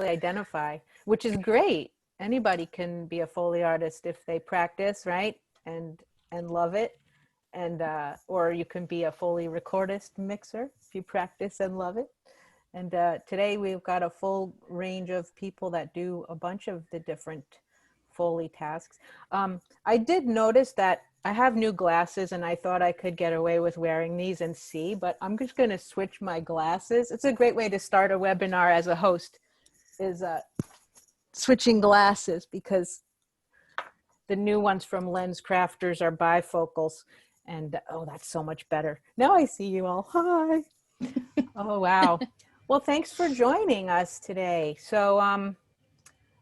identify, which is great. Anybody can be a Foley artist if they practice, right? And love it. And or you can be a Foley recordist mixer if you practice and love it. And today we've got a full range of people that do a bunch of the different Foley tasks. I did notice that I have new glasses and I thought I could get away with wearing these and see, but I'm just going to switch my glasses. It's a great way to start a webinar as a host, is switching glasses, because the new ones from Lens Crafters are bifocals, and oh, that's so much better. Now I see you all. Hi. Oh, wow. Well, thanks for joining us today. So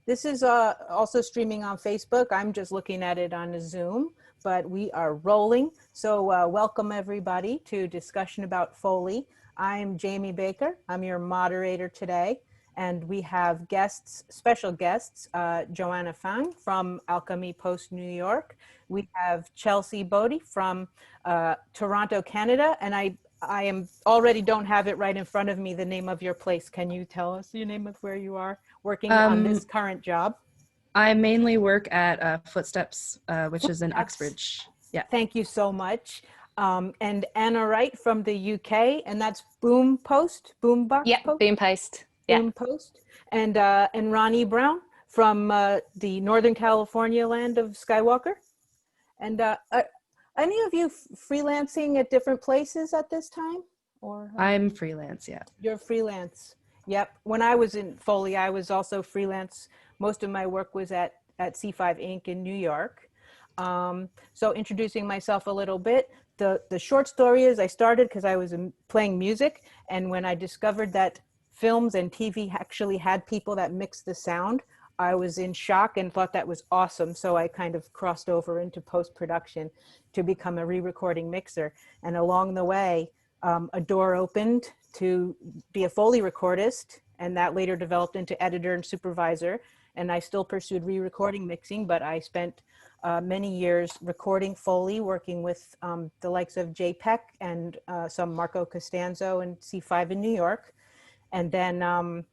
this is also streaming on Facebook. I'm just looking at it on a Zoom, but we are rolling. So welcome everybody to Discussion About Foley. I'm Jamie Baker. I'm your moderator today. And we have guests, special guests, Joanna Fang from Alchemy Post, New York. We have Chelsea Bodie from Toronto, Canada. And I am already don't have it right in front of me, the name of your place. Can you tell us your name of where you are working on this current job? I mainly work at Footsteps, which is in Uxbridge. Yeah. Thank you so much. And Anna Wright from the UK, and that's Boom Post, Boombox Yeah, Post? Boom Post. Yeah. Boom Post. And Ronnie Brown from the Northern California land of Skywalker. And any of you freelancing at different places at this time? Or I'm freelance, yeah. You're freelance. Yep. When I was in Foley, I was also freelance. Most of my work was at C5 Inc. in New York. So introducing myself a little bit, the short story is I started because I was playing music, and when I discovered that films and TV actually had people that mixed the sound, I was in shock and thought that was awesome. So I kind of crossed over into post-production to become a re-recording mixer. And along the way, a door opened to be a Foley recordist, and that later developed into editor and supervisor. And I still pursued re-recording mixing, but I spent many years recording Foley, working with the likes of Jay Peck and some Marco Costanzo and C5 in New York. And then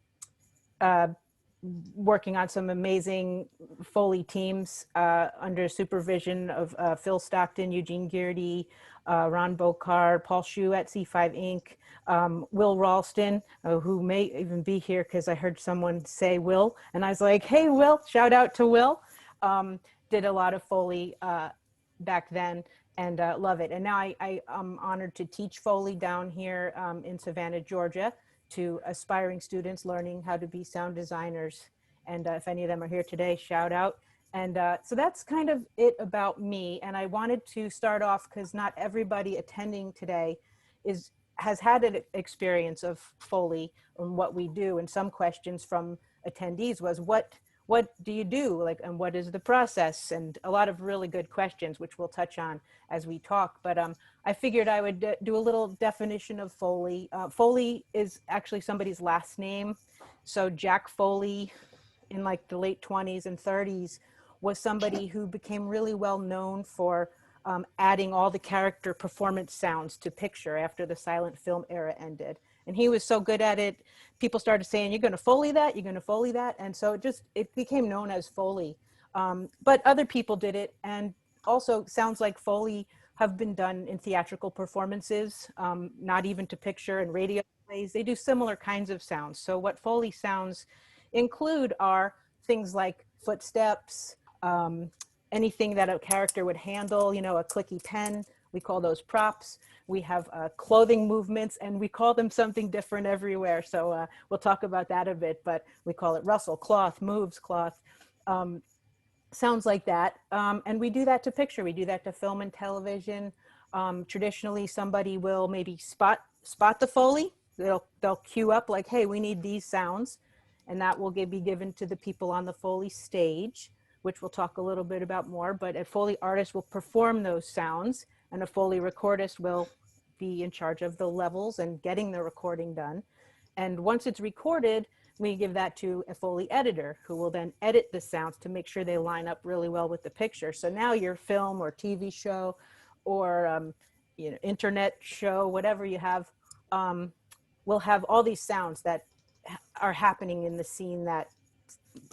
working on some amazing Foley teams under supervision of Phil Stockton, Eugene Gearty, Ron Bokar, Paul Shue at C5 Inc., Will Ralston, who may even be here because I heard someone say Will, and I was like, hey, Will, shout out to Will. Did a lot of Foley back then, and love it. And now I'm honored to teach Foley down here in Savannah, Georgia, to aspiring students learning how to be sound designers. And if any of them are here today, shout out. And so that's kind of it about me. And I wanted to start off because not everybody attending today has had an experience of Foley and what we do. And some questions from attendees was, what do you do? Like, and what is the process? And a lot of really good questions, which we'll touch on as we talk. But I figured I would do a little definition of Foley. Foley is actually somebody's last name. So Jack Foley in like the late 20s and 30s was somebody who became really well known for adding all the character performance sounds to picture after the silent film era ended. And he was so good at it, people started saying, you're going to Foley that, you're going to Foley that. And so it became known as Foley. But other people did it. And also sounds like Foley have been done in theatrical performances, not even to picture, and radio plays. They do similar kinds of sounds. So what Foley sounds include are things like footsteps, anything that a character would handle, you know, a clicky pen, we call those props. We have clothing movements, and we call them something different everywhere. So we'll talk about that a bit, but we call it rustle, cloth, moves, cloth, sounds like that. And we do that to picture. We do that to film and television. Traditionally, somebody will maybe spot the Foley. They'll cue up like, hey, we need these sounds. And that will be given to the people on the Foley stage, which we'll talk a little bit about more. But a Foley artist will perform those sounds, and a Foley recordist will be in charge of the levels and getting the recording done. And once it's recorded, we give that to a Foley editor who will then edit the sounds to make sure they line up really well with the picture. So now your film or TV show or internet show, whatever you have, will have all these sounds that are happening in the scene that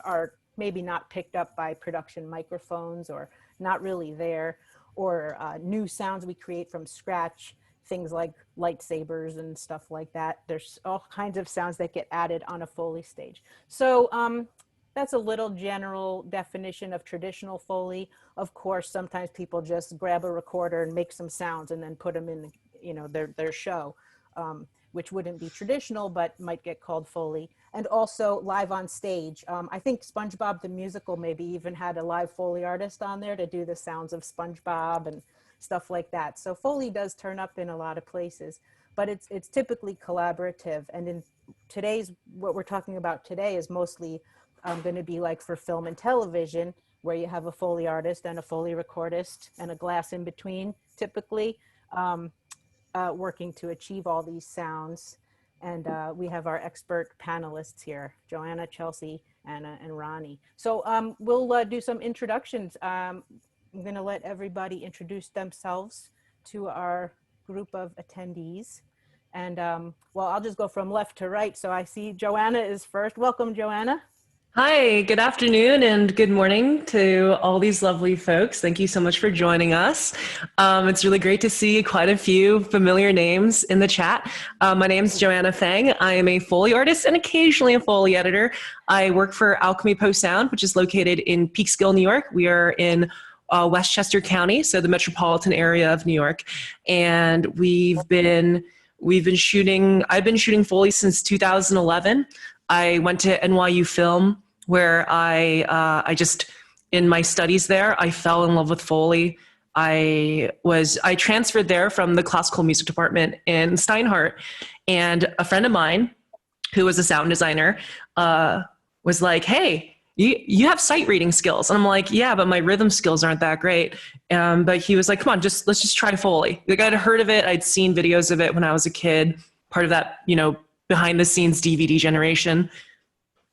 are maybe not picked up by production microphones or not really there, or new sounds we create from scratch, things like lightsabers and stuff like that. There's all kinds of sounds that get added on a Foley stage. So that's a little general definition of traditional Foley. Of course, sometimes people just grab a recorder and make some sounds and then put them in, their show, which wouldn't be traditional, but might get called Foley. And also live on stage. I think SpongeBob the Musical maybe even had a live Foley artist on there to do the sounds of SpongeBob and stuff like that. So Foley does turn up in a lot of places, but it's typically collaborative. And in what we're talking about today is mostly going to be like for film and television, where you have a Foley artist and a Foley recordist and a glass in between, typically, working to achieve all these sounds. And we have our expert panelists here, Joanna, Chelsea, Anna, and Ronnie. So we'll do some introductions. I'm going to let everybody introduce themselves to our group of attendees. And well, I'll just go from left to right. So I see Joanna is first. Welcome, Joanna. Hi, good afternoon and good morning to all these lovely folks. Thank you so much for joining us. It's really great to see quite a few familiar names in the chat. My name is Joanna Fang. I am a Foley artist and occasionally a Foley editor. I work for Alchemy Post Sound, which is located in Peekskill, New York. We are in Westchester County, so the metropolitan area of New York. And I've been shooting Foley since 2011. I went to NYU Film, where I just, in my studies there, I fell in love with Foley. I transferred there from the classical music department in Steinhardt, and a friend of mine who was a sound designer was like, hey, you have sight reading skills. And I'm like, yeah, but my rhythm skills aren't that great. But he was like, come on, let's just try Foley. Like, I'd heard of it. I'd seen videos of it when I was a kid, part of that, behind the scenes DVD generation.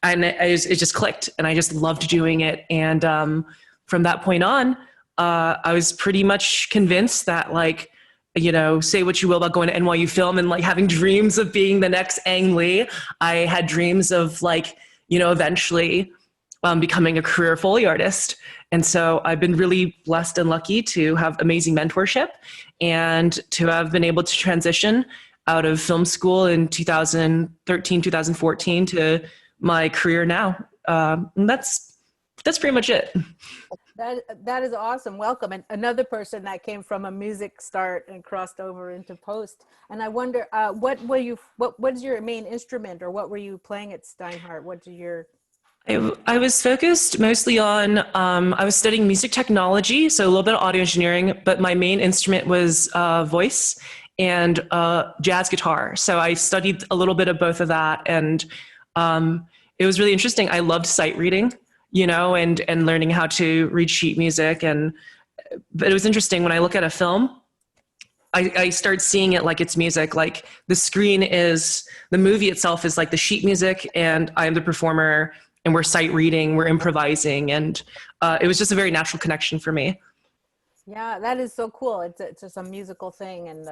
And it just clicked, and I just loved doing it. And from that point on, I was pretty much convinced that, say what you will about going to NYU Film and having dreams of being the next Ang Lee. I had dreams of eventually becoming a career Foley artist. And so I've been really blessed and lucky to have amazing mentorship and to have been able to transition out of film school in 2013, 2014 to my career now. And that's pretty much it. That is awesome. Welcome. And another person that came from a music start and crossed over into post. And I wonder, what is your main instrument, or what were you playing at Steinhardt? I was focused mostly on, I was studying music technology, so a little bit of audio engineering, but my main instrument was voice and jazz guitar. So I studied a little bit of both of that, and it was really interesting. I loved sight reading, and learning how to read sheet music. But it was interesting when I look at a film, I start seeing it like it's music. Like the movie itself is like the sheet music, and I'm the performer, and we're sight reading, we're improvising. And it was just a very natural connection for me. Yeah, that is so cool. It's just a musical thing, and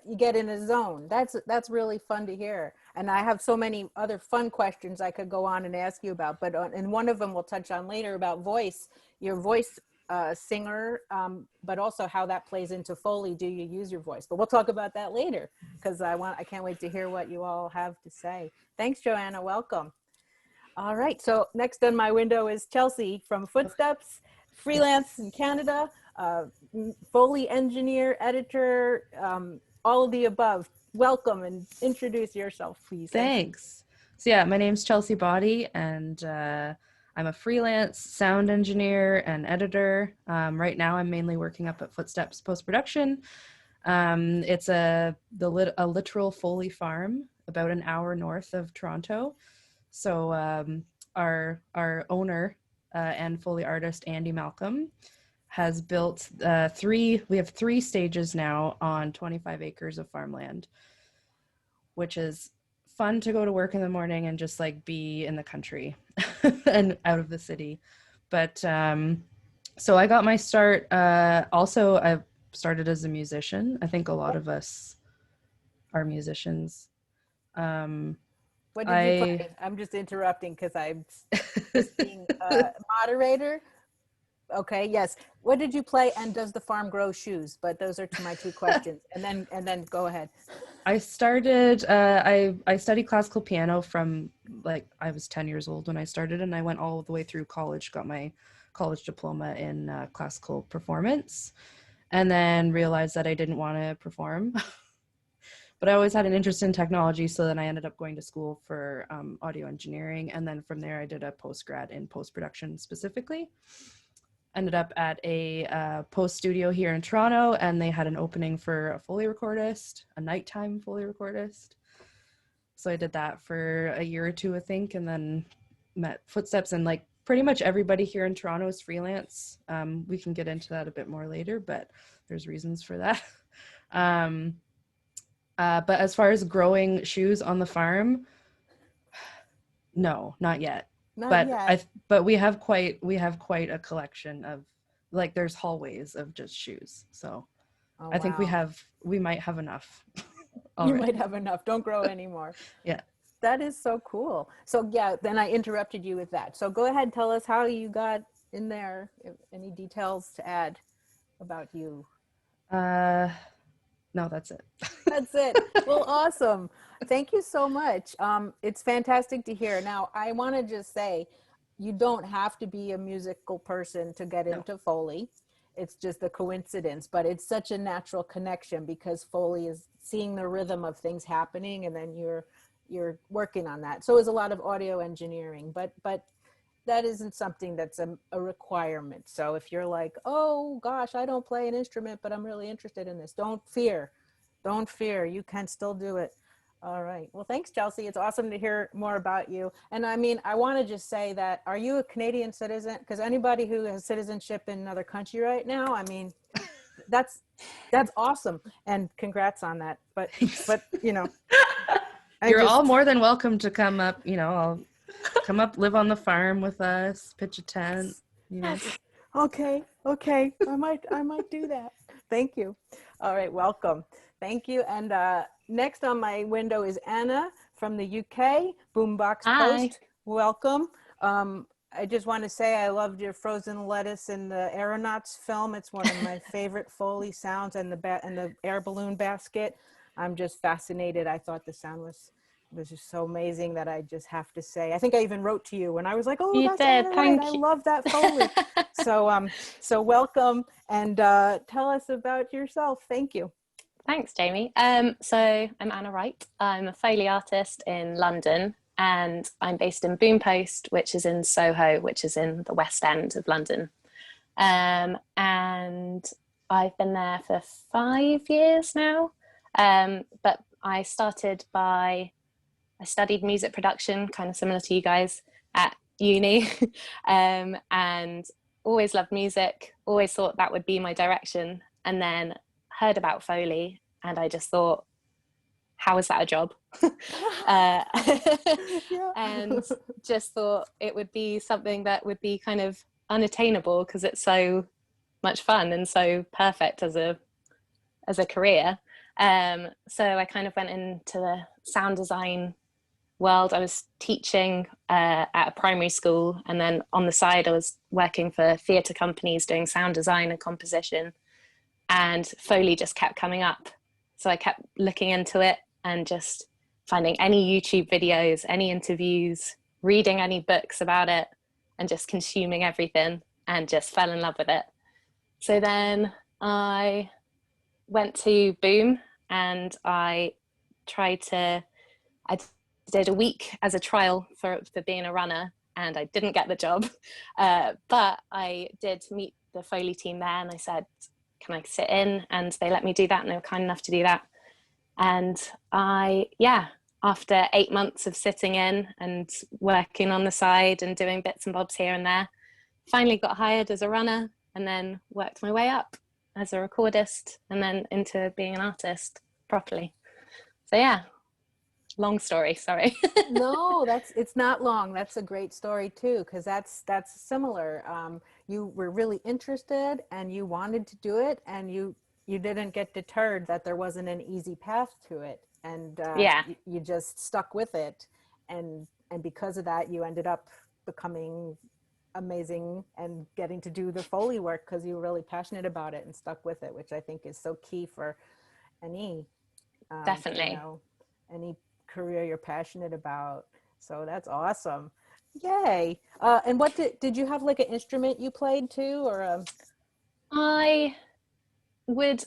you get in a zone. That's really fun to hear. And I have so many other fun questions I could go on and ask you about, but and one of them we'll touch on later about voice. Your voice singer, but also how that plays into Foley. Do you use your voice? But we'll talk about that later, because I can't wait to hear what you all have to say. Thanks, Joanna. Welcome. All right. So next on my window is Chelsea from Footsteps, freelance in Canada. Foley engineer, editor, all of the above. Welcome, and introduce yourself, please. Thanks. So yeah, my name's Chelsea Body, and I'm a freelance sound engineer and editor. Right now I'm mainly working up at Footsteps post-production. It's a literal Foley farm about an hour north of Toronto. So our owner and Foley artist, Andy Malcolm, has built we have 3 stages now on 25 acres of farmland, which is fun to go to work in the morning and just be in the country and out of the city. But so I got my start. Also, I started as a musician. I think a lot of us are musicians. What did you play? I'm just interrupting because I'm just being moderator. Okay, yes. What did you play, and does the farm grow shoes? But those are my two questions. And then go ahead. I started, I studied classical piano from like, I was 10 years old when I started, and I went all the way through college, got my college diploma in classical performance, and then realized that I didn't want to perform. But I always had an interest in technology, so then I ended up going to school for audio engineering, and then from there I did a postgrad in post-production specifically. Ended up at a post studio here in Toronto, and they had an opening for a Foley recordist, a nighttime Foley recordist. So I did that for a year or two, I think, and then met Footsteps, and like pretty much everybody here in Toronto is freelance. We can get into that a bit more later, but there's reasons for that. But as far as growing shoes on the farm, no, not yet. But we have quite a collection of, like, there's hallways of just shoes. So I think we might have enough. You might have enough. Don't grow anymore. Yeah. That is so cool. So yeah, then I interrupted you with that. So go ahead, tell us how you got in there. Any details to add about you? No, that's it. That's it. Well, awesome. Thank you so much. It's fantastic to hear. Now, I want to just say, you don't have to be a musical person to get into Foley. It's just a coincidence, but it's such a natural connection because Foley is seeing the rhythm of things happening, and then you're working on that. So is a lot of audio engineering, but that isn't something that's a requirement. So if you're like, oh gosh, I don't play an instrument, but I'm really interested in this, don't fear. You can still do it. All right. Well, thanks, Chelsea. It's awesome to hear more about you. And I mean, I want to just say that, are you a Canadian citizen? Because anybody who has citizenship in another country right now, I mean, that's awesome. And congrats on that. But you know, you're all more than welcome to come up, I'll come up, live on the farm with us, pitch a tent, Okay. I might do that. Thank you. All right. Welcome. Thank you. And next on my window is Anna from the UK, Boombox Post. Welcome. I just want to say I loved your frozen lettuce in the Aeronauts film. It's one of my favorite Foley sounds, and the air balloon basket. I'm just fascinated. I thought the sound was just so amazing that I just have to say, I think I even wrote to you when I was like, oh, you that's did. right. I love that Foley. So welcome, and tell us about yourself. Thank you. Thanks, Jamie. So I'm Anna Wright. I'm a Foley artist in London, and I'm based in Boom Post, which is in Soho, which is in the West End of London. And I've been there for 5 years now. But I studied music production, kind of similar to you guys, at uni, and always loved music, always thought that would be my direction. And then heard about Foley, and I just thought, how is that a job? And just thought it would be something that would be kind of unattainable because it's so much fun and so perfect as a career. So I kind of went into the sound design world. I was teaching at a primary school, and then on the side I was working for theatre companies doing sound design and composition, and Foley just kept coming up. So I kept looking into it and just finding any YouTube videos, any interviews, reading any books about it, and just consuming everything, and just fell in love with it. So then I went to Boom, and I did a week as a trial for being a runner, and I didn't get the job. But I did meet the Foley team there, and I said, can I sit in? And they let me do that, and they were kind enough to do that. And after 8 months of sitting in and working on the side and doing bits and bobs here and there, finally got hired as a runner, and then worked my way up as a recordist, and then into being an artist properly. So yeah, long story, sorry. No, it's not long. That's a great story too, because that's similar. You were really interested and you wanted to do it, and you didn't get deterred that there wasn't an easy path to it, and you just stuck with it. and because of that, you ended up becoming amazing and getting to do the Foley work because you were really passionate about it and stuck with it, which I think is so key for any Definitely. you know, any career you're passionate about. So that's awesome. Yay. And what did you have like an instrument you played too, or I would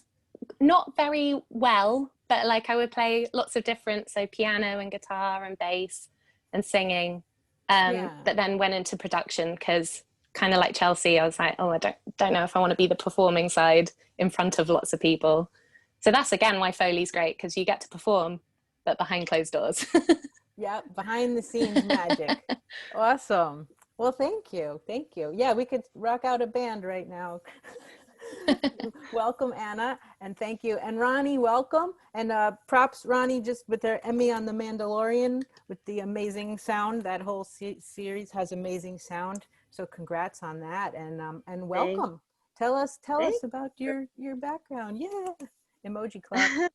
not very well, but like I would play lots of different, so piano and guitar and bass and singing. Yeah. But then went into production because, kind of like Chelsea, I was like, oh, I don't know if I want to be the performing side in front of lots of people. So that's again why Foley's great, because you get to perform, but behind closed doors. Yeah, behind the scenes magic. Awesome. Well, thank you. Thank you. Yeah, we could rock out a band right now. Welcome, Anna, and thank you. And Ronnie, welcome. And props, Ronnie, just with their Emmy on The Mandalorian with the amazing sound. That whole series has amazing sound. So congrats on that, and welcome. Tell us about your background. Yeah, emoji clap.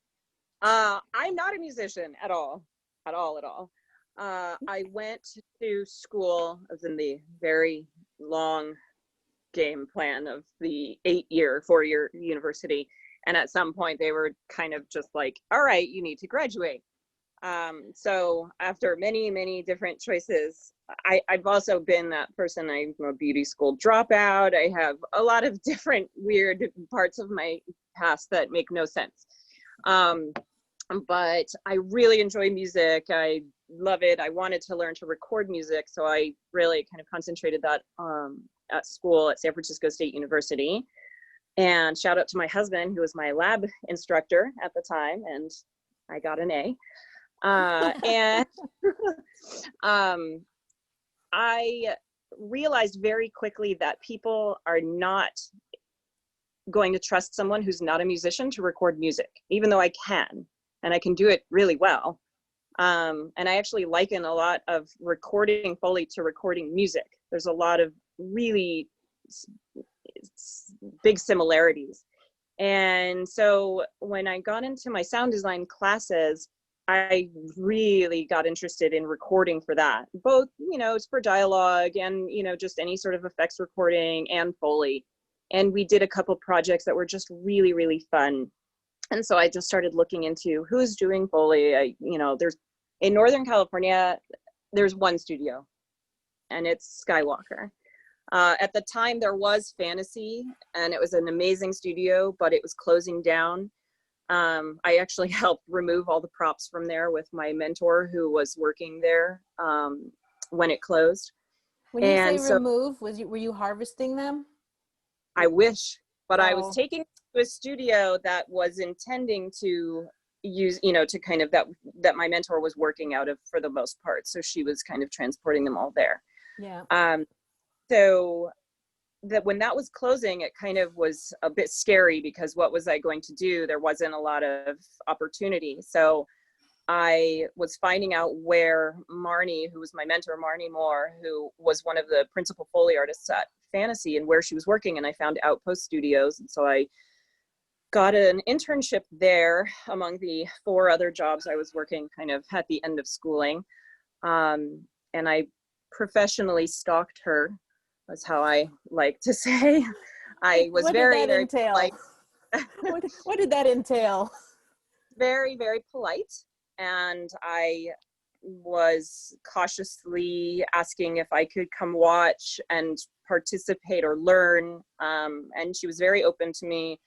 I'm not a musician at all. I went to school, as in the very long game plan of the 4-year university. And at some point they were kind of just like, all right, you need to graduate. So after many, many different choices, I've also been that person. I'm a beauty school dropout. I have a lot of different weird parts of my past that make no sense. But I really enjoy music. I love it. I wanted to learn to record music. So I really kind of concentrated that at school at San Francisco State University. And shout out to my husband, who was my lab instructor at the time, and I got an A. And I realized very quickly that people are not going to trust someone who's not a musician to record music, even though I can, and I can do it really well. And I actually liken a lot of recording Foley to recording music. There's a lot of really big similarities. And so when I got into my sound design classes, I really got interested in recording for that, both, it's for dialogue and, just any sort of effects recording and Foley. And we did a couple projects that were just really, really fun. And so I just started looking into who's doing Foley. There's in Northern California, there's one studio, and it's Skywalker. At the time there was Fantasy, and it was an amazing studio, but it was closing down. I actually helped remove all the props from there with my mentor who was working there when it closed. When you say remove, were you harvesting them? I wish, but I was taking it to a studio that was intending to use, to kind of that my mentor was working out of for the most part. So she was kind of transporting them all there. Yeah. So that when that was closing, it kind of was a bit scary because what was I going to do? There wasn't a lot of opportunity. So I was finding out where Marnie, who was my mentor, Marnie Moore, who was one of the principal Foley artists at Fantasy, and where she was working. And I found Outpost Studios. And so I got an internship there among the 4 other jobs I was working kind of at the end of schooling. And I professionally stalked her, was how I like to say. I was very, very polite. What did that entail? Very, very polite. And I was cautiously asking if I could come watch and participate or learn. And she was very open to me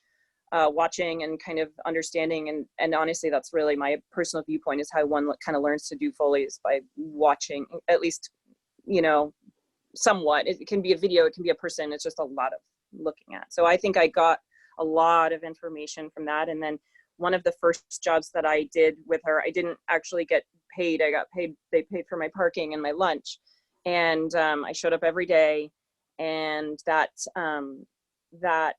watching and kind of understanding. And honestly, that's really my personal viewpoint, is how one kind of learns to do Foley is by watching, at least, somewhat. It can be a video, it can be a person. It's just a lot of looking at. So I think I got a lot of information from that. And then one of the first jobs that I did with her, I didn't actually get paid. I got paid, they paid for my parking and my lunch. And I showed up every day, and that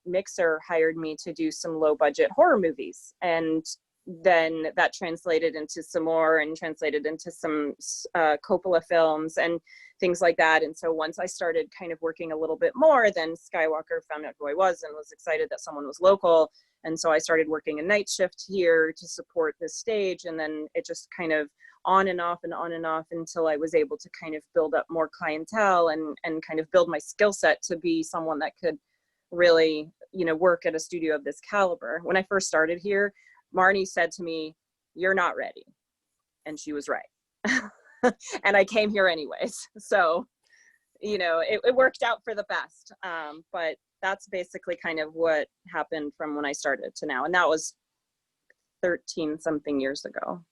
mixer hired me to do some low budget horror movies. And then that translated into some more, and translated into some Coppola films and things like that. And so once I started kind of working a little bit more, then Skywalker found out who I was and was excited that someone was local. And so I started working a night shift here to support this stage. And then it just kind of on and off and on and off until I was able to kind of build up more clientele and kind of build my skill set to be someone that could really, you know, work at a studio of this caliber. When I first started here, Marnie said to me, "You're not ready." And she was right. And I came here anyways. So, you know, it worked out for the best. But that's basically kind of what happened from when I started to now. And that was 13 something years ago.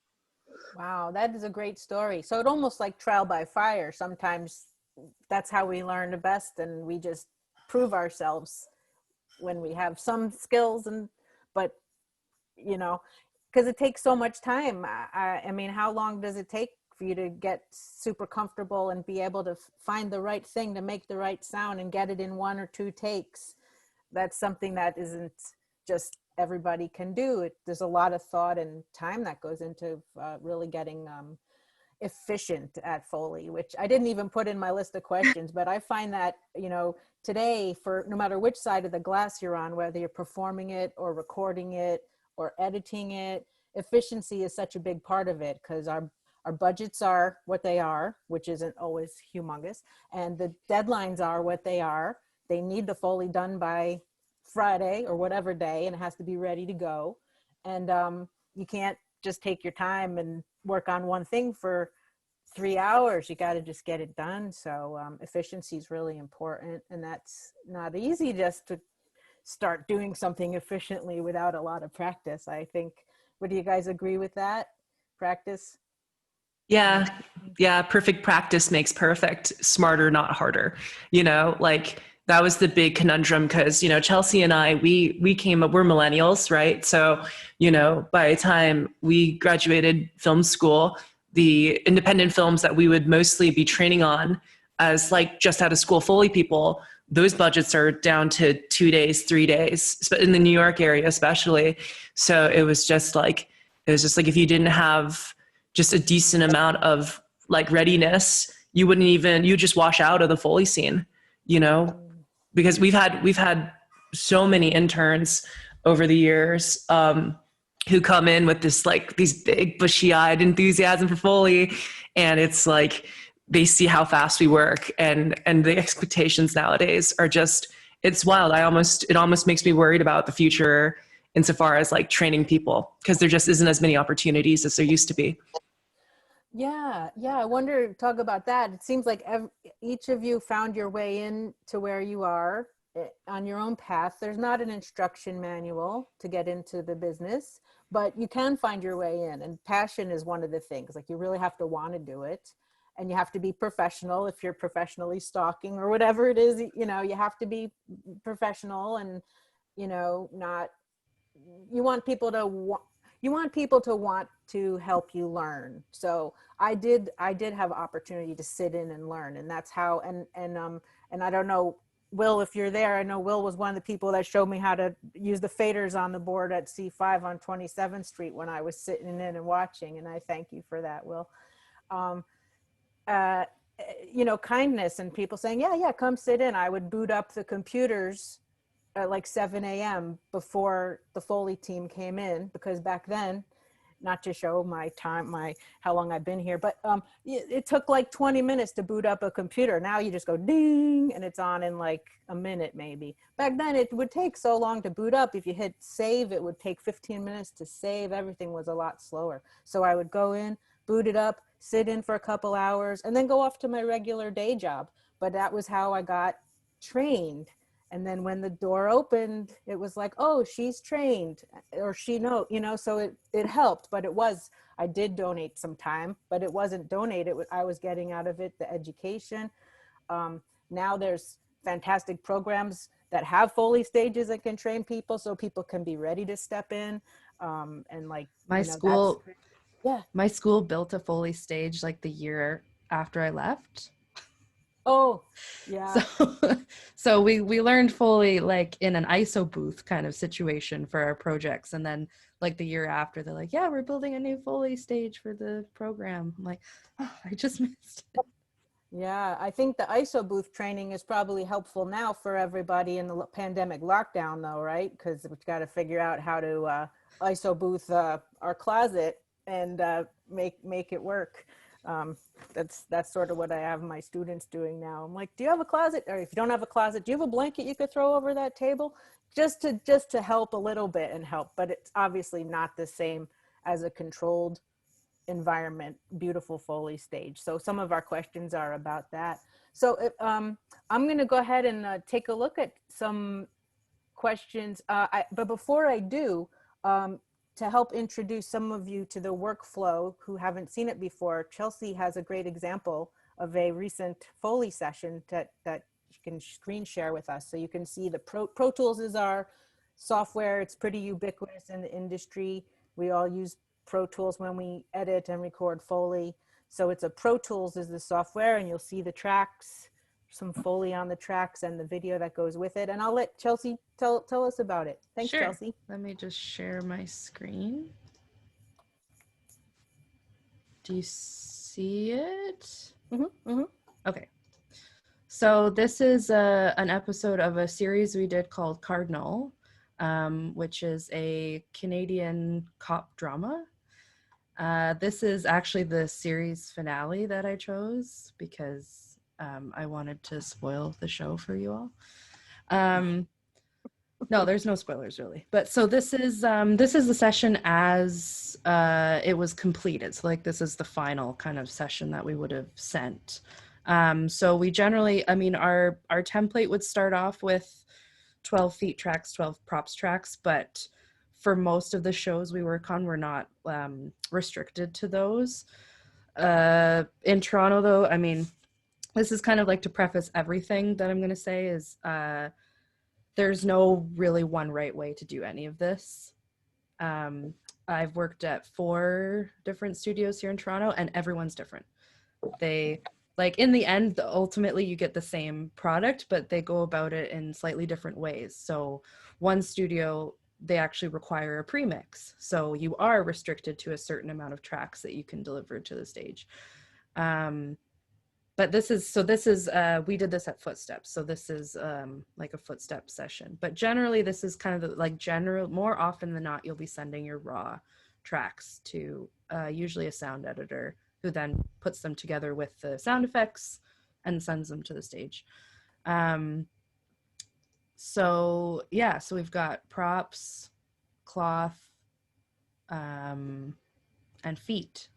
Wow, that is a great story. So it almost like trial by fire. Sometimes that's how we learn the best, and we just prove ourselves when we have some skills. But you know, because it takes so much time. I mean, how long does it take for you to get super comfortable and be able to find the right thing to make the right sound and get it in 1 or 2 takes? That's something that isn't just everybody can do. There's a lot of thought and time that goes into really getting efficient at Foley, which I didn't even put in my list of questions, but I find that, you know, today, for no matter which side of the glass you're on, whether you're performing it or recording it or editing it, efficiency is such a big part of it, because our budgets are what they are, which isn't always humongous, and the deadlines are what they are. They need the Foley done by Friday or whatever day, and it has to be ready to go. And you can't just take your time and work on one thing for 3 hours. You got to just get it done. So efficiency is really important, and that's not easy just to start doing something efficiently without a lot of practice, I think. Would you guys agree with that? Practice? Yeah. Yeah. Perfect practice makes perfect. Smarter, not harder. You know, like that was the big conundrum, because, you know, Chelsea and I, we came up, we're millennials, right? So, you know, by the time we graduated film school, the independent films that we would mostly be training on as like just out of school Foley people, those budgets are down to 2 days, 3 days, in the New York area, especially. So it was just like if you didn't have just a decent amount of like readiness, you just wash out of the Foley scene, you know, because we've had so many interns over the years who come in with this, like these big bushy-eyed enthusiasm for Foley. And it's like, they see how fast we work, and the expectations nowadays are just, it's wild. It almost makes me worried about the future insofar as like training people, because there just isn't as many opportunities as there used to be. Yeah, I wonder, talk about that. It seems like each of you found your way in to where you are on your own path. There's not an instruction manual to get into the business, but you can find your way in, and passion is one of the things. Like, you really have to want to do it, and you have to be professional. If you're professionally stalking or whatever it is, you know, you have to be professional, and, you know, you want people to want to help you learn. So I did have opportunity to sit in and learn, and that's how, and I don't know, Will, if you're there, I know Will was one of the people that showed me how to use the faders on the board at C5 on 27th Street when I was sitting in and watching, and I thank you for that, Will. You know, kindness and people saying, yeah, come sit in. I would boot up the computers at like 7 a.m. before the Foley team came in, because back then, not to show my time, how long I've been here, but it took like 20 minutes to boot up a computer. Now you just go ding and it's on in like a minute maybe. Back then it would take so long to boot up. If you hit save, it would take 15 minutes to save. Everything was a lot slower. So I would go in, boot it up, sit in for a couple hours, and then go off to my regular day job. But that was how I got trained. And then when the door opened, it was like, oh, she's trained, or so it helped. But I did donate some time, but it wasn't donated. I was getting out of it the education. Now there's fantastic programs that have Foley stages that can train people, so people can be ready to step in. And like my school built a Foley stage like the year after I left. Oh, yeah. So we learned Foley like in an ISO booth kind of situation for our projects. And then like the year after, they're like, yeah, we're building a new Foley stage for the program. I'm like, oh, I just missed it. Yeah, I think the ISO booth training is probably helpful now for everybody in the pandemic lockdown though, right? Because we've got to figure out how to ISO booth our closet. And make it work. That's sort of what I have my students doing now. I'm like, do you have a closet? Or if you don't have a closet, do you have a blanket you could throw over that table? Just to help a little bit and help, but it's obviously not the same as a controlled environment, beautiful Foley stage. So some of our questions are about that. So I'm going to go ahead and take a look at some questions. But before I do, to help introduce some of you to the workflow who haven't seen it before, Chelsea has a great example of a recent Foley session that you can screen share with us. So you can see the Pro Tools is our software. It's pretty ubiquitous in the industry. We all use Pro Tools when we edit and record Foley. So it's a Pro Tools is the software, and you'll see the tracks, some Foley on the tracks and the video that goes with it. And I'll let Chelsea tell us about it. Thanks, Sure. Chelsea. Let me just share my screen. Do you see it? Mm-hmm, mm-hmm. Okay. So this is an episode of a series we did called Cardinal, which is a Canadian cop drama. This is actually the series finale that I chose because I wanted to spoil the show for you all. No, there's no spoilers really. But so this is the session as it was completed. So like this is the final kind of session that we would have sent. So we generally, I mean, our template would start off with 12 feet tracks, 12 props tracks, but for most of the shows we work on, we're not restricted to those. In Toronto though, I mean, this is kind of like to preface everything that I'm going to say is there's no really one right way to do any of this. I've worked at 4 different studios here in Toronto and everyone's different. They, like in the end, ultimately you get the same product, but they go about it in slightly different ways. So one studio, they actually require a premix. So you are restricted to a certain amount of tracks that you can deliver to the stage. But this is, we did this at Footsteps. So this is like a Footstep session. But generally this is kind of like more often than not, you'll be sending your raw tracks to usually a sound editor who then puts them together with the sound effects and sends them to the stage. So yeah, so we've got props, cloth, and feet.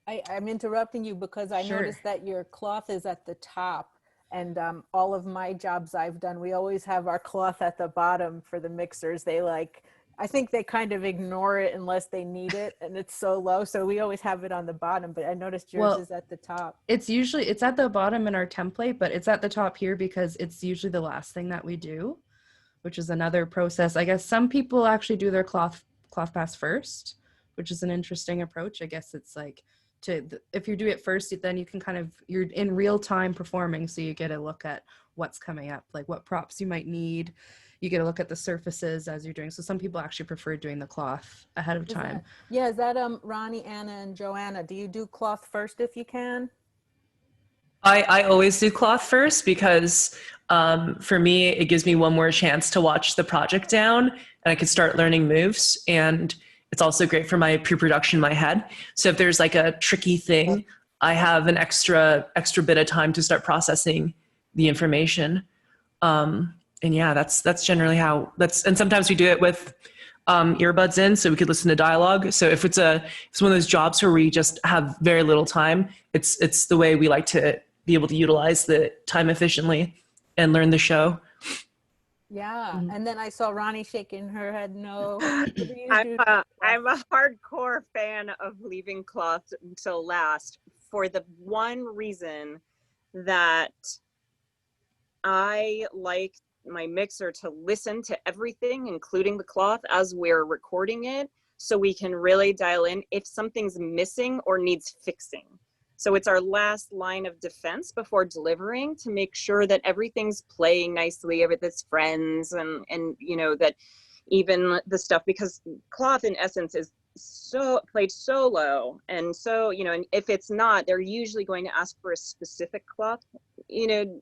I'm interrupting you because I Sure. noticed that your cloth is at the top, and all of my jobs I've done, we always have our cloth at the bottom for the mixers. I think they kind of ignore it unless they need it, and it's so low. So we always have it on the bottom, but I noticed yours is at the top. It's at the bottom in our template, but it's at the top here because it's usually the last thing that we do, which is another process. I guess some people actually do their cloth pass first, which is an interesting approach. I guess it's like, if you do it first, then you can you're in real time performing. So you get a look at what's coming up, like what props you might need. You get a look at the surfaces as you're doing. So some people actually prefer doing the cloth ahead of time. Is that Ronnie, Anna, and Joanna? Do you do cloth first if you can? I always do cloth first because for me, it gives me one more chance to watch the project down and I can start learning moves. And it's also great for my pre-production in my head. So if there's like a tricky thing, I have an extra bit of time to start processing the information. And yeah, that's generally how and sometimes we do it with earbuds in so we could listen to dialogue. So if it's one of those jobs where we just have very little time, it's the way we like to be able to utilize the time efficiently and learn the show. Yeah. Mm-hmm. And then I saw Ronnie shaking her head no. I'm a hardcore fan of leaving cloth until last for the one reason that I like my mixer to listen to everything, including the cloth, as we're recording it, so we can really dial in if something's missing or needs fixing. So it's our last line of defense before delivering to make sure that everything's playing nicely with its friends and you know, that even the stuff, because cloth in essence is played so low, and so, you know, and if it's not, they're usually going to ask for a specific cloth, you know,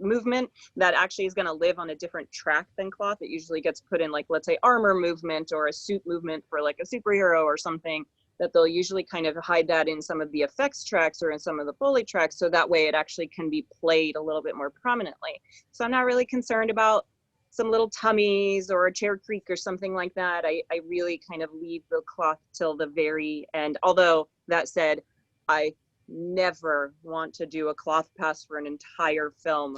movement that actually is going to live on a different track than cloth. It usually gets put in, like, let's say armor movement or a suit movement for like a superhero or something, that they'll usually kind of hide that in some of the effects tracks or in some of the Foley tracks, so that way it actually can be played a little bit more prominently. So I'm not really concerned about some little tummies or a chair creak or something like that. I really kind of leave the cloth till the very end. Although that said, I never want to do a cloth pass for an entire film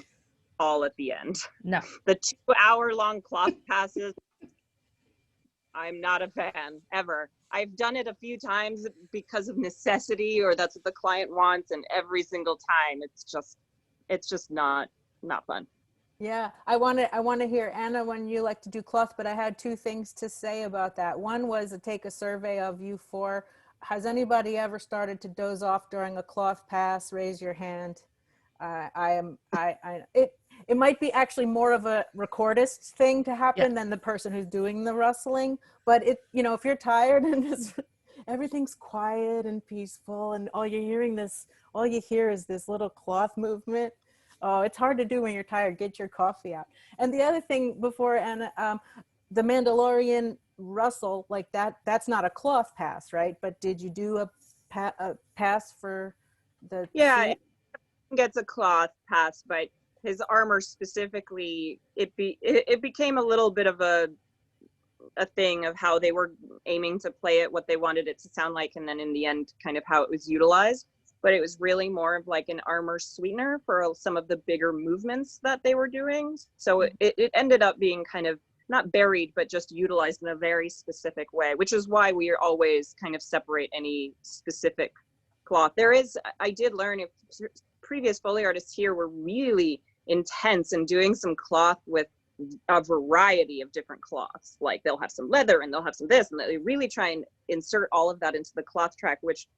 all at the end. No. The 2-hour-long cloth passes, I'm not a fan, ever. I've done it a few times because of necessity, or that's what the client wants, and every single time it's just not fun. Yeah, I want to hear, Anna, when you like to do cloth, but I had two things to say about that. One was to take a survey of you four. Has anybody ever started to doze off during a cloth pass? Raise your hand. It might be actually more of a recordist thing to happen than the person who's doing the rustling. But if you're tired and just everything's quiet and peaceful, and all you hear is this little cloth movement. Oh, it's hard to do when you're tired. Get your coffee out. And the other thing before, Anna, the Mandalorian rustle, like that's not a cloth pass, right? But did you do a pass for the Yeah, suit? it gets a cloth pass, but his armor specifically, it became a little bit of a thing of how they were aiming to play it, what they wanted it to sound like, and then in the end, kind of how it was utilized. But it was really more of like an armor sweetener for some of the bigger movements that they were doing. So it ended up being kind of not buried, but just utilized in a very specific way, which is why we are always kind of separate any specific cloth. I did learn if previous Foley artists here were really intense in doing some cloth with a variety of different cloths. Like they'll have some leather and they'll have some this, and they really try and insert all of that into the cloth track, which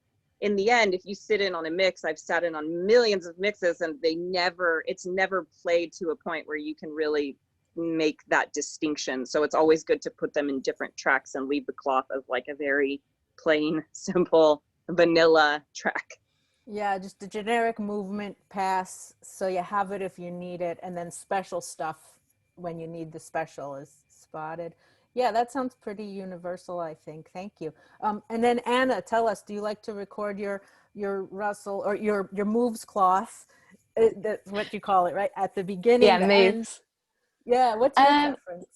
in the end, if you sit in on a mix, I've sat in on millions of mixes, and it's never played to a point where you can really make that distinction. So it's always good to put them in different tracks and leave the cloth as like a very plain, simple, vanilla track. Yeah, just a generic movement pass, so you have it if you need it, and then special stuff when you need the special is spotted. Yeah, that sounds pretty universal, I think. Thank you. And then Anna, tell us, do you like to record your rustle or your moves cloth? That's what you call it, right? At the beginning, Yeah, the moves. end. Yeah, what's your preference?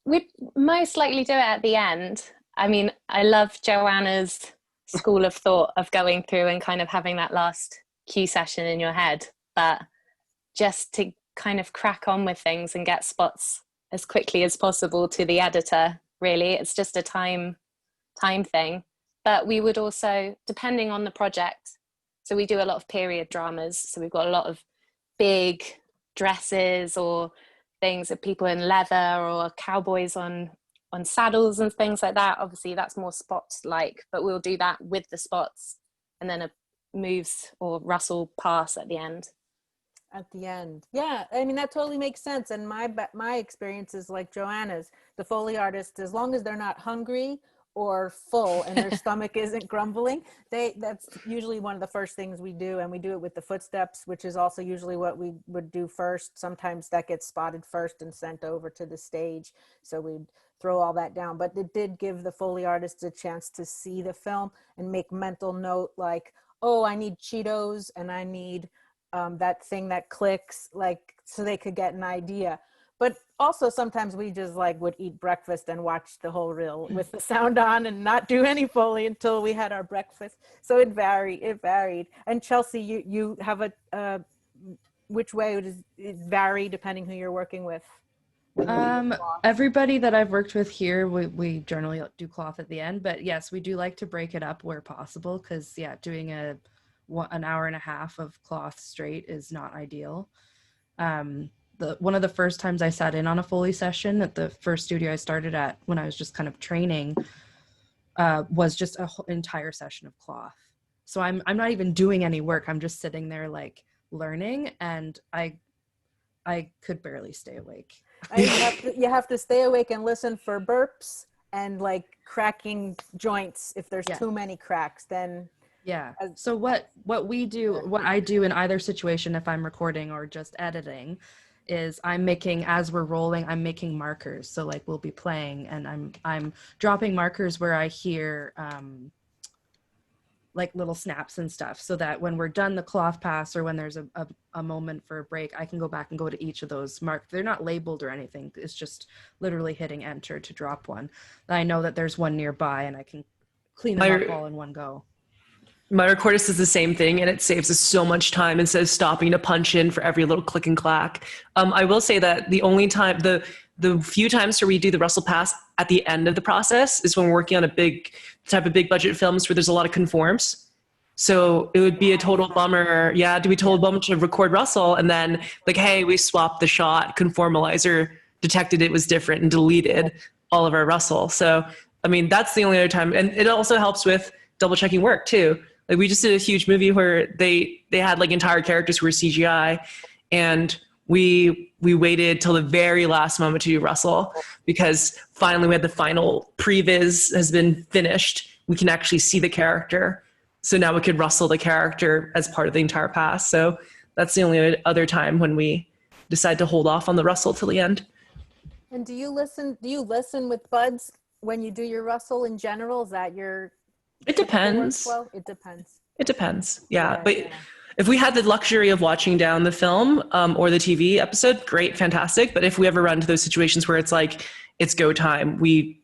We'd most likely do it at the end. I mean, I love Joanna's school of thought of going through and kind of having that last cue session in your head, but just to kind of crack on with things and get spots as quickly as possible to the editor, really. It's just a time thing. But we would also, depending on the project, so we do a lot of period dramas, so we've got a lot of big dresses or things of people in leather or cowboys on saddles and things like that. Obviously that's more spots like, but we'll do that with the spots and then a moves or rustle pass at the end. At the end. Yeah, I mean, that totally makes sense. And my experience is like Joanna's, the Foley artist, as long as they're not hungry or full and their stomach isn't grumbling, that's usually one of the first things we do. And we do it with the footsteps, which is also usually what we would do first. Sometimes that gets spotted first and sent over to the stage. So we'd throw all that down. But it did give the Foley artists a chance to see the film and make mental note like, oh, I need Cheetos and I need that thing that clicks, like, so they could get an idea. But also sometimes we just like would eat breakfast and watch the whole reel with the sound on and not do any Foley until we had our breakfast. So it varied. And Chelsea, you have which way does it vary depending who you're working with? Everybody that I've worked with here, we generally do cloth at the end, but yes, we do like to break it up where possible, because doing an hour and a half of cloth straight is not ideal. One of the first times I sat in on a Foley session at the first studio I started at when I was just kind of training was just an entire session of cloth. So I'm not even doing any work. I'm just sitting there like learning, and I could barely stay awake. You have to stay awake and listen for burps and like cracking joints. If there's too many cracks, then so what I do in either situation, if I'm recording or just editing, is as we're rolling, I'm making markers. So like we'll be playing and I'm dropping markers where I hear like little snaps and stuff, so that when we're done the cloth pass or when there's a moment for a break, I can go back and go to each of those marked. They're not labeled or anything. It's just literally hitting enter to drop one. I know that there's one nearby and I can clean them up all in one go. My recordist is the same thing, and it saves us so much time instead of stopping to punch in for every little click and clack. I will say that the only time, the few times where we do the Russell Pass at the end of the process is when we're working on a big budget films where there's a lot of conforms. So it would be a total bummer. Yeah, it'd be a total bummer to record Russell and then like, hey, we swapped the shot. Conformalizer detected it was different and deleted all of our Russell. So, I mean, that's the only other time. And it also helps with double checking work too. Like we just did a huge movie where they had like entire characters who were CGI, and we waited till the very last moment to do Russell because finally we had the final previs has been finished. We can actually see the character. So now we could Russell the character as part of the entire pass. So that's the only other time when we decide to hold off on the Russell till the end. And do you listen with buds when you do your Russell in general? Is that your It depends. workflow? It depends. It depends. Yeah. But yeah. if we had the luxury of watching down the film or the TV episode, great, fantastic. But if we ever run into those situations where it's like, it's go time, we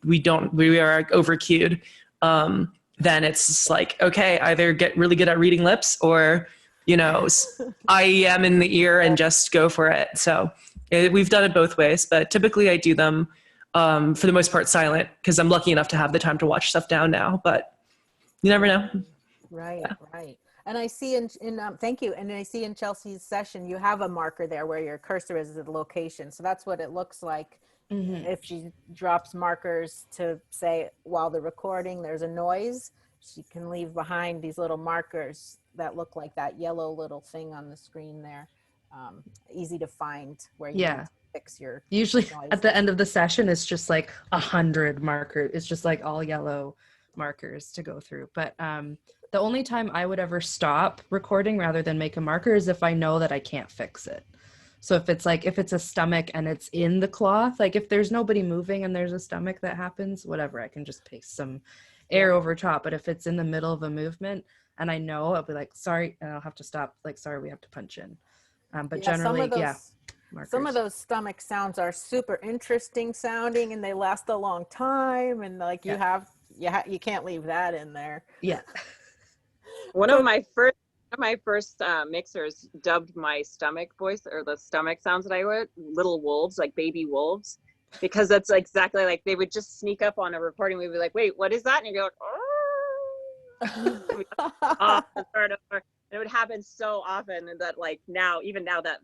are over queued, then it's just like, okay, either get really good at reading lips or, you know, IEM in the ear and just go for it. So we've done it both ways, but typically I do them for the most part silent because I'm lucky enough to have the time to watch stuff down now, but you never know. Right, right. And I see in thank you. And I see in Chelsea's session, you have a marker there where your cursor is at the location. So that's what it looks like. Mm-hmm. If she drops markers to say while the recording, there's a noise, she can leave behind these little markers that look like that yellow little thing on the screen there. Easy to find where you need to fix your usually noise. At the end of the session, it's just like 100 markers. It's just like all yellow markers to go through. But the only time I would ever stop recording rather than make a marker is if I know that I can't fix it. So if it's a stomach and it's in the cloth, like if there's nobody moving and there's a stomach that happens, whatever, I can just paste some air over top. But if it's in the middle of a movement and I know, I'll be like, sorry, and I'll have to stop, like, sorry, we have to punch in. But generally, markers. Some of those stomach sounds are super interesting sounding and they last a long time. And like you can't leave that in there. Yeah. One of my first mixers dubbed my stomach voice, or the stomach sounds that I would, little wolves, like baby wolves, because that's exactly like they would just sneak up on a recording. We'd be like, wait, what is that? And you'd be like, oh. It would happen so often, and that like even now that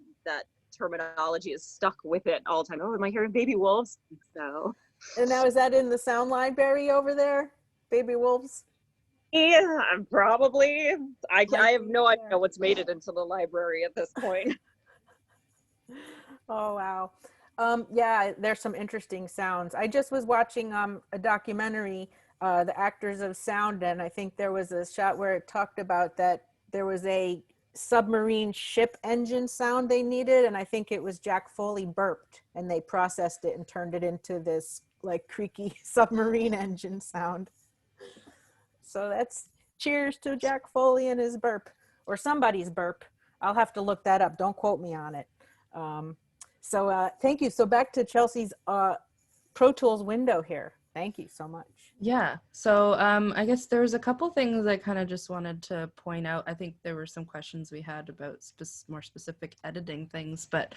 terminology is stuck with it all the time. Oh, am I hearing baby wolves? So. And now is that in the sound library over there? Baby wolves? Yeah, probably. I have no idea what's made it into the library at this point. Oh, wow. Yeah, there's some interesting sounds. I just was watching a documentary, The Actors of Sound, and I think there was a shot where it talked about that there was a submarine ship engine sound they needed, and I think it was Jack Foley burped, and they processed it and turned it into this like creaky submarine engine sound. So that's cheers to Jack Foley and his burp, or somebody's burp. I'll have to look that up. Don't quote me on it. So thank you. So back to Chelsea's Pro Tools window here. Thank you so much. Yeah. So I guess there was a couple things I kind of just wanted to point out. I think there were some questions we had about more specific editing things, but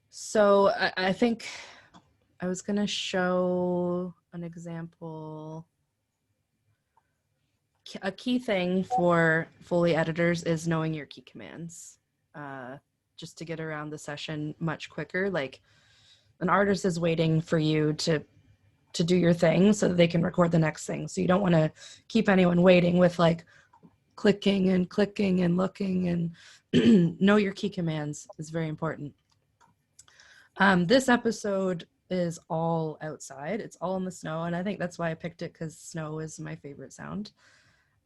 so I think I was going to show an example. A key thing for Foley editors is knowing your key commands, just to get around the session much quicker. Like an artist is waiting for you to do your thing so that they can record the next thing. So you don't want to keep anyone waiting with like clicking and looking, and know your key commands is very important. This episode is all outside. It's all in the snow, and I think that's why I picked it, because snow is my favorite sound.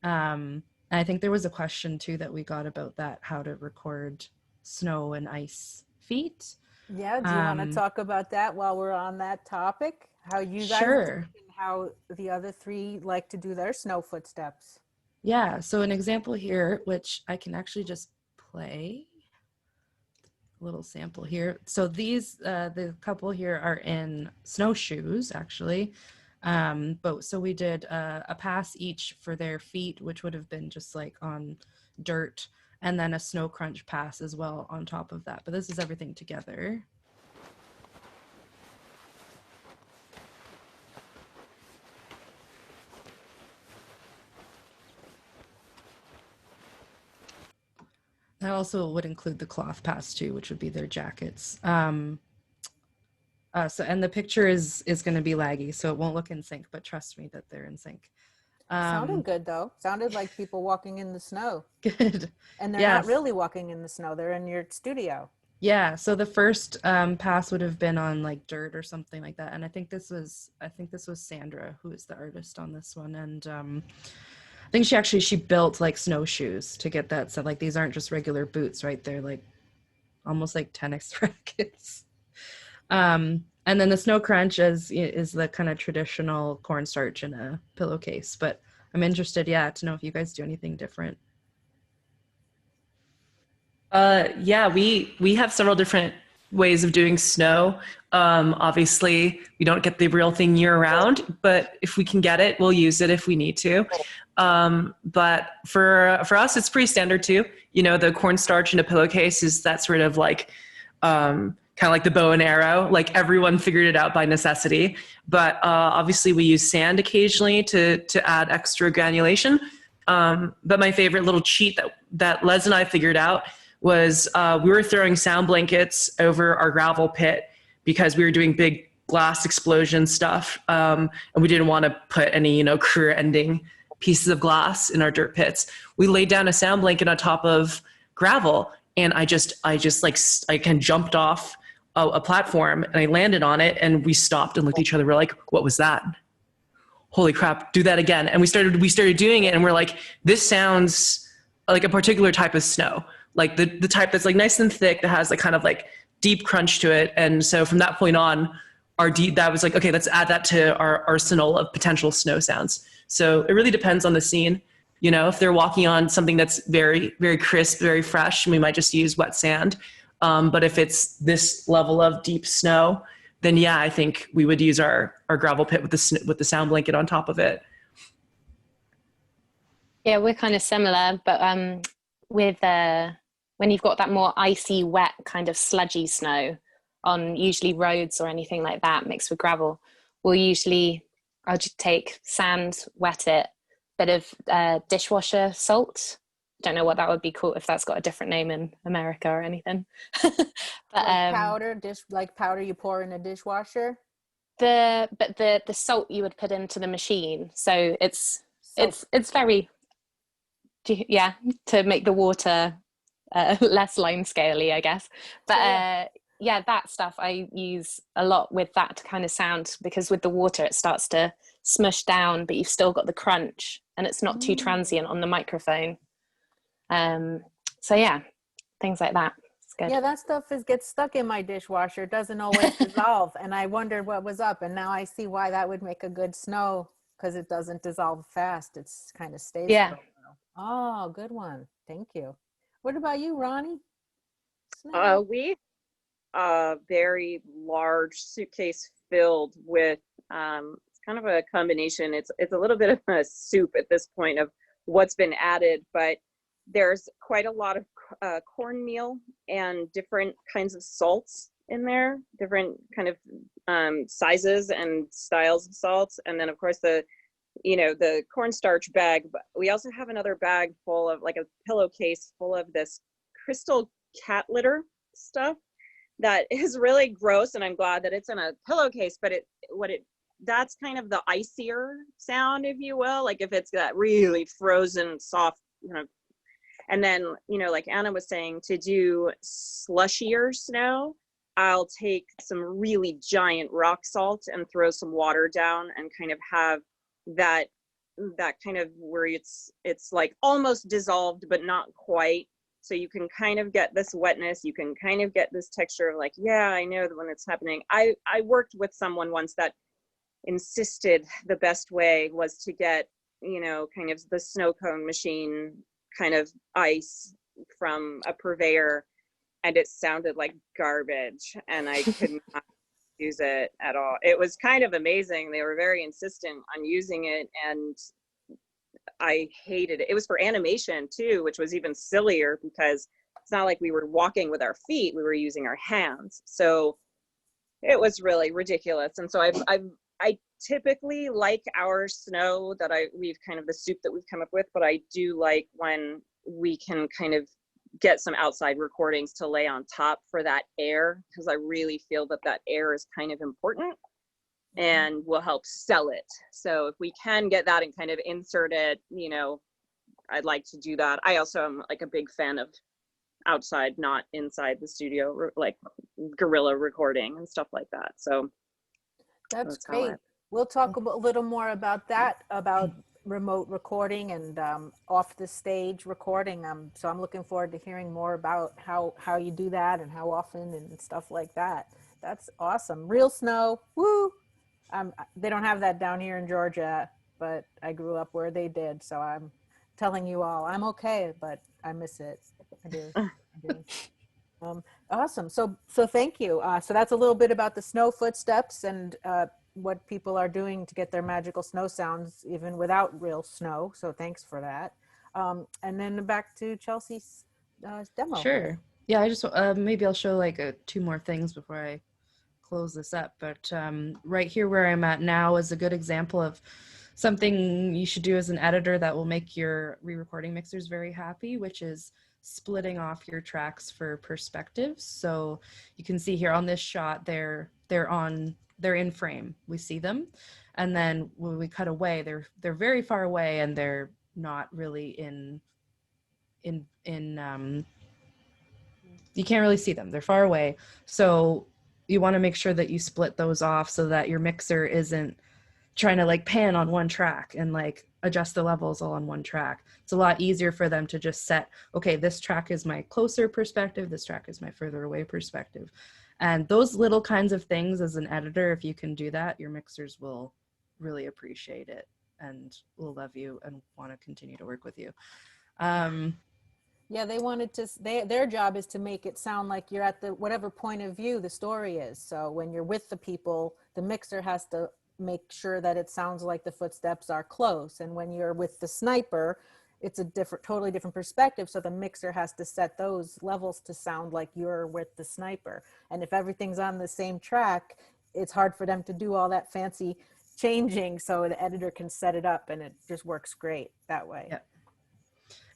And I think there was a question too that we got about that, how to record snow and ice feet. Yeah, do you want to talk about that while we're on that topic? How you guys how the other three like to do their snow footsteps. Yeah, so an example here, which I can actually just play a little sample here. So these, the couple here are in snowshoes, actually. But so we did a pass each for their feet, which would have been just like on dirt, and then a snow crunch pass as well on top of that. But this is everything together. That also would include the cloth pass too, which would be their jackets. So and the picture is going to be laggy, so it won't look in sync, but trust me that they're in sync. Sounded good though. Sounded like people walking in the snow. Good. And they're Yes. not really walking in the snow. They're in your studio. Yeah. So the first pass would have been on like dirt or something like that, and I think this was Sandra, who is the artist on this one, and I think she built like snowshoes to get that. So like these aren't just regular boots, right? They're like almost like tennis rackets. And then the snow crunch is the kind of traditional cornstarch in a pillowcase. But I'm interested, to know if you guys do anything different. Yeah, we have several different ways of doing snow. Obviously, we don't get the real thing year round, but if we can get it, we'll use it if we need to. But for us, it's pretty standard too. You know, the cornstarch in a pillowcase is that sort of like kind of like the bow and arrow. Like everyone figured it out by necessity. But obviously, we use sand occasionally to add extra granulation. But my favorite little cheat that Les and I figured out was we were throwing sound blankets over our gravel pit because we were doing big glass explosion stuff. And we didn't want to put any, career ending pieces of glass in our dirt pits. We laid down a sound blanket on top of gravel, and I jumped off a platform and I landed on it, and we stopped and looked at each other. We're like, what was that? Holy crap, do that again. And we started doing it, and we're like, this sounds like a particular type of snow. Like the type that's like nice and thick, that has like kind of like deep crunch to it. And so from that point on, that was like, okay, let's add that to our arsenal of potential snow sounds. So it really depends on the scene. If they're walking on something that's very, very crisp, very fresh, we might just use wet sand. But if it's this level of deep snow, then yeah, I think we would use our gravel pit with the sound blanket on top of it. Yeah, we're kind of similar, but with when you've got that more icy, wet, kind of sludgy snow on usually roads or anything like that mixed with gravel, I'll just take sand, wet it, bit of dishwasher salt. Don't know what that would be called, if that's got a different name in America or anything. But like powder you pour in a dishwasher. The salt you would put into the machine, so it's very, to make the water less line scaly, I guess. But that stuff I use a lot with that kind of sound, because with the water it starts to smush down, but you've still got the crunch and it's not too transient on the microphone. So yeah, things like that. It's good. Yeah, that stuff gets stuck in my dishwasher. It doesn't always dissolve, and I wondered what was up, and now I see why that would make a good snow, because it doesn't dissolve fast. It's kind of stays. Yeah. Oh, good one. Thank you. What about you, Ronnie? We very large suitcase filled with it's kind of a combination. It's a little bit of a soup at this point of what's been added, but there's quite a lot of cornmeal and different kinds of salts in there, different kind of sizes and styles of salts, and then of course the cornstarch bag. But we also have another bag full of, like, a pillowcase full of this crystal cat litter stuff that is really gross, and I'm glad that it's in a pillowcase, but that's kind of the icier sound, if you will, like if it's that really frozen soft, and then, like Anna was saying, to do slushier snow, I'll take some really giant rock salt and throw some water down and kind of have that kind of where it's like almost dissolved but not quite, so you can kind of get this wetness, you can kind of get this texture of like, yeah, I know when it's happening. I worked with someone once that insisted the best way was to get, you know, kind of the snow cone machine kind of ice from a purveyor, and it sounded like garbage, and I could not use it at all. It was kind of amazing. They were very insistent on using it, and I hated it. It was for animation too, which was even sillier because it's not like we were walking with our feet, we were using our hands. So it was really ridiculous. And so I typically like our snow that we've kind of the soup that we've come up with, but I do like when we can kind of get some outside recordings to lay on top for that air, because I really feel that that air is kind of important and will help sell it. So if we can get that and kind of insert it, you know, I'd like to do that. I also am like a big fan of outside, not inside the studio, like guerrilla recording and stuff like that. So That's how I- great. We'll talk a little more about that, about remote recording and off the stage recording. So I'm looking forward to hearing more about how you do that and how often and stuff like that. That's awesome. Real snow, woo! They don't have that down here in Georgia, but I grew up where they did. So I'm telling you all, I'm okay, but I miss it. I do. I do. Awesome. So thank you. So that's a little bit about the snow footsteps and what people are doing to get their magical snow sounds even without real snow. So thanks for that. And then back to Chelsea's demo. Sure. Yeah, I just maybe I'll show like two more things before I close this up. But right here where I'm at now is a good example of something you should do as an editor that will make your re-recording mixers very happy, which is splitting off your tracks for perspectives. So you can see here on this shot, they're in frame. We see them, and then when we cut away, they're very far away, and they're not really in you can't really see them. They're far away. So you want to make sure that you split those off so that your mixer isn't trying to like pan on one track and like adjust the levels all on one track. It's a lot easier for them to just set, okay, this track is my closer perspective, this track is my further away perspective. And those little kinds of things as an editor, if you can do that, your mixers will really appreciate it and will love you and want to continue to work with you. Yeah, they wanted to, their job is to make it sound like you're at the whatever point of view the story is. So when you're with the people, the mixer has to make sure that it sounds like the footsteps are close. And when you're with the sniper, it's a totally different perspective. So the mixer has to set those levels to sound like you're with the sniper. And if everything's on the same track, it's hard for them to do all that fancy changing. So the editor can set it up and it just works great that way. Yeah.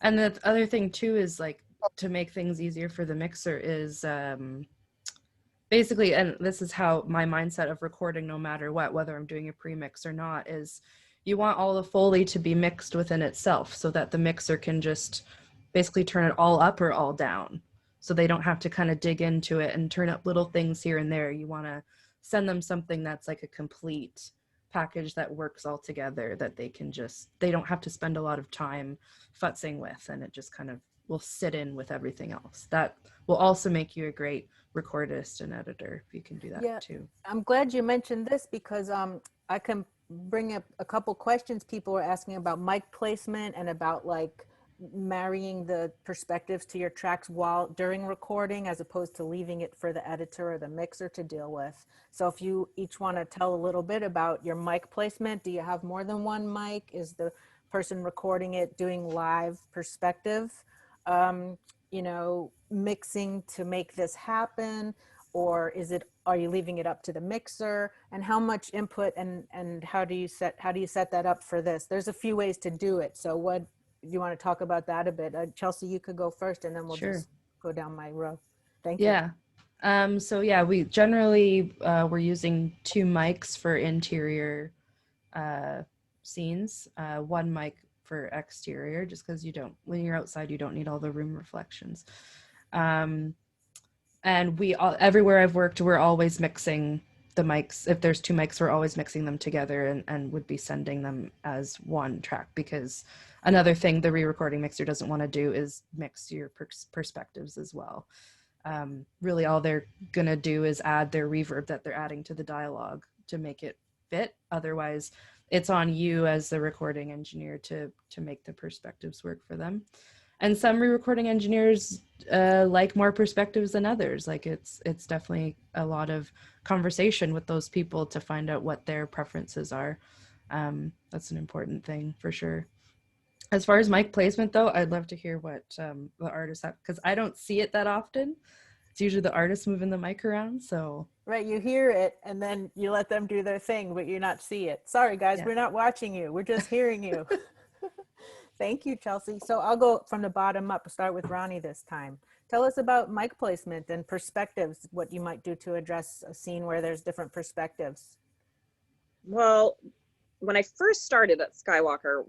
And the other thing too is like to make things easier for the mixer is basically, and this is how my mindset of recording no matter what, whether I'm doing a pre-mix or not, is you want all the Foley to be mixed within itself so that the mixer can just basically turn it all up or all down. So they don't have to kind of dig into it and turn up little things here and there. You want to send them something that's like a complete package that works all together, that they don't have to spend a lot of time futzing with, and it just kind of will sit in with everything else. That will also make you a great recordist and editor if you can do that too. I'm glad you mentioned this because I can bring up a couple questions people were asking about mic placement and about like marrying the perspectives to your tracks during recording as opposed to leaving it for the editor or the mixer to deal with. So if you each want to tell a little bit about your mic placement, do you have more than one mic? Is the person recording it doing live perspective, mixing to make this happen? Or are you leaving it up to the mixer? And how much input and how do you set that up for this? There's a few ways to do it. So what do you want to talk about that a bit? Chelsea, you could go first and then we'll just go down my row. Thank you. Yeah. So yeah, we generally, we're using 2 mics for interior scenes, 1 mic for exterior, just because when you're outside, you don't need all the room reflections. And everywhere I've worked, we're always mixing the mics. If there's 2 mics, we're always mixing them together and would be sending them as one track, because another thing the re-recording mixer doesn't want to do is mix your perspectives as well. Really all they're going to do is add their reverb that they're adding to the dialogue to make it fit. Otherwise, it's on you as the recording engineer to make the perspectives work for them. And some re-recording engineers like more perspectives than others. Like it's definitely a lot of conversation with those people to find out what their preferences are. That's an important thing for sure. As far as mic placement though, I'd love to hear what the artists have, because I don't see it that often. It's usually the artists moving the mic around, so. Right, you hear it and then you let them do their thing, but you not see it. Sorry guys, Yeah. we're not watching you, we're just hearing you. Thank you, Chelsea. So I'll go from the bottom up, start with Ronnie this time. Tell us about mic placement and perspectives, what you might do to address a scene where there's different perspectives. Well, when I first started at Skywalker,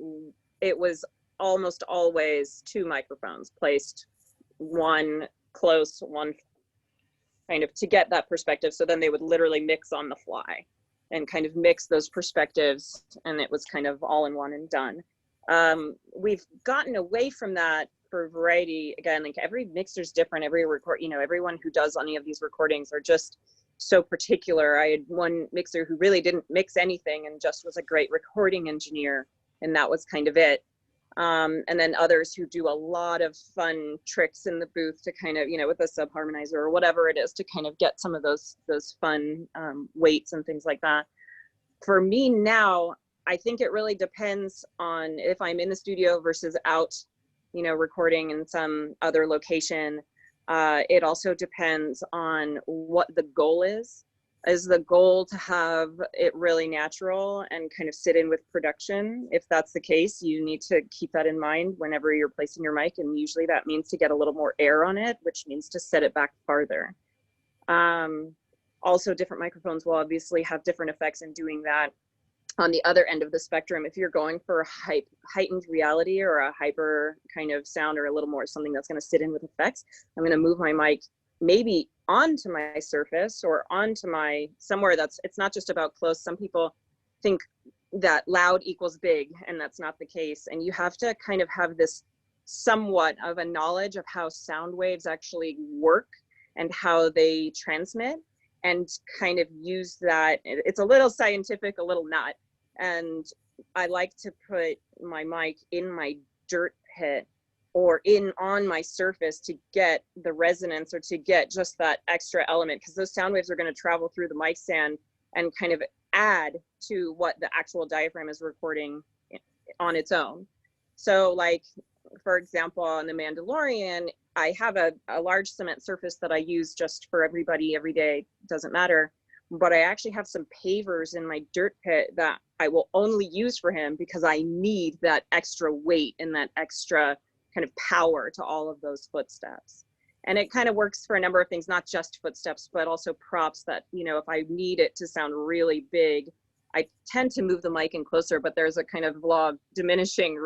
it was almost always 2 microphones placed, one close, one kind of to get that perspective. So then they would literally mix on the fly and kind of mix those perspectives, and it was kind of all in one and done. We've gotten away from that for variety. Again, like every mixer's different, everyone who does any of these recordings are just so particular. I had one mixer who really didn't mix anything and just was a great recording engineer, and that was kind of it. And then others who do a lot of fun tricks in the booth to kind of, with a subharmonizer or whatever it is, to kind of get some of those fun weights and things like that. For me now, I think it really depends on if I'm in the studio versus out, recording in some other location. It also depends on what the goal is. Is the goal to have it really natural and kind of sit in with production? If that's the case, you need to keep that in mind whenever you're placing your mic. And usually that means to get a little more air on it, which means to set it back farther. Also, different microphones will obviously have different effects in doing that. On the other end of the spectrum, if you're going for a heightened reality or a hyper kind of sound or a little more something that's going to sit in with effects, I'm going to move my mic maybe onto my surface or onto my somewhere it's not just about close. Some people think that loud equals big, and that's not the case. And you have to kind of have this somewhat of a knowledge of how sound waves actually work and how they transmit, and kind of use that. It's a little scientific, a little not. And I like to put my mic in my dirt pit or on my surface to get the resonance or to get just that extra element, because those sound waves are going to travel through the mic stand and kind of add to what the actual diaphragm is recording on its own. So like, for example, on The Mandalorian, I have a large cement surface that I use just for everybody every day, doesn't matter. But I actually have some pavers in my dirt pit that I will only use for him because I need that extra weight and that extra kind of power to all of those footsteps. And it kind of works for a number of things, not just footsteps, but also props that, if I need it to sound really big, I tend to move the mic in closer, but there's a kind of law of diminishing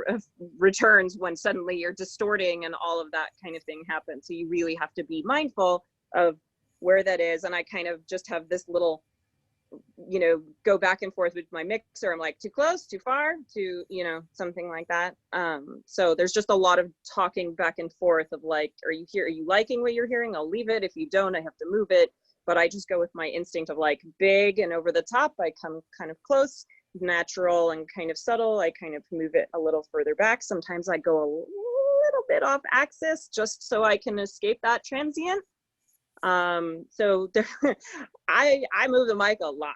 returns when suddenly you're distorting and all of that kind of thing happens. So you really have to be mindful of where that is. And I kind of just have this little, go back and forth with my mixer. I'm like, too close, too far, too, something like that. So there's just a lot of talking back and forth of like, are you liking what you're hearing? I'll leave it. If you don't, I have to move it. But I just go with my instinct of like big and over the top. I come kind of close, natural and kind of subtle. I kind of move it a little further back. Sometimes I go a little bit off axis just so I can escape that transient. So there, I move the mic a lot.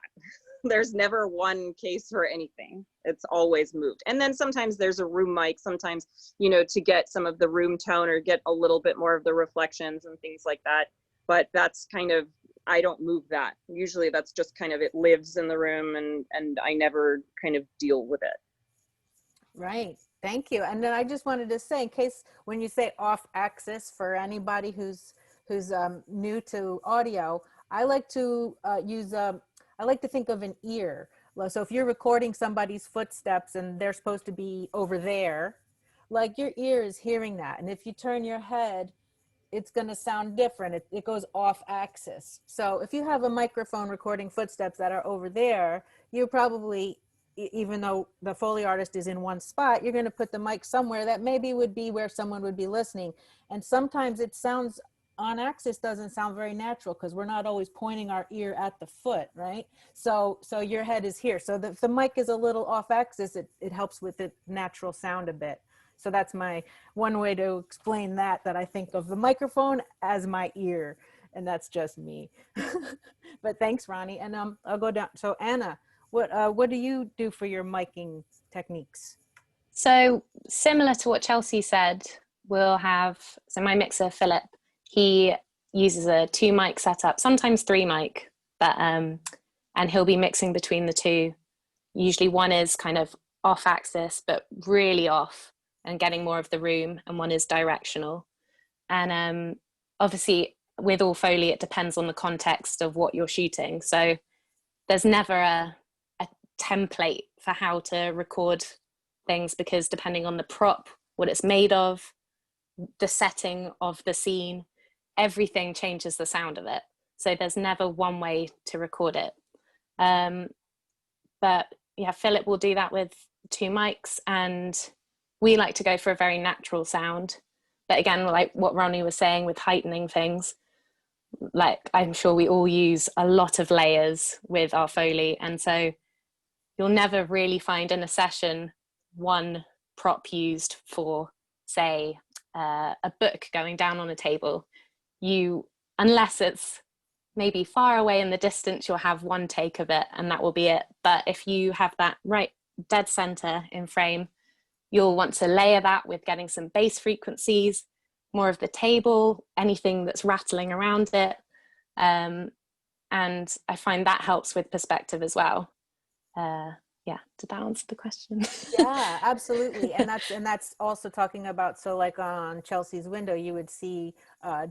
There's never one case for anything. It's always moved. And then sometimes there's a room mic, sometimes, to get some of the room tone or get a little bit more of the reflections and things like that. But that's kind of, I don't move that. Usually that's just kind of, it lives in the room and I never kind of deal with it. Right. Thank you. And then I just wanted to say, in case when you say off axis, for anybody who's new to audio, I like to I like to think of an ear. So if you're recording somebody's footsteps and they're supposed to be over there, like your ear is hearing that. And if you turn your head, it's going to sound different. It goes off axis. So if you have a microphone recording footsteps that are over there, you're probably, even though the Foley artist is in one spot, you're going to put the mic somewhere that maybe would be where someone would be listening. And sometimes it sounds on axis doesn't sound very natural because we're not always pointing our ear at the foot, right? So your head is here. So if the mic is a little off axis, it helps with the natural sound a bit. So that's my one way to explain that I think of the microphone as my ear, and that's just me. But thanks, Ronnie. And I'll go down. So Anna, what do you do for your miking techniques? So similar to what Chelsea said, we'll have, so my mixer, Philip, he uses a 2 mic setup, sometimes 3 mic, but and he'll be mixing between the two. Usually one is kind of off axis, but really off and getting more of the room, and one is directional. And obviously with all Foley, it depends on the context of what you're shooting. So there's never a template for how to record things, because depending on the prop, what it's made of, the setting of the scene, everything changes the sound of it. So there's never one way to record it. But yeah, Philip will do that with 2 mics, and we like to go for a very natural sound. But again, like what Ronnie was saying with heightening things, like I'm sure we all use a lot of layers with our Foley. And so you'll never really find in a session one prop used for, say, a book going down on a table. Unless it's maybe far away in the distance, you'll have one take of it and that will be it. But if you have that right dead center in frame, you'll want to layer that with getting some bass frequencies, more of the table, anything that's rattling around it. And I find that helps with perspective as well. Yeah, did that answer the question? Yeah, absolutely. And that's also talking about, so like on Chelsea's window, you would see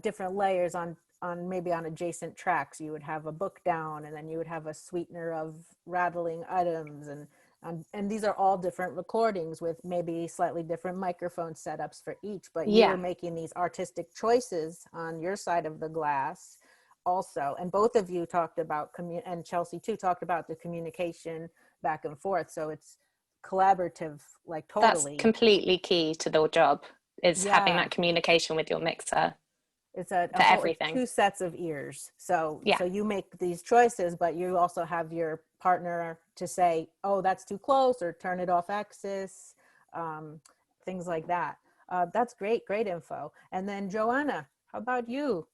different layers on maybe on adjacent tracks. You would have a book down, and then you would have a sweetener of rattling items, and these are all different recordings with maybe slightly different microphone setups for each, but you're making these artistic choices on your side of the glass also. And both of you talked about, and Chelsea too, talked about the communication back and forth. So it's collaborative, like totally. That's completely key to the job, is having that communication with your mixer. It's a everything. 2 sets of ears. So you make these choices, but you also have your partner to say, oh, that's too close, or turn it off axis, things like that. That's great info. And then Joanna, how about you?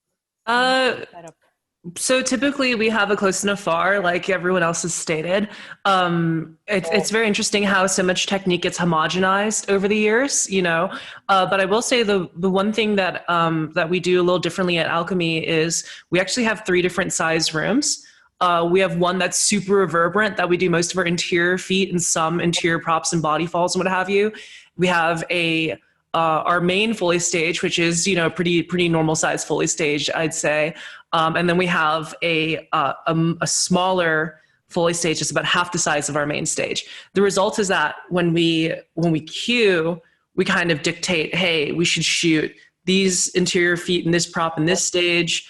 So typically we have a close and a far, like everyone else has stated. It's very interesting how so much technique gets homogenized over the years, you know. But I will say the one thing that we do a little differently at Alchemy is we actually have 3 different size rooms. We have one that's super reverberant that we do most of our interior feet and some interior props and body falls and what have you. We have our main Foley stage, which is, you know, pretty normal size Foley stage, I'd say. And then we have a smaller Foley stage that's about half the size of our main stage. The result is that when we cue, we kind of dictate, hey, we should shoot these interior feet in this prop in this stage,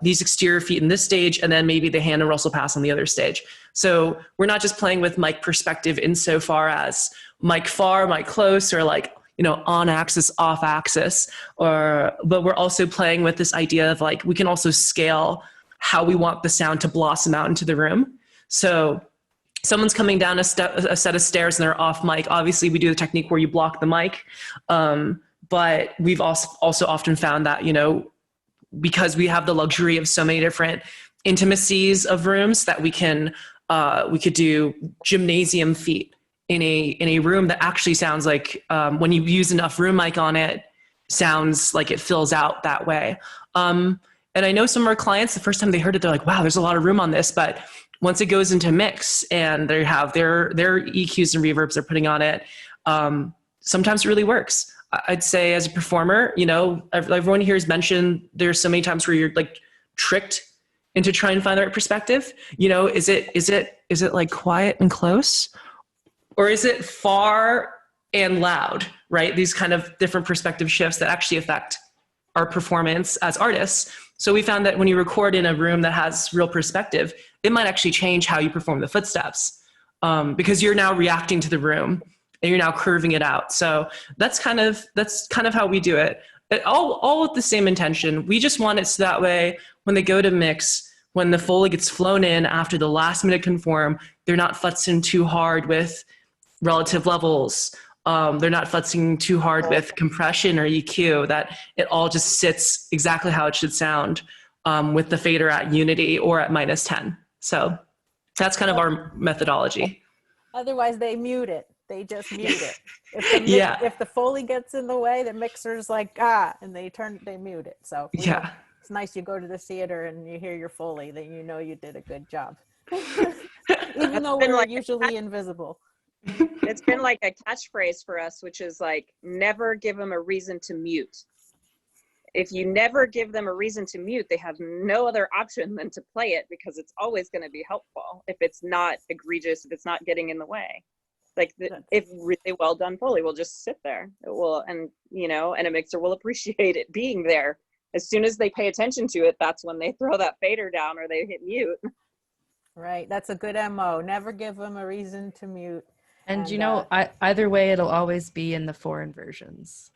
these exterior feet in this stage, and then maybe the hand and Russell pass on the other stage. So we're not just playing with mic perspective insofar as mic far, mic close, or like, you know, on axis, off axis, but we're also playing with this idea of like, we can also scale how we want the sound to blossom out into the room. So someone's coming down a set of stairs and they're off mic. Obviously we do the technique where you block the mic. But we've also often found that, you know, because we have the luxury of so many different intimacies of rooms, that we could do gymnasium feet in a room that actually sounds like, when you use enough room mic on it, sounds like it fills out that way. And I know some of our clients, the first time they heard it, they're like, wow, there's a lot of room on this. But once it goes into mix and they have their EQs and reverbs they're putting on it, sometimes it really works. I'd say as a performer, you know, everyone here has mentioned there's so many times where you're like tricked into trying to find the right perspective. You know, is it like quiet and close? Or is it far and loud, right? These kind of different perspective shifts that actually affect our performance as artists. So we found that when you record in a room that has real perspective, it might actually change how you perform the footsteps, because you're now reacting to the room and you're now curving it out. So that's kind of how we do it. all with the same intention. We just want it so that way when they go to mix, when the Foley gets flown in after the last minute conform, they're not futzing too hard with relative levels. They're not futzing too hard with compression or EQ, that it all just sits exactly how it should sound with the fader at unity or at -10. So that's kind of our methodology. Otherwise, they mute it. They just mute it. If the Foley gets in the way, the mixer's like, and they mute it. So it's nice you go to the theater and you hear your Foley, then you know you did a good job. Even though we're usually invisible. It's been like a catchphrase for us, which is like, never give them a reason to mute. If you never give them a reason to mute, they have no other option than to play it, because it's always going to be helpful if it's not egregious, if it's not getting in the way. Like if really well done Foley will just sit there. It will, and a mixer will appreciate it being there. As soon as they pay attention to it, that's when they throw that fader down or they hit mute. Right. That's a good MO. Never give them a reason to mute. And either way, it'll always be in the foreign versions.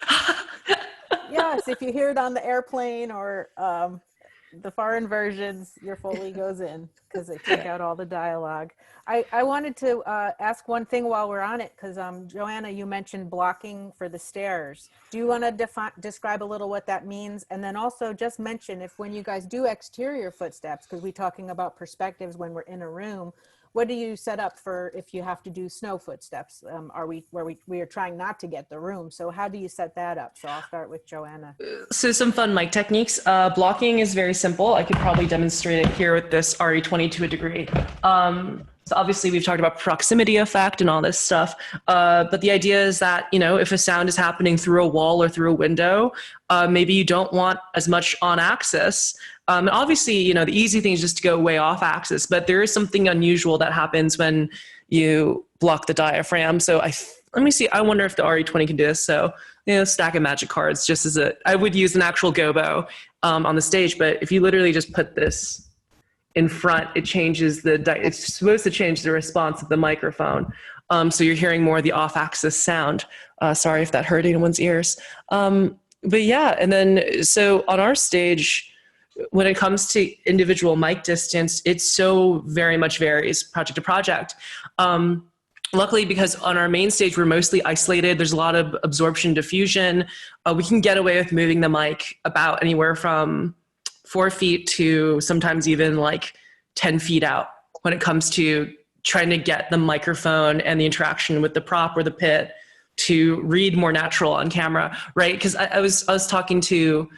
Yes, if you hear it on the airplane or the foreign versions, your Foley goes in because they take out all the dialogue. I wanted to ask one thing while we're on it, because Joanna, you mentioned blocking for the stairs. Do you want to describe a little what that means? And then also just mention if when you guys do exterior footsteps, because we're talking about perspectives when we're in a room, what do you set up for if you have to do snow footsteps? We are trying not to get the room. So how do you set that up? So I'll start with Joanna. So some fun mic techniques. Blocking is very simple. I could probably demonstrate it here with this RE20 to a degree. So obviously we've talked about proximity effect and all this stuff. But the idea is that, if a sound is happening through a wall or through a window, maybe you don't want as much on axis. And obviously, the easy thing is just to go way off axis, but there is something unusual that happens when you block the diaphragm. So let me see, I wonder if the RE20 can do this. So, stack of magic cards, I would use an actual gobo on the stage, but if you literally just put this in front, it changes it's supposed to change the response of the microphone. So you're hearing more of the off axis sound. Sorry if that hurt anyone's ears. But yeah, and then, so on our stage, when it comes to individual mic distance, it so very much varies project to project. Luckily, because on our main stage, we're mostly isolated. There's a lot of absorption diffusion. We can get away with moving the mic about anywhere from 4 feet to sometimes even like 10 feet out when it comes to trying to get the microphone and the interaction with the prop or the pit to read more natural on camera, right? Because I was talking to,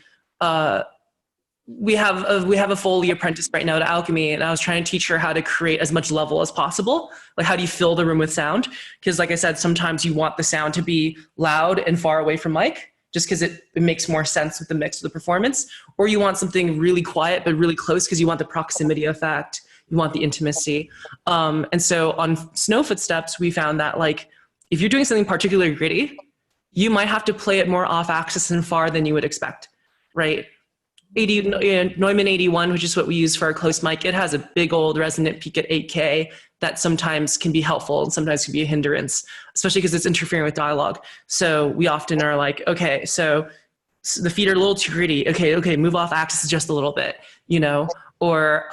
we have a Foley apprentice right now at Alchemy, and I was trying to teach her how to create as much level as possible. Like, how do you fill the room with sound? Because like I said, sometimes you want the sound to be loud and far away from mic, just because it makes more sense with the mix of the performance. Or you want something really quiet but really close because you want the proximity effect, you want the intimacy. And so on Snow Footsteps, we found that like, if you're doing something particularly gritty, you might have to play it more off axis and far than you would expect, right? Neumann 81, which is what we use for our close mic, it has a big old resonant peak at 8K that sometimes can be helpful and sometimes can be a hindrance, especially because it's interfering with dialogue. So we often are like, okay, so the feet are a little too gritty. Okay, move off axis just a little bit, or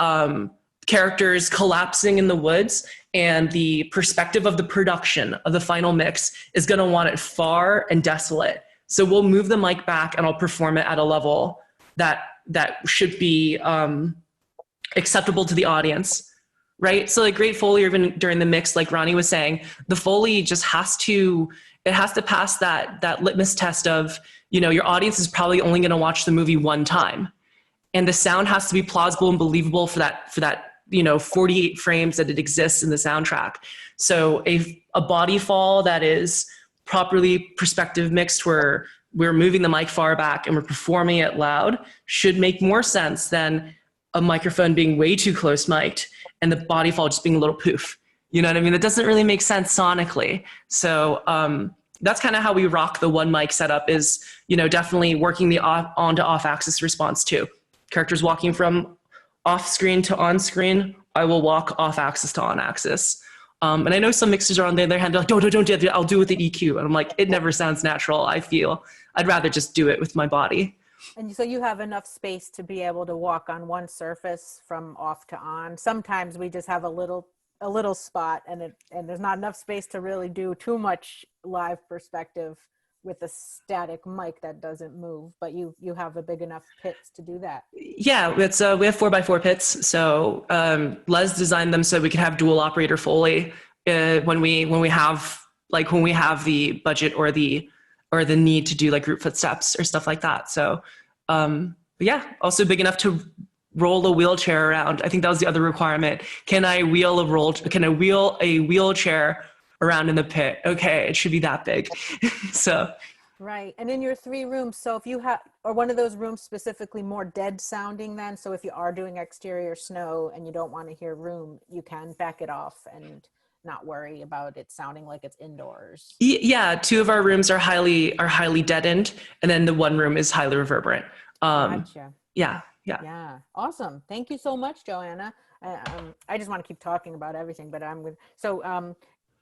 characters collapsing in the woods, and the perspective of the production of the final mix is going to want it far and desolate. So we'll move the mic back and I'll perform it at a level that should be acceptable to the audience, right? So like great Foley, even during the mix, like Ronnie was saying, the Foley just has to pass that litmus test of, your audience is probably only going to watch the movie one time. And the sound has to be plausible and believable for that 48 frames that it exists in the soundtrack. So a body fall that is properly perspective mixed, where we're moving the mic far back and we're performing it loud, should make more sense than a microphone being way too close mic'd and the body fall just being a little poof. You know what I mean? That doesn't really make sense sonically. So that's kind of how we rock the one mic setup, is, definitely working the on to off axis response too. Characters walking from off screen to on screen, I will walk off axis to on axis. And I know some mixers are on the other hand, they're like, don't do that. I'll do it with the EQ. And I'm like, it never sounds natural. I'd rather just do it with my body. And so you have enough space to be able to walk on one surface from off to on. Sometimes we just have a little spot and there's not enough space to really do too much live perspective with a static mic that doesn't move, but you have a big enough pits to do that. Yeah, we have 4x4 pits. So Les designed them so we can have dual operator Foley when we have the budget or the need to do like group footsteps or stuff like that. So also big enough to roll a wheelchair around. I think that was the other requirement. Can I wheel a wheelchair around in the pit? Okay, it should be that big. So right. And in your 3 rooms, so if you have, or one of those rooms specifically more dead sounding then, so if you are doing exterior snow and you don't want to hear room, you can back it off and not worry about it sounding like it's indoors. Yeah, 2 of our rooms are highly deadened, and then the 1 room is highly reverberant. Gotcha. Yeah. Awesome. Thank you so much, Joanna. I just want to keep talking about everything, but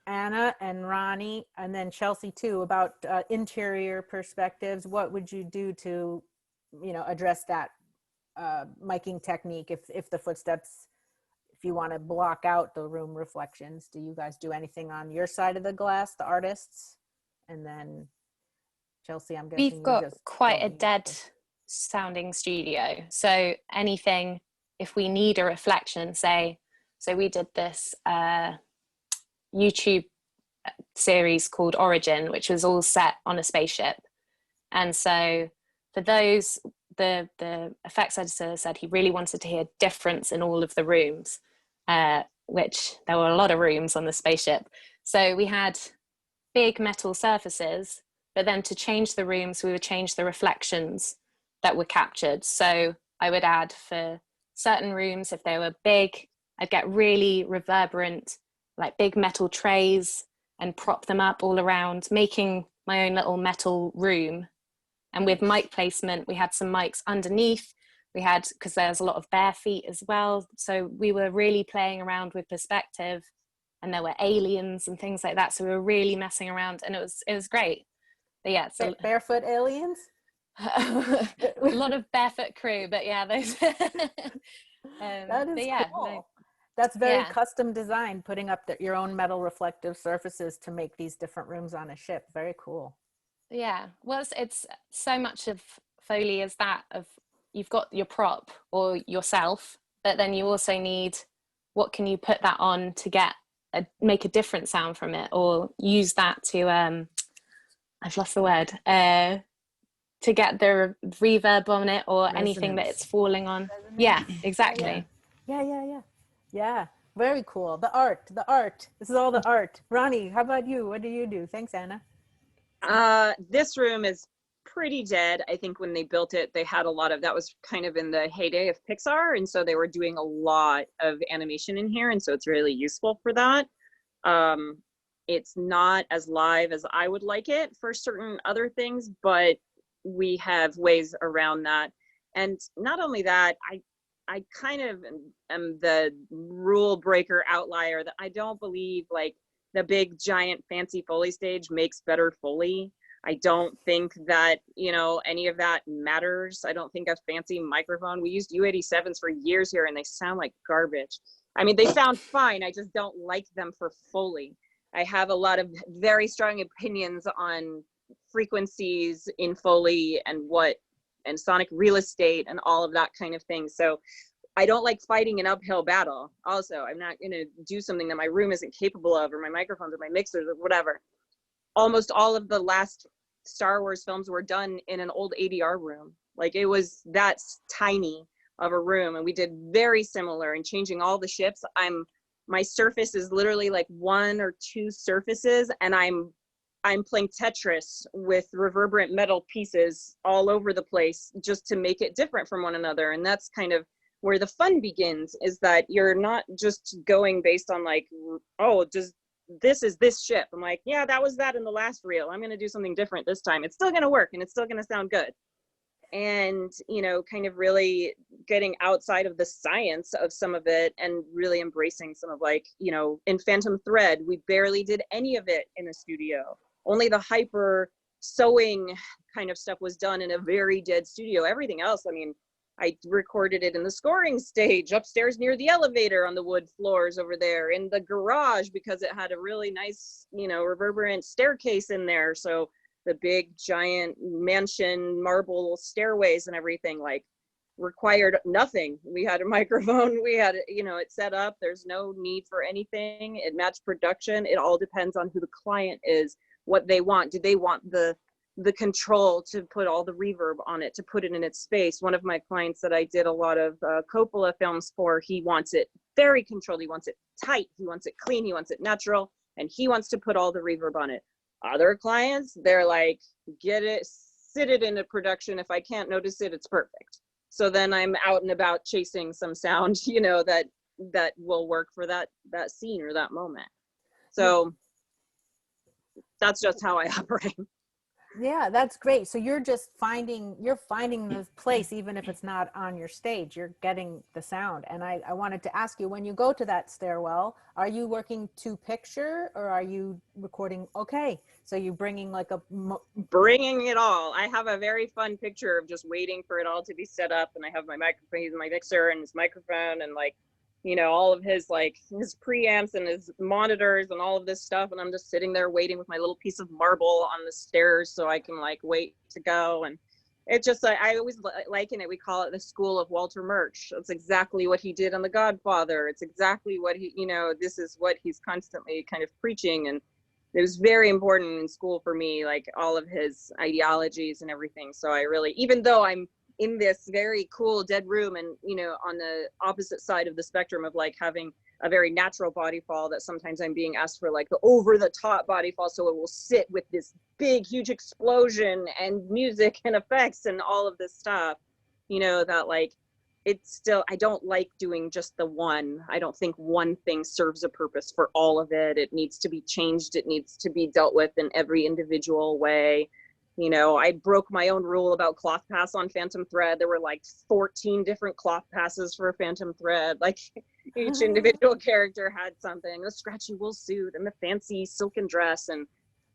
Anna and Ronnie, and then Chelsea too, about interior perspectives. What would you do to, address that miking technique if the footsteps, if you want to block out the room reflections? Do you guys do anything on your side of the glass, the artists? And then Chelsea, I'm guessing we've got quite a dead sounding studio. So anything, if we need a reflection, so we did this YouTube series called Origin, which was all set on a spaceship. And so for those, the effects editor said he really wanted to hear difference in all of the rooms, which there were a lot of rooms on the spaceship. So we had big metal surfaces, but then to change the rooms, we would change the reflections that were captured. So I would add for certain rooms, if they were big, I'd get really reverberant, like big metal trays and prop them up all around, making my own little metal room. And with mic placement, we had some mics underneath. We had, because there's a lot of bare feet as well. So we were really playing around with perspective, and there were aliens and things like that. So we were really messing around, and it was great. But yeah, so barefoot aliens? a lot of barefoot crew, but yeah, those. That is cool. That's very custom designed, putting up your own metal reflective surfaces to make these different rooms on a ship. Very cool. Yeah, well, it's so much of Foley is that of you've got your prop or yourself, but then you also need what can you put that on to make a different sound from it, or use that to I've lost the word to get the reverb on it, or resonance. Anything that it's falling on. Resonance. Yeah, exactly. Yeah. Very cool. The art. This is all the art. Ronnie, how about you? What do you do? Thanks, Anna. This room is pretty dead. I think when they built it, they had that was kind of in the heyday of Pixar. And so they were doing a lot of animation in here. And so it's really useful for that. It's not as live as I would like it for certain other things, but we have ways around that. And not only that, I kind of am the rule breaker outlier that I don't believe like the big giant fancy Foley stage makes better Foley. I don't think that, any of that matters. I don't think a fancy microphone. We used U87s for years here and they sound like garbage. I mean, they sound fine. I just don't like them for Foley. I have a lot of very strong opinions on frequencies in Foley and sonic real estate and all of that kind of thing. So I don't like fighting an uphill battle. Also, I'm not going to do something that my room isn't capable of, or my microphones or my mixers or whatever. Almost all of the last Star Wars films were done in an old ADR room. Like it was that tiny of a room, and we did very similar in changing all the ships. My surface is literally like 1 or 2 surfaces, and I'm playing Tetris with reverberant metal pieces all over the place just to make it different from one another. And that's kind of where the fun begins, is that you're not just going based on like, oh, just this is this ship. I'm like, yeah, that was that in the last reel. I'm going to do something different this time. It's still going to work and it's still going to sound good. and, you know, kind of really getting outside of the science of some of it and really embracing some of, like, you know, in Phantom Thread, we barely did any of it in a studio. Only the hyper sewing kind of stuff was done in a very dead studio. Everything else, I mean, I recorded it in the scoring stage upstairs near the elevator on the wood floors over there, in the garage, because it had a really nice, you know, reverberant staircase in there. So the big giant mansion marble stairways and everything, like, required nothing. We had a microphone, we had, you know, it set up. There's no need for anything. It matched production. It all depends on who the client is, what they want. Do they want the control to put all the reverb on it, to put it in its space? One of my clients that I did a lot of Coppola films for, he wants it very controlled. He wants it tight. He wants it clean. He wants it natural. And he wants to put all the reverb on it. Other clients, they're like, get it, sit it into production. If I can't notice it, it's perfect. So then I'm out and about chasing some sound, you know, that will work for that scene or that moment. So that's just how I operate. Yeah, that's great. So you're finding the place, even if it's not on your stage, you're getting the sound. And I wanted to ask you, when you go to that stairwell, are you working to picture, or are you recording? Okay, so you're bringing like bringing it all. I have a very fun picture of just waiting for it all to be set up, and I have my microphone, my mixer and his microphone, and, like, you know, all of his, like, his preamps and his monitors and all of this stuff. And I'm just sitting there waiting with my little piece of marble on the stairs so I can, like, wait to go. And it just, I always liken it, we call it the school of Walter Murch. That's exactly what he did on The Godfather. It's exactly what he, you know, this is what he's constantly kind of preaching. And it was very important in school for me, like, all of his ideologies and everything. So I really, even though I'm in this very cool dead room, and, you know, on the opposite side of the spectrum of, like, having a very natural body fall, that sometimes I'm being asked for, like, the over the top body fall, so it will sit with this big huge explosion and music and effects and all of this stuff, you know, that, like, it's still, I don't like doing just the one. I don't think one thing serves a purpose for all of it. It needs to be changed. It needs to be dealt with in every individual way. You know, I broke my own rule about cloth pass on Phantom Thread. There were like 14 different cloth passes for Phantom Thread. Like, each individual character had something, the scratchy wool suit and the fancy silken dress.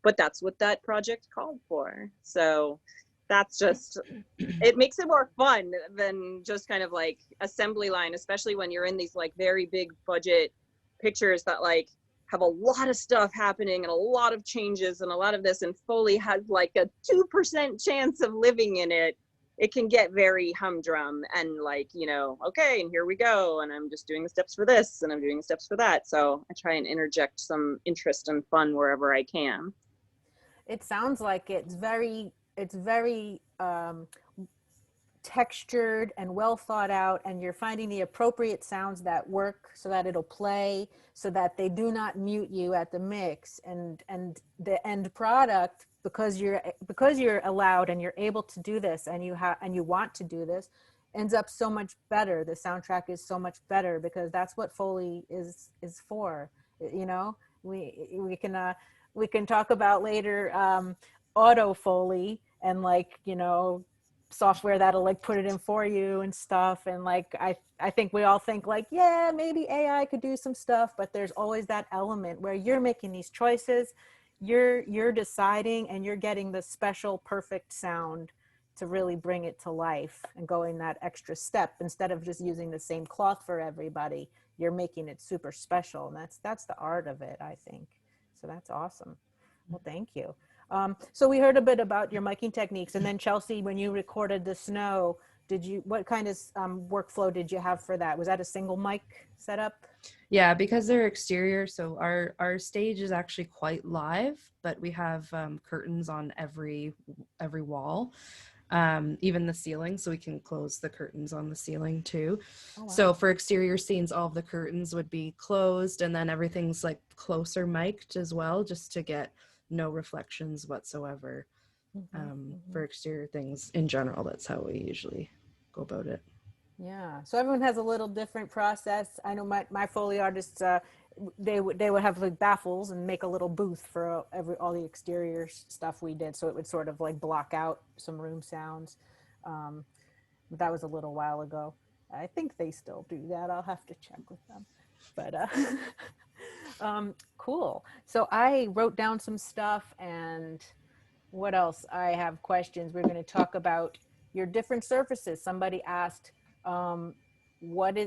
But that's what that project called for. So that's just, it makes it more fun than just kind of like assembly line, especially when you're in these, like, very big budget pictures that, like, have a lot of stuff happening and a lot of changes and a lot of this, and Foley has like a 2% chance of living in it. It can get very humdrum and, like, you know, okay, and here we go, and I'm just doing the steps for this and I'm doing the steps for that. So I try and interject some interest and fun wherever I can. It sounds like it's very textured and well thought out, and you're finding the appropriate sounds that work so that it'll play, so that they do not mute you at the mix, and the end product, because you're allowed and you're able to do this, and you want to do this, ends up so much better. The soundtrack is so much better because that's what Foley is for. You know, we can talk about later auto Foley and, like, you know, software that'll, like, put it in for you and stuff. And, like, I think we all think, like, yeah, maybe AI could do some stuff, but there's always that element where you're making these choices, you're deciding, and you're getting the special perfect sound to really bring it to life and going that extra step. Instead of just using the same cloth for everybody, you're making it super special. And that's the art of it, I think. So that's awesome. Well, thank you. So we heard a bit about your miking techniques, and then Chelsea, when you recorded the snow, what kind of workflow did you have for that? Was that a single mic setup? Yeah, because they're exterior, so our stage is actually quite live, but we have curtains on every wall, even the ceiling, so we can close the curtains on the ceiling too. Oh, wow. So for exterior scenes, all of the curtains would be closed, and then everything's, like, closer mic'd as well, just to get no reflections whatsoever. For exterior things in general, that's how we usually go about it. Yeah, so everyone has a little different process. I know my Foley artists, they would have, like, baffles and make a little booth for all the exterior stuff we did, so it would sort of, like, block out some room sounds. That was a little while ago. I think they still do that. I'll have to check with them. But cool. So I wrote down some stuff, and what else? I have questions. We're going to talk about your different surfaces. Somebody asked, what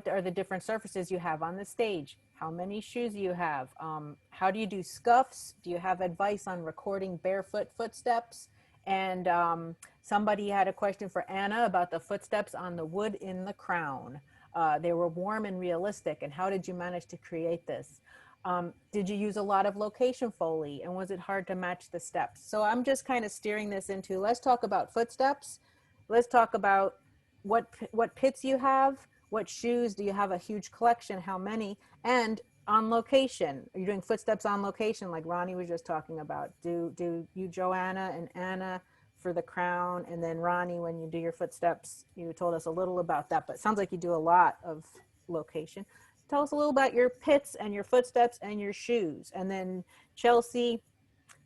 are the different surfaces you have on the stage? How many shoes do you have? How do you do scuffs? Do you have advice on recording barefoot footsteps? And somebody had a question for Anna about the footsteps on the wood in The Crown. They were warm and realistic. And how did you manage to create this? Did you use a lot of location Foley, and was it hard to match the steps? So I'm just kind of steering this into, let's talk about footsteps. Let's talk about what pits you have, what shoes, do you have a huge collection, how many, and on location. Are you doing footsteps on location like Ronnie was just talking about? Do you, Joanna and Anna, for The Crown, and then Ronnie, when you do your footsteps, you told us a little about that, but it sounds like you do a lot of location. Tell us a little about your pits and your footsteps and your shoes. And then Chelsea,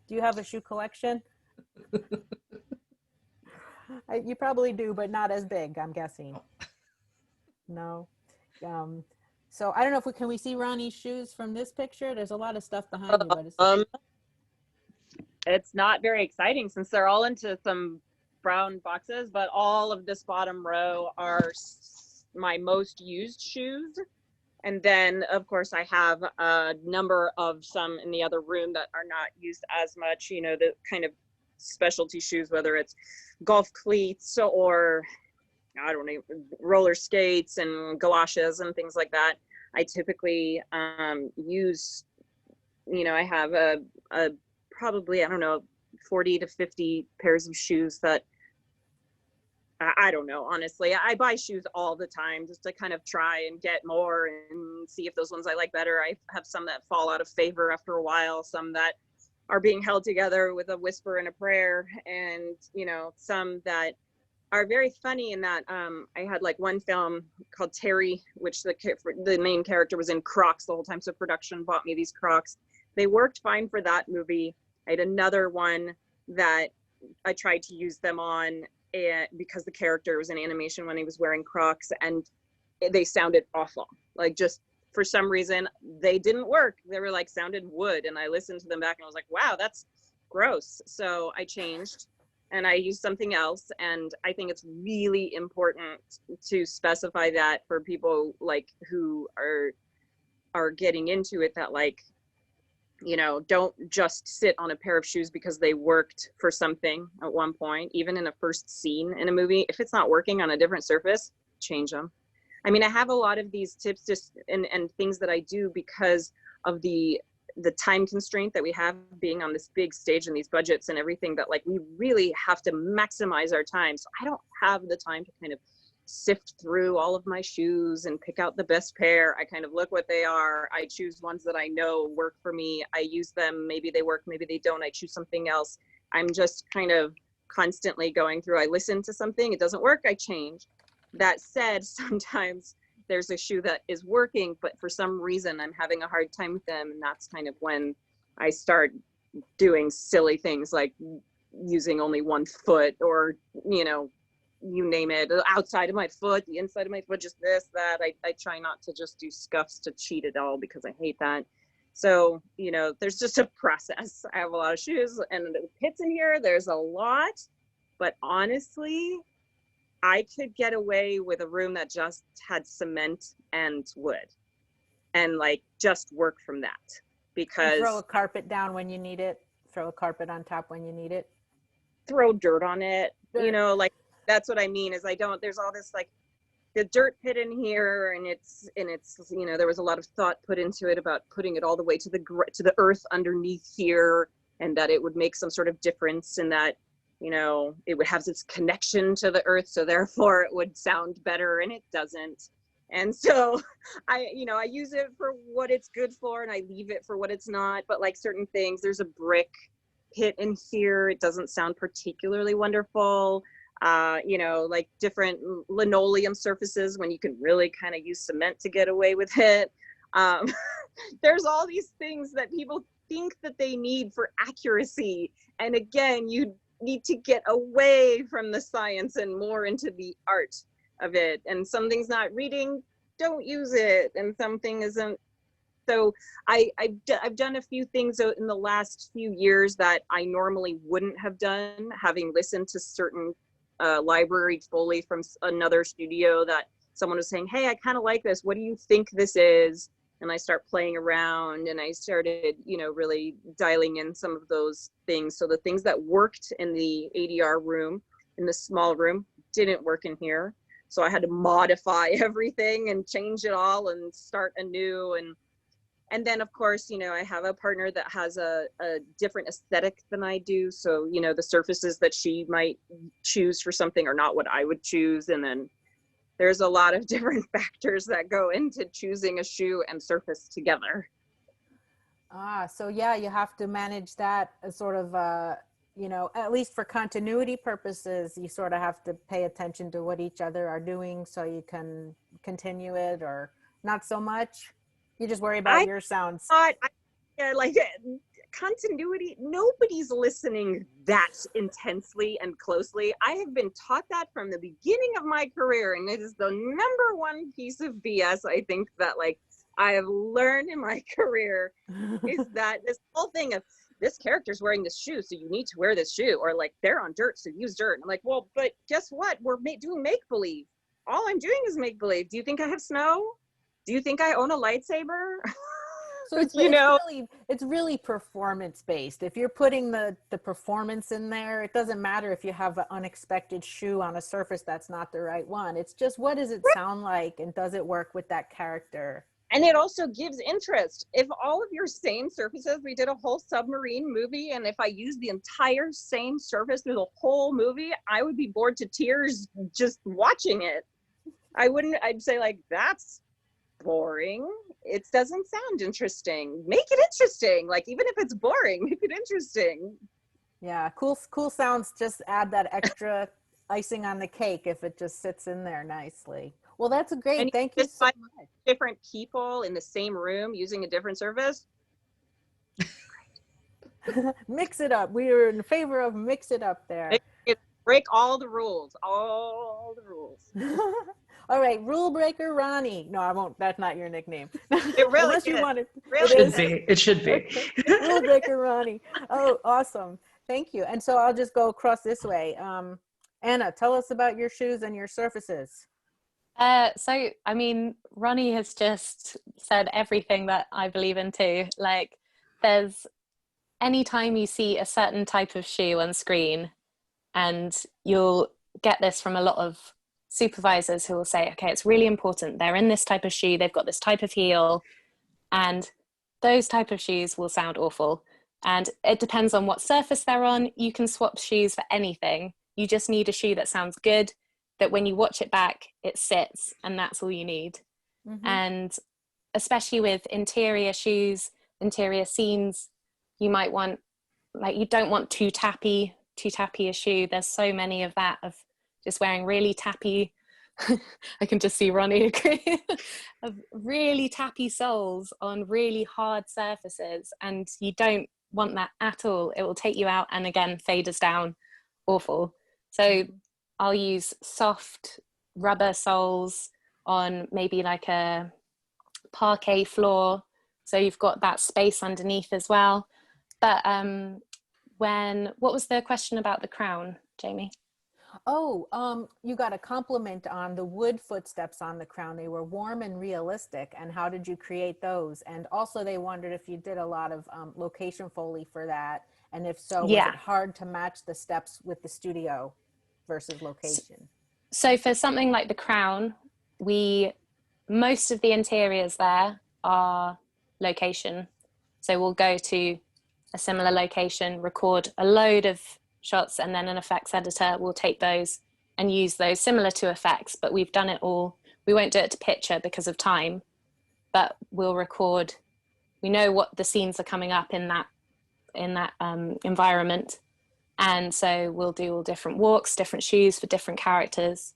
do you have a shoe collection? You probably do, but not as big, I'm guessing. No. So I don't know if can we see Ronnie's shoes from this picture? There's a lot of stuff behind you, but it's not very exciting since they're all into some brown boxes, but all of this bottom row are my most used shoes. And then, of course, I have a number of some in the other room that are not used as much, you know, the kind of specialty shoes, whether it's golf cleats or, I don't know, roller skates and galoshes and things like that. I typically use, you know, I have a probably, I don't know, 40 to 50 pairs of shoes that I don't know, honestly. I buy shoes all the time just to kind of try and get more and see if those ones I like better. I have some that fall out of favor after a while, some that are being held together with a whisper and a prayer, and, you know, some that are very funny in that I had like one film called Terry, which the main character was in Crocs the whole time. So production bought me these Crocs. They worked fine for that movie. I had another one that I tried to use them on because the character was in animation when he was wearing Crocs, and they sounded awful. Like, just for some reason, they didn't work. They were like sounded wood, and I listened to them back and I was like, wow, that's gross. So I changed and I used something else. And I think it's really important to specify that for people like who are getting into it, that like, you know, don't just sit on a pair of shoes because they worked for something at one point, even in a first scene in a movie. If it's not working on a different surface, change them. I mean, I have a lot of these tips just and things that I do because of the time constraint that we have being on this big stage and these budgets and everything, that like we really have to maximize our time. So I don't have the time to kind of sift through all of my shoes and pick out the best pair. I kind of look what they are. I choose ones that I know work for me. I use them. Maybe they work, maybe they don't. I choose something else. I'm just kind of constantly going through. I listen to something, it doesn't work, I change. That said, sometimes there's a shoe that is working, but for some reason I'm having a hard time with them. And that's kind of when I start doing silly things like using only one foot, or, you know, you name it, outside of my foot, the inside of my foot, just this, that. I try not to just do scuffs to cheat at all, because I hate that. So, you know, there's just a process. I have a lot of shoes and the pits in here, there's a lot, but honestly, I could get away with a room that just had cement and wood and like just work from that, because throw a carpet down when you need it, throw a carpet on top when you need it, throw dirt on it, dirt. You know, like, that's what I mean is there's all this like the dirt pit in here, and it's, you know, there was a lot of thought put into it about putting it all the way to the earth underneath here, and that it would make some sort of difference in that, you know, it would have this connection to the earth, so therefore it would sound better, and it doesn't. And so I use it for what it's good for, and I leave it for what it's not. But like certain things, there's a brick pit in here, it doesn't sound particularly wonderful. You know, like different linoleum surfaces when you can really kind of use cement to get away with it. There's all these things that people think that they need for accuracy. And again, you need to get away from the science and more into the art of it. And something's not reading, don't use it. And something isn't. So I've done a few things in the last few years that I normally wouldn't have done, having listened to certain library Foley from another studio that someone was saying, hey, I kind of like this. What do you think this is? And I start playing around and I started, you know, really dialing in some of those things. So the things that worked in the ADR room, in the small room, didn't work in here. So I had to modify everything and change it all and start anew. And then, of course, you know, I have a partner that has a different aesthetic than I do. So, you know, the surfaces that she might choose for something are not what I would choose. And then there's a lot of different factors that go into choosing a shoe and surface together. So yeah, you have to manage that as sort of, you know, at least for continuity purposes, you sort of have to pay attention to what each other are doing so you can continue it, or not so much. You just worry about your sounds. Like continuity, nobody's listening that intensely and closely. I have been taught that from the beginning of my career, and it is the number one piece of BS I think that like I have learned in my career is that this whole thing of this character's wearing this shoe, so you need to wear this shoe, or like they're on dirt, so use dirt. I'm like, well, but guess what? We're doing make-believe. All I'm doing is make-believe. Do you think I have snow? Do you think I own a lightsaber? So it's, you know, it's really performance based. If you're putting the performance in there, it doesn't matter if you have an unexpected shoe on a surface that's not the right one. It's just, what does it sound like, and does it work with that character? And it also gives interest. If all of your same surfaces, we did a whole submarine movie, and if I used the entire same surface through the whole movie, I would be bored to tears just watching it. I'd say like, that's boring. It doesn't sound interesting. Make it interesting. Like, even if it's boring, make it interesting. Yeah, cool sounds just add that extra icing on the cake if it just sits in there nicely. Well, that's great. And Thank you so much. Different people in the same room using a different surface. Mix it up. We are in favor of mix it up there. Break all the rules. All the rules. All right, rule breaker Ronnie. No, I won't. That's not your nickname. It really Unless is. you want it. It should be. Rule breaker Ronnie. Oh, awesome. Thank you. And so I'll just go across this way. Anna, tell us about your shoes and your surfaces. So, I mean, Ronnie has just said everything that I believe in too. Like, there's anytime you see a certain type of shoe on screen, and you'll get this from a lot of supervisors who will say, okay, it's really important. They're in this type of shoe. They've got this type of heel, and those type of shoes will sound awful. And it depends on what surface they're on. You can swap shoes for anything. You just need a shoe that sounds good, that when you watch it back, it sits, and that's all you need. Mm-hmm. And especially with interior shoes, interior scenes, you might want, like, you don't want too tappy a shoe. There's so many of that, of just wearing really tappy, I can just see Ronnie agree, of really tappy soles on really hard surfaces, and you don't want that at all. It will take you out, and again, fade us down, awful. So I'll use soft rubber soles on maybe like a parquet floor, so you've got that space underneath as well. But what was the question about the crown, Jamie? Oh, you got a compliment on the wood footsteps on the crown. They were warm and realistic. And how did you create those? And also they wondered if you did a lot of location Foley for that. And if so, was it hard to match the steps with the studio versus location? So for something like the crown, most of the interiors there are location. So we'll go to a similar location, record a load of shots, and then an effects editor will take those and use those similar to effects, but we've done it all. We won't do it to picture because of time, but we'll record. We know what the scenes are coming up in that environment, and so we'll do all different walks, different shoes for different characters.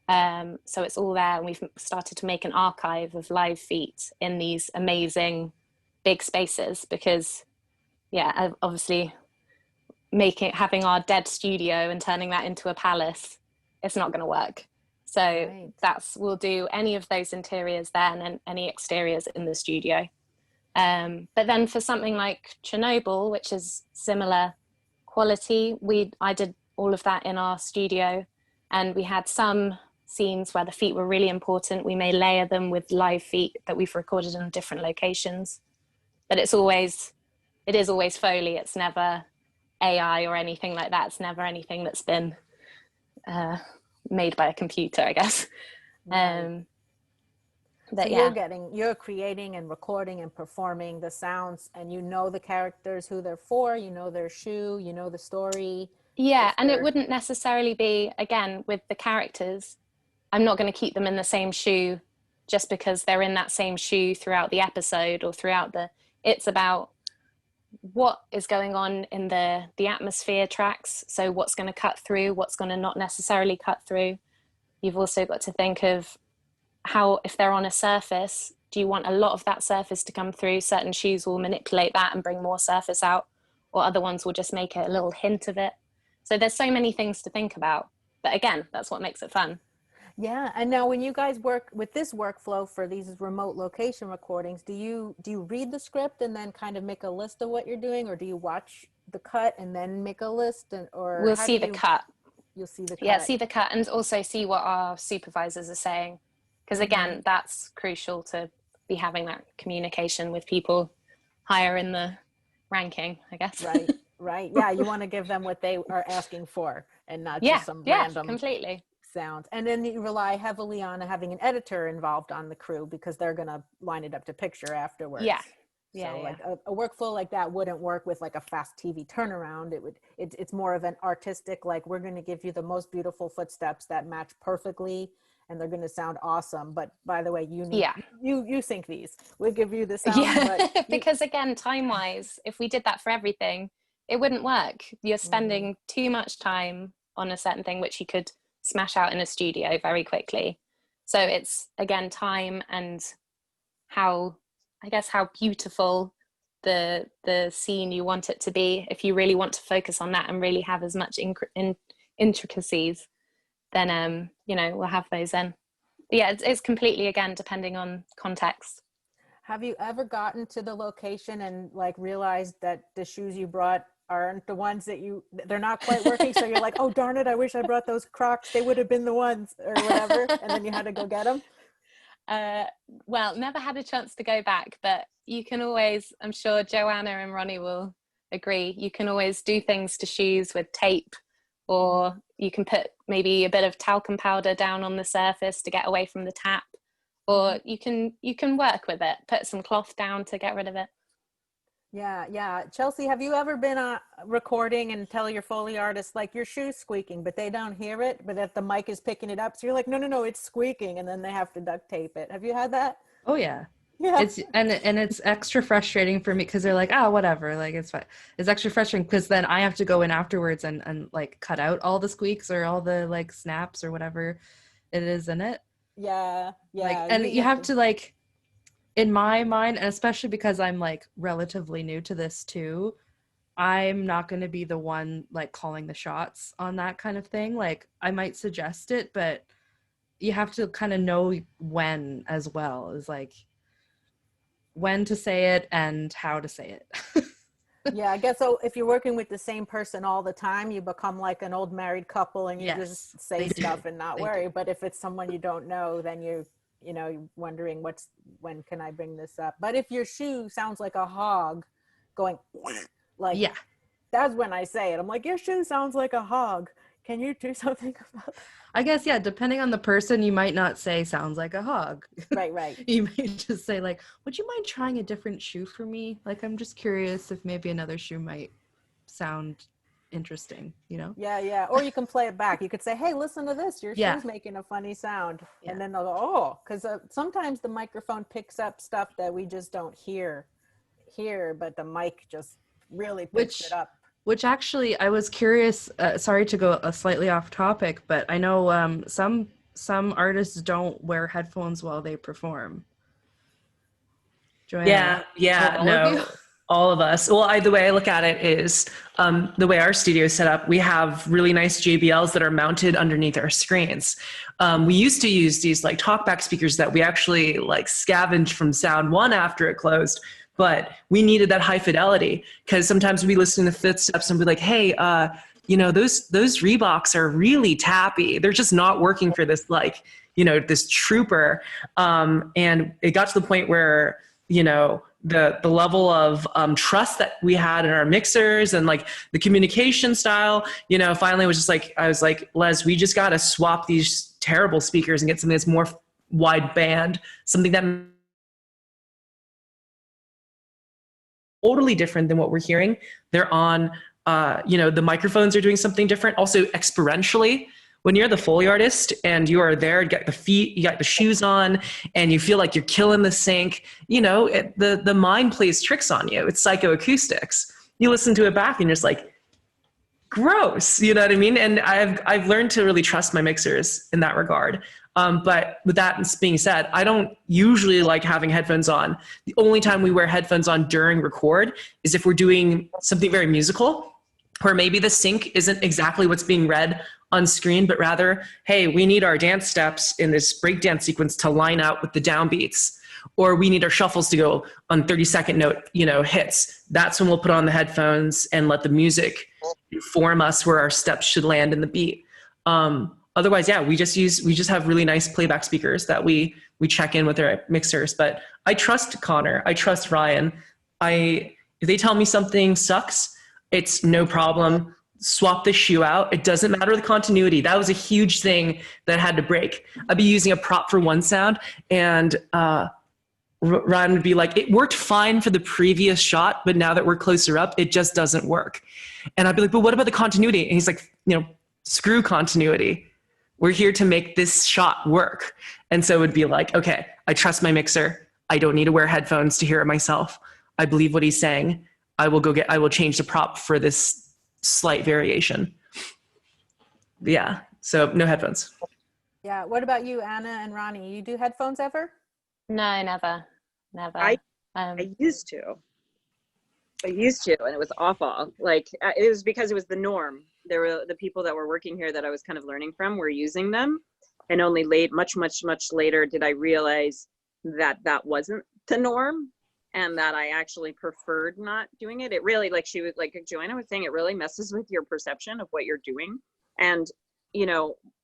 So it's all there, and we've started to make an archive of live feet in these amazing big spaces, because obviously having our dead studio and turning that into a palace, it's not going to work. So Right. we'll do any of those interiors then and any exteriors in the studio. But then for something like Chernobyl, which is similar quality, I did all of that in our studio, and we had some scenes where the feet were really important. We may layer them with live feet that we've recorded in different locations, but it is always Foley. It's never AI or anything like that. It's never anything that's been made by a computer, I guess. Right. But So yeah, you're creating and recording and performing the sounds, and you know the characters, who they're for, you know their shoe, you know the story. yeah, If and it they're- wouldn't necessarily be, again, with the characters, I'm not going to keep them in the same shoe just because they're in that same shoe throughout the episode or throughout it's about what is going on in the atmosphere tracks. So what's going to cut through, what's going to not necessarily cut through. You've also got to think of how, if they're on a surface, do you want a lot of that surface to come through? Certain shoes will manipulate that and bring more surface out, or other ones will just make it a little hint of it. So there's so many things to think about. But again, that's what makes it fun. Yeah, and now when you guys work with this workflow for these remote location recordings, do you read the script and then kind of make a list of what you're doing, or do you watch the cut and then make a list, or We'll how see do the cut. You'll see the cut. Yeah, see the cut, and also see what our supervisors are saying. Because again, that's crucial to be having that communication with people higher in the ranking, I guess. Right, right. Yeah, you want to give them what they are asking for and not Yeah, just some yeah, random completely. sounds. And then you rely heavily on having an editor involved on the crew because they're going to line it up to picture afterwards. Yeah. So Yeah, like a workflow like that wouldn't work with like a fast TV turnaround. It's more of an artistic, like, we're going to give you the most beautiful footsteps that match perfectly and they're going to sound awesome. But by the way, you sync these. We'll give you the sound. Yeah, but because again, time-wise, if we did that for everything, it wouldn't work. You're spending too much time on a certain thing, which you could smash out in a studio very quickly. So it's, again, time and how beautiful the scene you want it to be. If you really want to focus on that and really have as much intricacies, then we'll have those then. But yeah, it's completely, again, depending on context. have you ever gotten to the location and like realized that the shoes you brought aren't the ones that they're not quite working, so you're like, oh darn it, I wish I brought those Crocs, they would have been the ones, or whatever, and then you had to go get them? Well, never had a chance to go back, but you can always, I'm sure Joanna and Ronnie will agree, you can always do things to shoes with tape, or you can put maybe a bit of talcum powder down on the surface to get away from the tap, or you can work with it, put some cloth down to get rid of it. Yeah. Chelsea, have you ever been recording and tell your Foley artist, like, your shoe's squeaking, but they don't hear it, but if the mic is picking it up, so you're like, no, it's squeaking, and then they have to duct tape it. Have you had that? Oh yeah. Yeah. It's and it's extra frustrating for me because they're like, oh, whatever, like, it's fine. It's extra frustrating because then I have to go in afterwards and like cut out all the squeaks or all the like snaps or whatever it is in it. Yeah. Like, and you have to like, in my mind, and especially because I'm like relatively new to this too, I'm not going to be the one like calling the shots on that kind of thing. Like, I might suggest it, but you have to kind of know when as well, is like when to say it and how to say it. Yeah, I guess so. If you're working with the same person all the time, you become like an old married couple and you Yes, just say they do. stuff and not They worry. do. But if it's someone you don't know, then you're wondering when can I bring this up? But if your shoe sounds like a hog going like, Yeah. that's when I say it. I'm like, your shoe sounds like a hog. Can you do something about that? I guess, yeah, depending on the person, you might not say sounds like a hog. Right. You might just say like, would you mind trying a different shoe for me? Like, I'm just curious if maybe another shoe might sound interesting, you know? Yeah. Or you can play it back. You could say, hey, listen to this. Your Yeah. shoe's making a funny sound. Yeah. And then they'll go, oh, because sometimes the microphone picks up stuff that we just don't hear, but the mic just really picks it up. Which actually, I was curious, sorry to go slightly off topic, but I know some artists don't wear headphones while they perform. Joanna? Yeah, all of no. you? All of us. Well, the way I look at it is the way our studio is set up, we have really nice JBLs that are mounted underneath our screens. We used to use these like talkback speakers that we actually like scavenged from Sound One after it closed, but we needed that high fidelity because sometimes we listen to Footsteps and be like, hey, those Reeboks are really tappy. They're just not working for this, like, this trooper. And it got to the point where, the level of trust that we had in our mixers and like the communication style, finally was just like, I was like, Les, we just got to swap these terrible speakers and get something that's more wide band, something that totally different than what we're hearing. They're on, the microphones are doing something different. Also experientially, when you're the Foley artist and you are there, you got the feet, you got the shoes on, and you feel like you're killing the sync, the mind plays tricks on you. It's psychoacoustics. You listen to it back and you're just like, gross, you know what I mean? And I've learned to really trust my mixers in that regard. But with that being said, I don't usually like having headphones on. The only time we wear headphones on during record is if we're doing something very musical, where maybe the sync isn't exactly what's being read on screen, but rather, hey, we need our dance steps in this breakdance sequence to line up with the downbeats, or we need our shuffles to go on 30-second note, hits. That's when we'll put on the headphones and let the music inform us where our steps should land in the beat. Otherwise, yeah, we just have really nice playback speakers that we check in with our mixers. But I trust Connor, I trust Ryan. If they tell me something sucks, it's no problem. Swap the shoe out. It doesn't matter the continuity. That was a huge thing that had to break. I'd be using a prop for one sound and Ryan would be like, it worked fine for the previous shot, but now that we're closer up, it just doesn't work. And I'd be like, but what about the continuity? And he's like, screw continuity. We're here to make this shot work. And so it would be like, okay, I trust my mixer. I don't need to wear headphones to hear it myself. I believe what he's saying. I will change the prop for this slight variation. Yeah, so no headphones. Yeah, what about you, Anna and Ronnie? You do headphones ever? No, never. I used to, and it was awful. Like, it was because it was the norm. There were the people that were working here that I was kind of learning from were using them, and only much later did I realize that that wasn't the norm, and that I actually preferred not doing it. It really, like Joanna was saying, it really messes with your perception of what you're doing. And,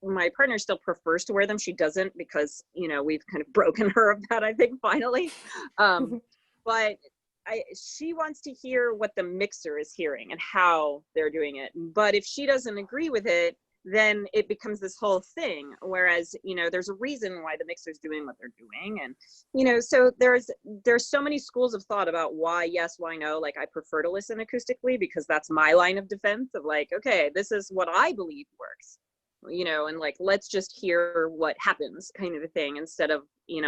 my partner still prefers to wear them. She doesn't, because, we've kind of broken her of that, I think, finally. But she wants to hear what the mixer is hearing and how they're doing it. But if she doesn't agree with it, then it becomes this whole thing. Whereas, there's a reason why the mixer's doing what they're doing. And, so there's so many schools of thought about why yes, why no. Like, I prefer to listen acoustically because that's my line of defense of like, okay, this is what I believe works, and like, let's just hear what happens kind of a thing, instead of,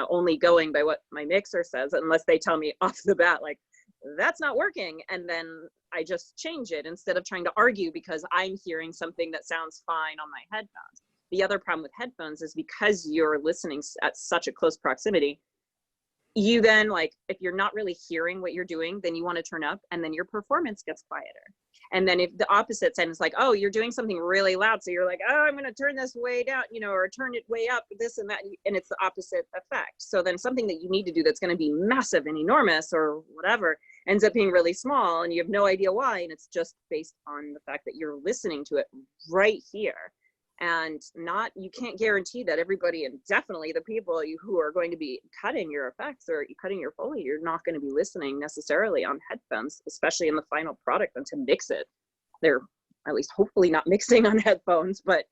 only going by what my mixer says, unless they tell me off the bat, like, that's not working. And then I just change it instead of trying to argue because I'm hearing something that sounds fine on my headphones. The other problem with headphones is because you're listening at such a close proximity, you then, like, if you're not really hearing what you're doing, then you want to turn up, and then your performance gets quieter. And then if the opposite side is like, oh, you're doing something really loud, so you're like, oh, I'm going to turn this way down, or turn it way up, this and that, and it's the opposite effect. So then something that you need to do that's going to be massive and enormous or whatever ends up being really small, and you have no idea why, and it's just based on the fact that you're listening to it right here. And you can't guarantee that everybody, and definitely the people who are going to be cutting your effects or cutting your Foley, you're not going to be listening necessarily on headphones, especially in the final product, and to mix it. They're at least hopefully not mixing on headphones, but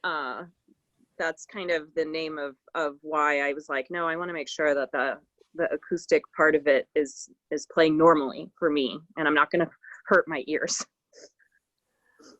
that's kind of the name of why I was like, no, I want to make sure that the acoustic part of it is playing normally for me, and I'm not going to hurt my ears.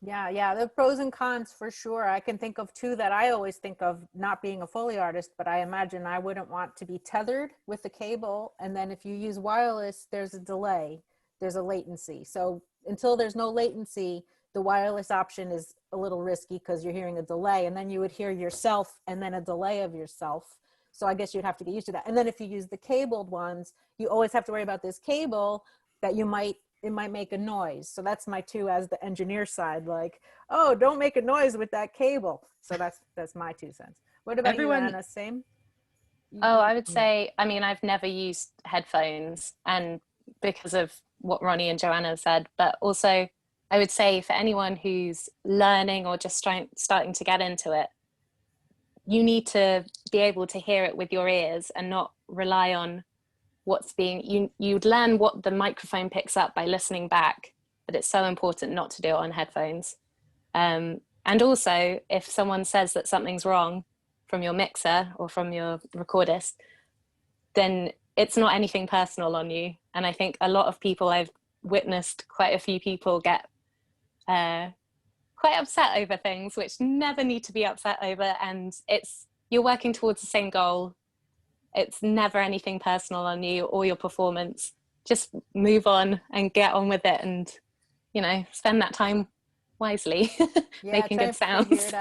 Yeah, the pros and cons for sure. I can think of two that I always think of, not being a Foley artist, but I imagine I wouldn't want to be tethered with the cable. And then if you use wireless, there's a delay, there's a latency. So until there's no latency, the wireless option is a little risky because you're hearing a delay, and then you would hear yourself and then a delay of yourself. So I guess you'd have to get used to that. And then if you use the cabled ones, you always have to worry about this cable that it might make a noise. So that's my two as the engineer side, like, oh, don't make a noise with that cable. So that's my 2 cents. What about you, Anna? Same? Oh, I would say, I mean, I've never used headphones, and because of what Ronnie and Joanna said, but also I would say for anyone who's learning or just starting to get into it, you need to be able to hear it with your ears and not rely on what's being, you'd learn what the microphone picks up by listening back, but it's so important not to do it on headphones. And also, if someone says that something's wrong from your mixer or from your recordist, then it's not anything personal on you. And I think a lot of people, I've witnessed quite a few people get quite upset over things which never need to be upset over, and you're working towards the same goal. It's never anything personal on you or your performance. Just move on and get on with it, and spend that time wisely. Making good sounds.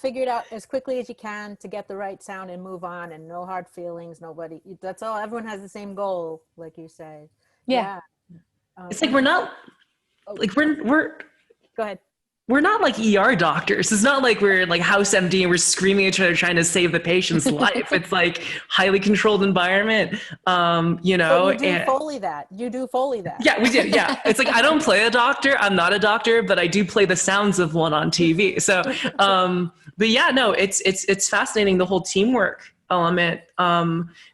Figure it out as quickly as you can to get the right sound and move on, and no hard feelings. Nobody, that's all. Everyone has the same goal, like you say. It's like we're not like we're go ahead. We're not like ER doctors. It's not like we're like house empty and we're screaming at each other trying to save the patient's life. It's like highly controlled environment, So you do Foley that. You do Foley that. Yeah, we do. Yeah. It's like, I don't play a doctor. I'm not a doctor, but I do play the sounds of one on TV. So, but yeah, no, it's fascinating, the whole teamwork element,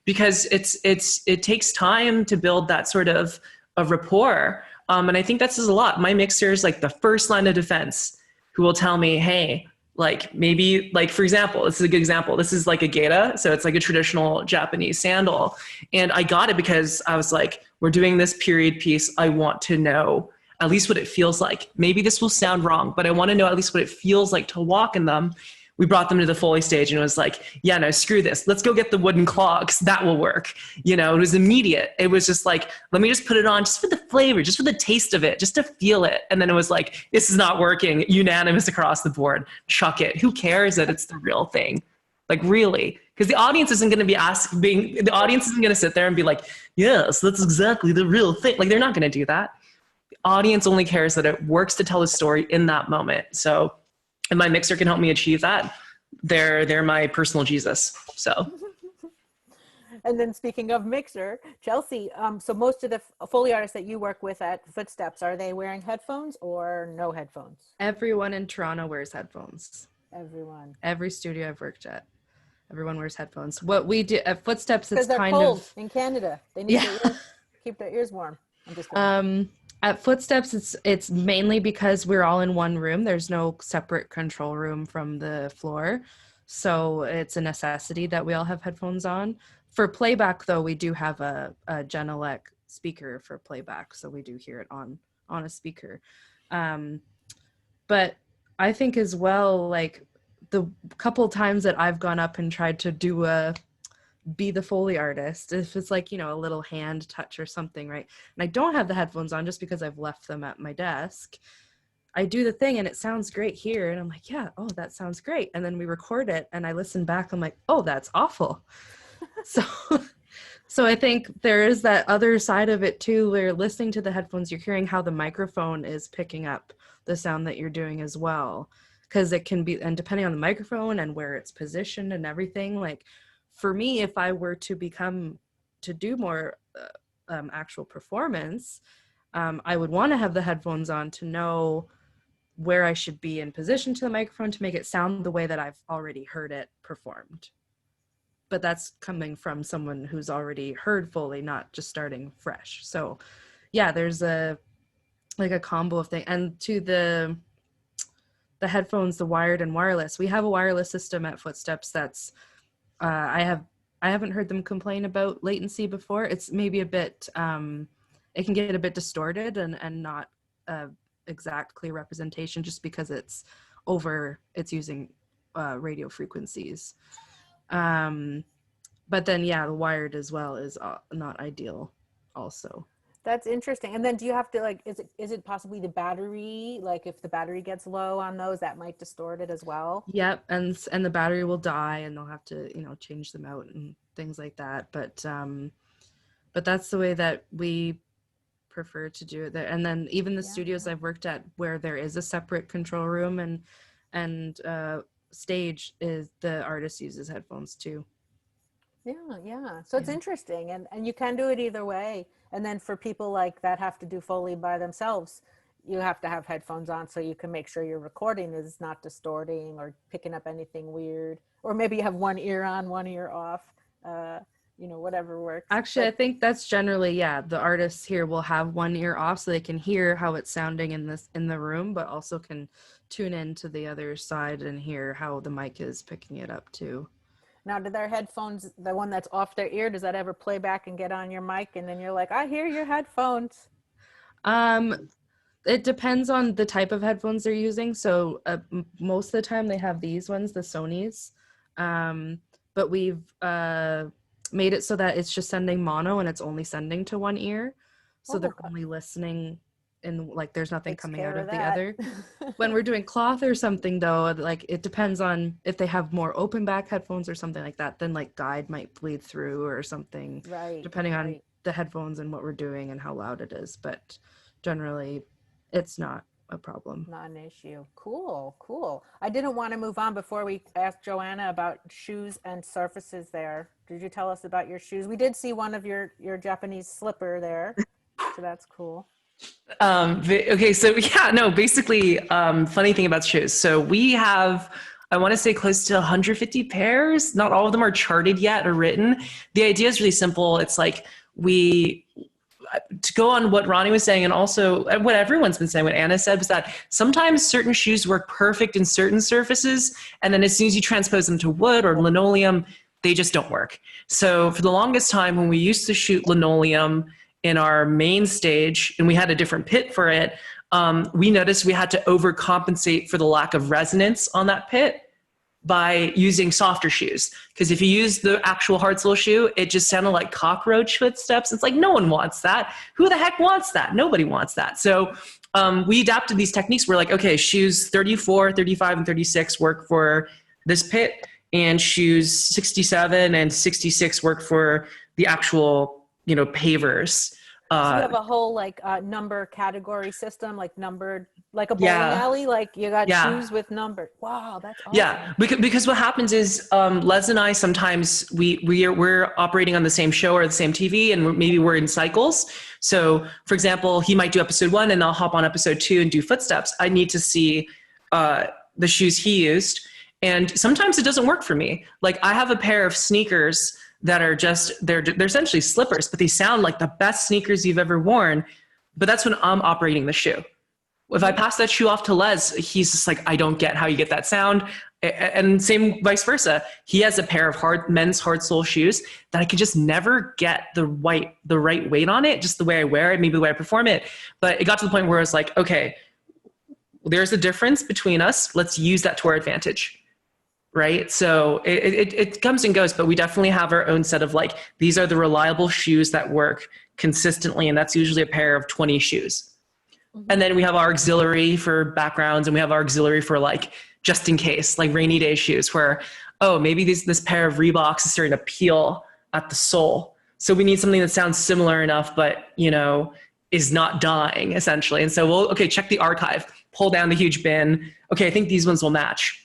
because it takes time to build that sort of rapport. And I think that says a lot. My mixer is like the first line of defense, who will tell me, hey, like maybe, like, for example, this is a good example. This is like a gaita. So it's like a traditional Japanese sandal. And I got it because I was like, we're doing this period piece. I want to know at least what it feels like. Maybe this will sound wrong, but I want to know at least what it feels like to walk in them. We brought them to the Foley stage and it was like, yeah, no, screw this. Let's go get the wooden clogs. That will work. It was immediate. It was just like, let me just put it on just for the flavor, just for the taste of it, just to feel it. And then it was like, this is not working. Unanimous across the board. Chuck it. Who cares that it's the real thing? Like, really? Because the audience isn't going to be the audience isn't going to sit there and be like, yes, that's exactly the real thing. Like, they're not going to do that. The audience only cares that it works to tell a story in that moment. So, and my mixer can help me achieve that. They're my personal Jesus. So. And then speaking of mixer, Chelsea, so most of the Foley artists that you work with at Footsteps, are they wearing headphones or no headphones? Everyone in Toronto wears headphones. Everyone. Every studio I've worked at, everyone wears headphones. What we do at Footsteps, it's they're kind cold of in Canada. They need to keep their ears warm. I'm just kidding. At Footsteps, it's mainly because we're all in one room. There's no separate control room from the floor. So it's a necessity that we all have headphones on. For playback, though, we do have a Genelec speaker for playback. So we do hear it on a speaker. But I think as well, like the couple times that I've gone up and tried to be the Foley artist, if it's like, a little hand touch or something, right? And I don't have the headphones on just because I've left them at my desk. I do the thing and it sounds great here. And I'm like, yeah, oh, that sounds great. And then we record it and I listen back. I'm like, oh, that's awful. So I think there is that other side of it too, where listening to the headphones, you're hearing how the microphone is picking up the sound that you're doing as well. Because it can be, and depending on the microphone and where it's positioned and everything, like, for me, if I were to do more actual performance, I would want to have the headphones on to know where I should be in position to the microphone to make it sound the way that I've already heard it performed. But that's coming from someone who's already heard Foley, not just starting fresh. So yeah, there's a combo of things. And to the headphones, the wired and wireless, we have a wireless system at Footsteps that's I haven't heard them complain about latency before. It's maybe a bit, it can get a bit distorted and not exact clear representation just because it's using radio frequencies. But then, yeah, the wired as well is not ideal also. That's interesting. And then do you have to, like, is it possibly the battery? Like, if the battery gets low on those, that might distort it as well? Yep, and the battery will die and they'll have to, change them out and things like that. But that's the way that we prefer to do it there. And then even the Yeah. studios I've worked at where there is a separate control room and stage, is the artist uses headphones too. Yeah. So it's Yeah. interesting, and you can do it either way. And then for people like that have to do Foley by themselves, you have to have headphones on so you can make sure your recording is not distorting or picking up anything weird. Or maybe you have one ear on, one ear off. Whatever works. Actually, I think that's generally, the artists here will have one ear off so they can hear how it's sounding in the room, but also can tune in to the other side and hear how the mic is picking it up too. Now, do their headphones, the one that's off their ear, does that ever play back and get on your mic? And then you're like, I hear your headphones. It depends on the type of headphones they're using. So most of the time they have these ones, the Sonys. But we've made it so that it's just sending mono and it's only sending to one ear. So they're only listening and like there's nothing coming out of the other. When we're doing cloth or something though, like it depends on if they have more open back headphones or something like that, then like guide might bleed through or something, depending on the headphones and what we're doing and how loud it is. But generally it's not a problem. Not an issue. Cool. I didn't want to move on before we asked Joanna about shoes and surfaces there. Did you tell us about your shoes? We did see one of your Japanese slipper there. So that's cool. Okay, so basically, funny thing about shoes. So we have, I want to say close to 150 pairs. Not all of them are charted yet or written. The idea is really simple. It's like to go on what Ronnie was saying, and also what everyone's been saying, what Anna said, was that sometimes certain shoes work perfect in certain surfaces, and then as soon as you transpose them to wood or linoleum, they just don't work. So for the longest time, when we used to shoot linoleum in our main stage, and we had a different pit for it, we noticed we had to overcompensate for the lack of resonance on that pit by using softer shoes. Because if you use the actual hard sole shoe, it just sounded like cockroach footsteps. It's like, no one wants that. Who the heck wants that? Nobody wants that. So we adapted these techniques. We're like, okay, shoes 34, 35, and 36 work for this pit, and shoes 67 and 66 work for the actual, pavers. So you have a whole number category system, like numbered, like a bowling alley, like you got shoes with numbered. Wow, that's awesome. Yeah, because what happens is Les and I sometimes we're operating on the same show or the same TV, and maybe we're in cycles. So for example, he might do episode 1 and I'll hop on episode 2 and do footsteps. I need to see the shoes he used, and sometimes it doesn't work for me. Like I have a pair of sneakers that are they're essentially slippers, but they sound like the best sneakers you've ever worn. But that's when I'm operating the shoe. If I pass that shoe off to Les, he's just like, I don't get how you get that sound. And same vice versa. He has a pair of men's hard sole shoes that I could just never get the right weight on it, just the way I wear it, maybe the way I perform it. But it got to the point where I was like, okay, there's a difference between us. Let's use that to our advantage. Right? So it comes and goes, but we definitely have our own set of these are the reliable shoes that work consistently. And that's usually a pair of 20 shoes. Mm-hmm. And then we have our auxiliary for backgrounds, and we have our auxiliary for just in case, rainy day shoes where, oh, maybe this pair of Reeboks is starting to peel at the sole. So we need something that sounds similar enough, but is not dying essentially. And so check the archive, pull down the huge bin. Okay, I think these ones will match.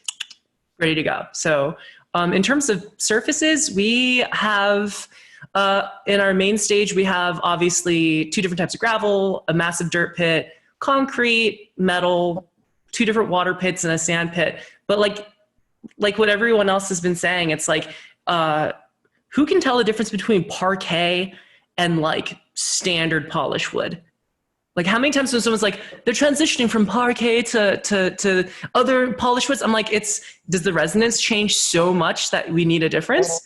Ready to go. So in terms of surfaces, we have in our main stage, we have obviously 2 different types of gravel, a massive dirt pit, concrete, metal, 2 different water pits, and a sand pit. But like what everyone else has been saying, it's who can tell the difference between parquet and standard polished wood? How many times when someone's they're transitioning from parquet to other polished woods? I'm like, does the resonance change so much that we need a difference?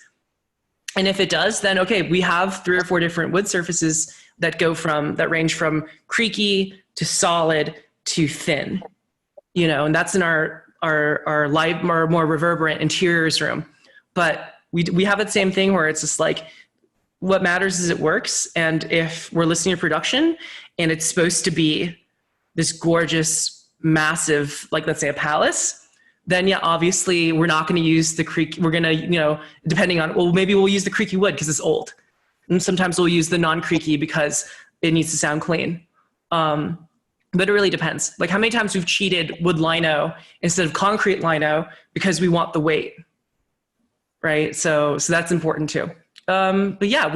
And if it does, then okay, we have 3 or 4 different wood surfaces that range from creaky to solid to thin, and that's in our more reverberant interiors room. But we have the same thing where it's just what matters is it works. And if we're listening to production and it's supposed to be this gorgeous, massive, let's say a palace, then obviously we're not going to use the creaky. We're going to, depending on, maybe we'll use the creaky wood because it's old. And sometimes we'll use the non-creaky because it needs to sound clean. But it really depends. Like how many times we've cheated wood lino instead of concrete lino because we want the weight, right? So that's important too. But yeah,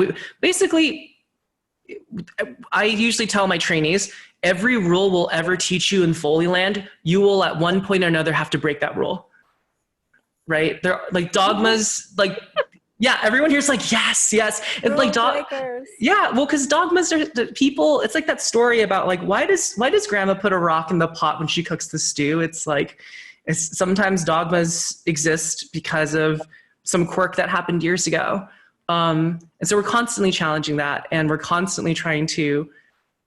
I usually tell my trainees, every rule we'll ever teach you in Foley land, you will at one point or another have to break that rule, right? They're like dogmas, like, yeah, everyone here's like, yes. It's like, yeah, well, because dogmas are the people, it's like that story about like, why does grandma put a rock in the pot when she cooks the stew? It's like, sometimes dogmas exist because of some quirk that happened years ago. And so we're constantly challenging that, and we're constantly trying to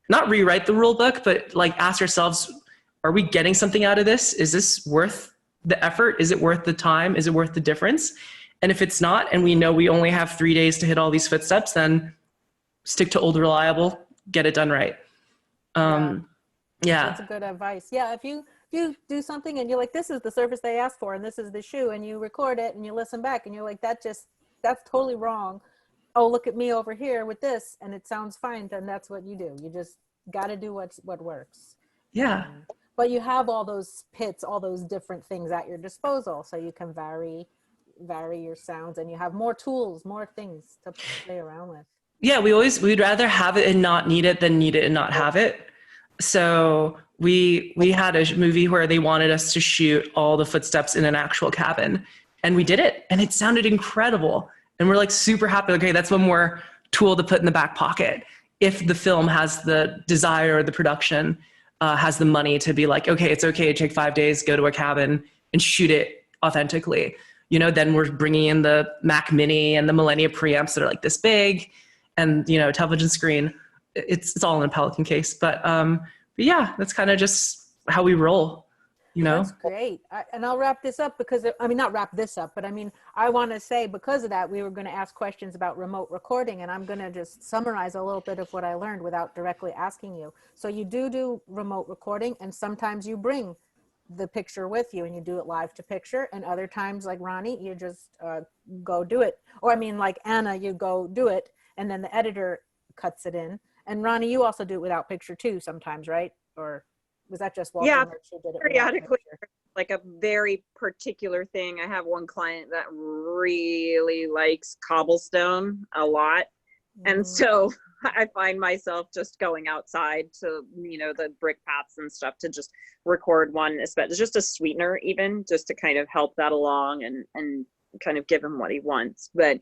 not rewrite the rule book, but like ask ourselves, are we getting something out of this? Is this worth the effort? Is it worth the time? Is it worth the difference? And if it's not, and we know we only have 3 days to hit all these footsteps, then stick to old reliable, get it done right. Yeah. That's a good advice. Yeah, if you do something and you're like, this is the surface they asked for, and this is the shoe, and you record it and you listen back and you're like, that's totally wrong. Oh, look at me over here with this, and it sounds fine, then that's what you do. You just got to do what works. Yeah. But you have all those pits, all those different things at your disposal, so you can vary your sounds, and you have more tools, more things to play around with. Yeah, we'd rather have it and not need it than need it and not have it. So we had a movie where they wanted us to shoot all the footsteps in an actual cabin, and we did it, and it sounded incredible. And we're like super happy. Okay, that's one more tool to put in the back pocket if the film has the desire or the production has the money to be like, okay, it's okay to take 5 days, go to a cabin and shoot it authentically. You know, then we're bringing in the Mac Mini and the Millennia preamps that are like this big, and you know, television screen. It's all in a Pelican case, but yeah, that's kind of just how we roll. You know, that's great. And I'll wrap this up because not wrap this up, but I want to say because of that, we were going to ask questions about remote recording, and I'm going to just summarize a little bit of what I learned without directly asking you. So you do remote recording, and sometimes you bring the picture with you and you do it live to picture, and other times, like Ronnie, you just go do it, or like Anna, you go do it and then the editor cuts it in. And Ronnie, you also do it without picture too sometimes, right? Or was that just Walter? Yeah, Did it periodically, like a very particular thing. I have one client that really likes cobblestone a lot, and so I find myself just going outside to, the brick paths and stuff to just record one, especially just a sweetener, even just to kind of help that along and kind of give him what he wants. But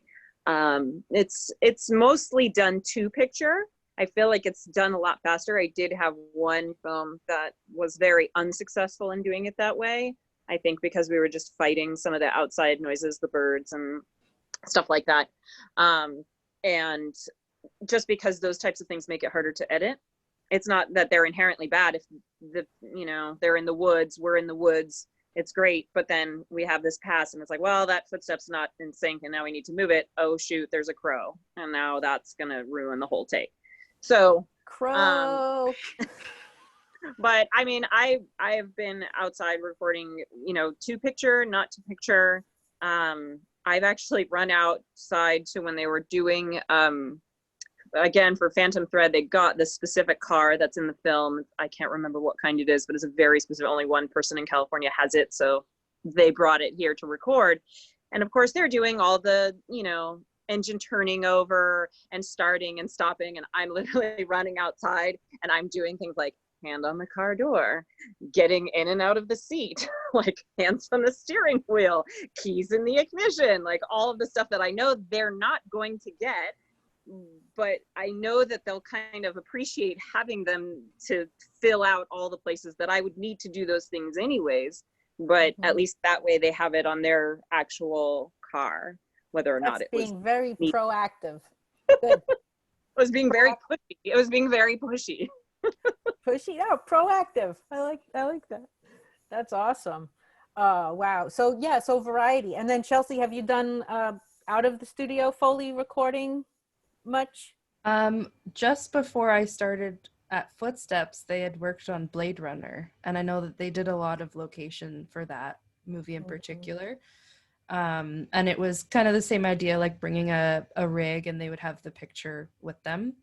it's mostly done to picture. I feel like it's done a lot faster. I did have one film that was very unsuccessful in doing it that way. I think because we were just fighting some of the outside noises, the birds and stuff like that. And just because those types of things make it harder to edit. It's not that they're inherently bad. If they're in the woods, we're in the woods, it's great. But then we have this pass and it's like, well, that footstep's not in sync and now we need to move it. Oh shoot, there's a crow. And now that's going to ruin the whole take. So crow. But I have been outside recording, to picture, not to picture. I've actually run outside to when they were doing, again, for Phantom Thread, they got the specific car that's in the film. I can't remember what kind it is, but it's a very specific, only one person in California has it. So they brought it here to record. And of course they're doing all the, engine turning over and starting and stopping. And I'm literally running outside and I'm doing things like hand on the car door, getting in and out of the seat, like hands on the steering wheel, keys in the ignition, like all of the stuff that I know they're not going to get, but I know that they'll kind of appreciate having them to fill out all the places that I would need to do those things anyways. But at least that way they have it on their actual car, whether or not it was being very neat. Proactive. Good. It was being very pushy. It was being very pushy. Pushy, no, proactive. I like that. That's awesome. Wow. So yeah, so variety. And then Chelsea, have you done out of the studio Foley recording much? Just before I started at Footsteps, they had worked on Blade Runner, and I know that they did a lot of location for that movie in particular. And it was kind of the same idea, like bringing a rig and they would have the picture with them.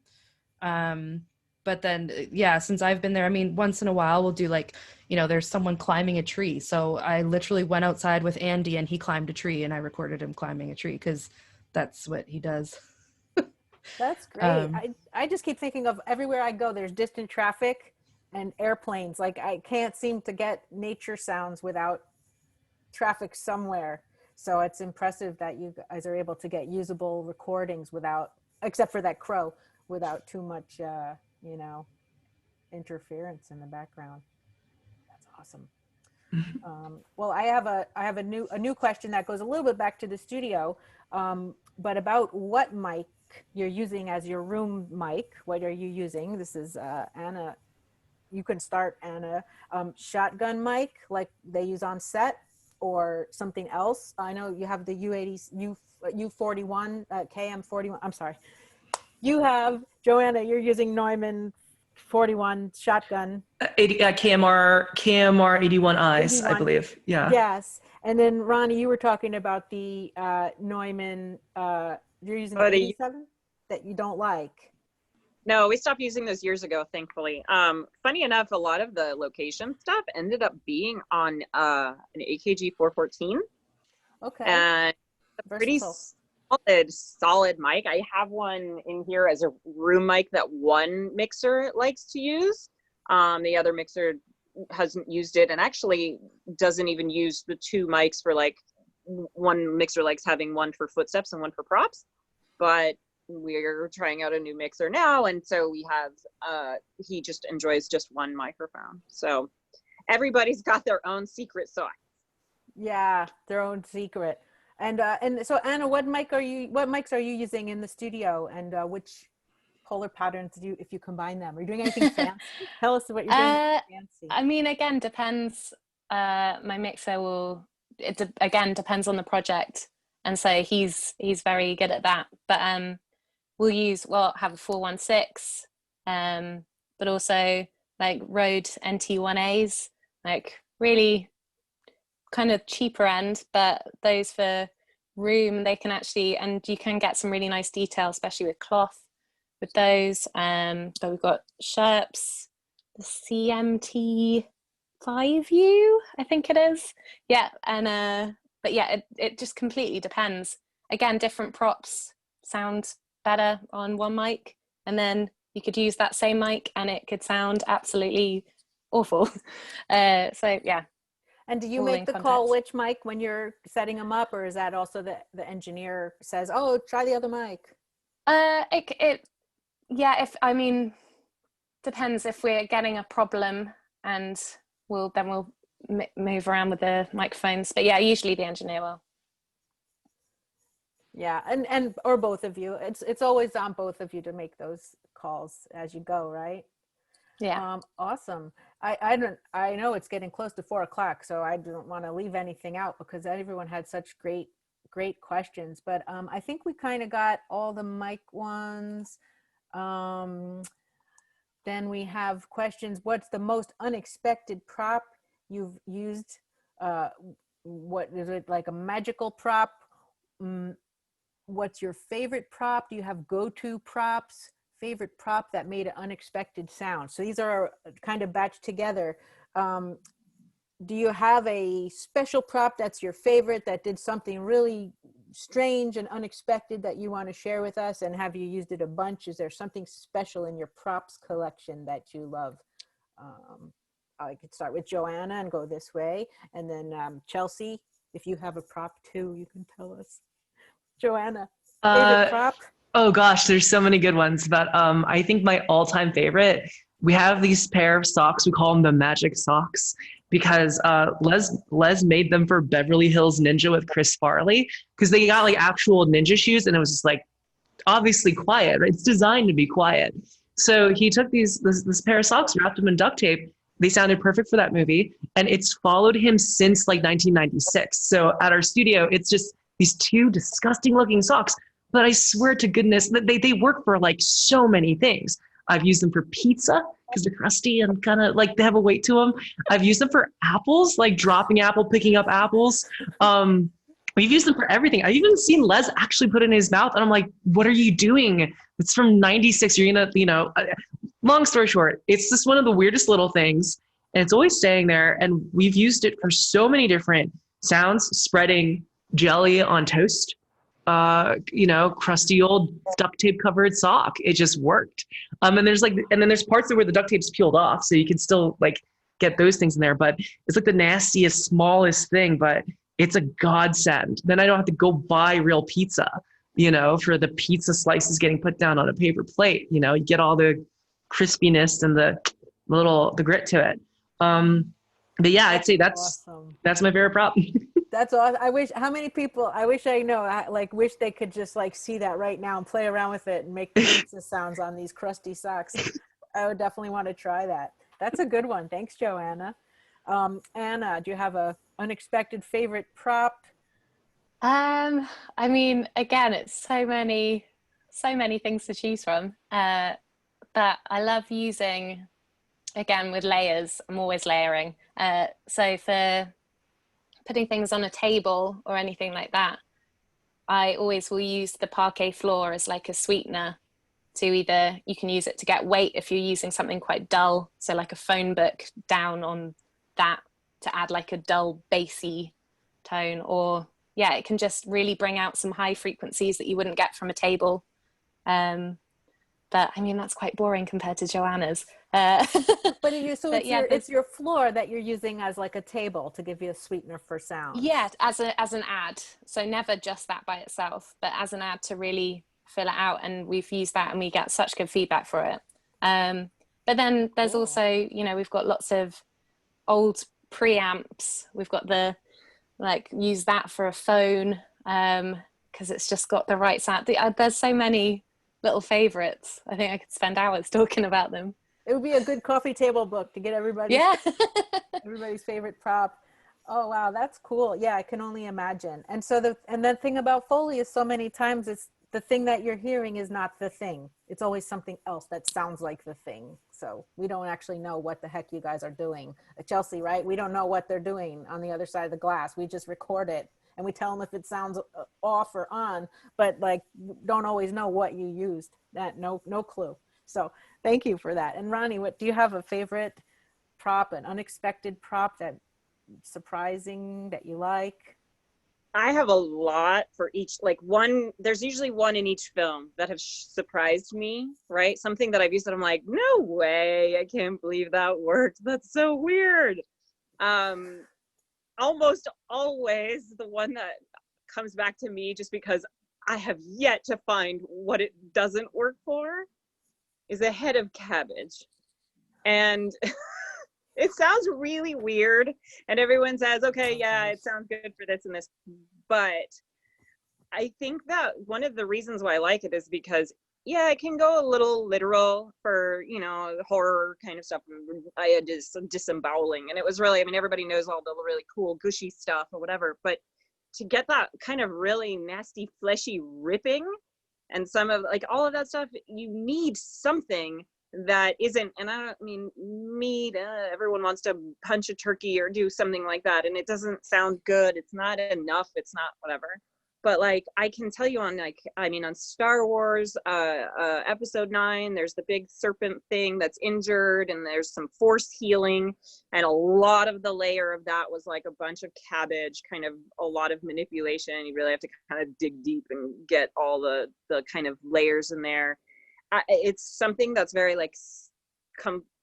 But then, yeah, since I've been there, I mean, once in a while we'll do like, there's someone climbing a tree. So I literally went outside with Andy and he climbed a tree and I recorded him climbing a tree because that's what he does. That's great. I just keep thinking of everywhere I go, there's distant traffic and airplanes. Like I can't seem to get nature sounds without traffic somewhere. So it's impressive that you guys are able to get usable recordings without, except for that crow, without too much, interference in the background. That's awesome. Well, I have a new question that goes a little bit back to the studio, but about what mic you're using as your room mic. What are you using? This is Anna. You can start, Anna. Shotgun mic like they use on set, or something else. I know you have the U41, KM41. I'm sorry. You have, Joanna, you're using Neumann 41 shotgun. KMR 81Is, I believe. Yeah. Yes. And then Ronnie, you were talking about the Neumann, you're using the 87 that you don't like. No, we stopped using those years ago, thankfully. Funny enough, a lot of the location stuff ended up being on an AKG 414. Okay. And a pretty solid mic. I have one in here as a room mic that one mixer likes to use. The other mixer hasn't used it and actually doesn't even use the two mics for like, one mixer likes having one for footsteps and one for props. But we're trying out a new mixer now, and so we have he just enjoys just one microphone. So everybody's got their own secret sauce. Yeah, their own secret. And so Anna, what mics are you using in the studio, and which polar patterns if you combine them? Are you doing anything fancy? Tell us what you're doing fancy. I mean, again, depends. My mixer again depends on the project, and so he's very good at that. But we'll have a 416, but also like Rode NT1As, like really kind of cheaper end, but those for room, they can actually, and you can get some really nice detail, especially with cloth with those. So we've got Sherps, the CMT 5U, I think it is. Yeah, and but yeah, it just completely depends. Again, different props sound better on one mic, and then you could use that same mic and it could sound absolutely awful. So yeah. And do you make the call which mic when you're setting them up, or is that also the engineer says, oh, try the other mic? Depends if we're getting a problem, and we'll move around with the microphones. But yeah, usually the engineer will. Yeah, and or both of you. It's always on both of you to make those calls as you go, right? Yeah. Awesome. I know it's getting close to 4 o'clock, so I don't want to leave anything out because everyone had such great questions. But I think we kind of got all the mic ones. Then we have questions. What's the most unexpected prop you've used? What is it, like a magical prop? What's your favorite prop? Do you have go-to props? Favorite prop that made an unexpected sound? So these are kind of batched together. Do you have a special prop that's your favorite that did something really strange and unexpected that you want to share with us? And have you used it a bunch? Is there something special in your props collection that you love? I could start with Joanna and go this way. And then Chelsea, if you have a prop too, you can tell us. Joanna, favorite prop? Oh gosh, there's so many good ones, but I think my all-time favorite, we have these pair of socks, we call them the magic socks, because Les made them for Beverly Hills Ninja with Chris Farley, because they got like actual ninja shoes, and it was just like obviously quiet. It's designed to be quiet. So he took this pair of socks, wrapped them in duct tape. They sounded perfect for that movie, and it's followed him since like 1996. So at our studio, it's just these two disgusting looking socks. But I swear to goodness that they work for like so many things. I've used them for pizza because they're crusty and kind of like they have a weight to them. I've used them for apples, like dropping apple, picking up apples. We've used them for everything. I've even seen Les actually put it in his mouth, and I'm like, what are you doing? It's from 96. You're gonna, long story short, it's just one of the weirdest little things, and it's always staying there. And we've used it for so many different sounds, spreading jelly on toast, crusty old duct tape covered sock. It just worked. And then there's parts of where the duct tape's peeled off, so you can still like get those things in there. But it's like the nastiest, smallest thing, but it's a godsend. Then I don't have to go buy real pizza, for the pizza slices getting put down on a paper plate. You get all the crispiness and the grit to it. But yeah, I'd say that's my favorite prop. That's awesome. I wish I know, wish they could just like see that right now and play around with it and make the pizza sounds on these crusty socks. I would definitely want to try that. That's a good one. Thanks, Joanna. Anna, do you have a unexpected favorite prop? I mean, again, it's so many things to choose from. But I love using, again, with layers. I'm always layering. So for putting things on a table or anything like that, I always will use the parquet floor as like a sweetener to either, you can use it to get weight if you're using something quite dull. So like a phone book down on that to add like a dull bassy tone, or yeah, it can just really bring out some high frequencies that you wouldn't get from a table. But I mean, that's quite boring compared to Joanna's. It's your floor that you're using as like a table to give you a sweetener for sound. Yeah, as an ad. So never just that by itself, but as an ad to really fill it out. And we've used that and we get such good feedback for it. But then there's also, we've got lots of old preamps. We've got use that for a phone because it's just got the right sound. There's so many little favorites. I think I could spend hours talking about them. It would be a good coffee table book to get everybody's favorite prop. Oh wow, that's cool. Yeah, I can only imagine. And so the thing about Foley is so many times it's the thing that you're hearing is not the thing. It's always something else that sounds like the thing. So we don't actually know what the heck you guys are doing. Chelsea, right? We don't know what they're doing on the other side of the glass. We just record it and we tell them if it sounds off or on, but like don't always know what you used. No clue. So thank you for that. And Ronnie, do you have a favorite prop, an unexpected prop that surprising that you like? I have a lot for each, there's usually one in each film that have surprised me, right? Something that I've used that I'm like, no way, I can't believe that worked. That's so weird. Almost always the one that comes back to me just because I have yet to find what it doesn't work for is a head of cabbage. And it sounds really weird and everyone says, okay, yeah, it sounds good for this and this. But I think that one of the reasons why I like it is because, yeah, it can go a little literal for, horror kind of stuff. I had some disemboweling and it was really, everybody knows all the really cool gushy stuff or whatever, but to get that kind of really nasty, fleshy ripping and some of all of that stuff, you need something that isn't, and I don't mean meat, everyone wants to punch a turkey or do something like that and it doesn't sound good, it's not enough, it's not whatever. But I can tell you on Star Wars episode 9, there's the big serpent thing that's injured and there's some force healing, and a lot of the layer of that was like a bunch of cabbage, kind of a lot of manipulation. You really have to kind of dig deep and get all the kind of layers in there. It's something that's very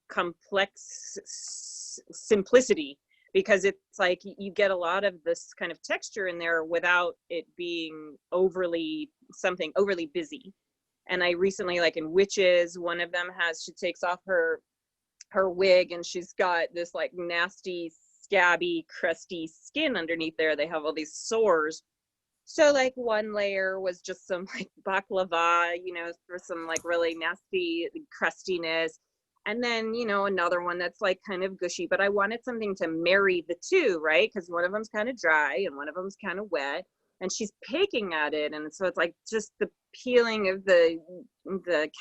complex simplicity, because it's like you get a lot of this kind of texture in there without it being overly busy. And I recently, in Witches, one of them she takes off her wig and she's got this nasty, scabby, crusty skin underneath there. They have all these sores. So one layer was just some baklava, for some really nasty crustiness. And then, another one that's kind of gushy, but I wanted something to marry the two, right? Because one of them's kind of dry and one of them's kind of wet, and she's picking at it. And so it's just the peeling of the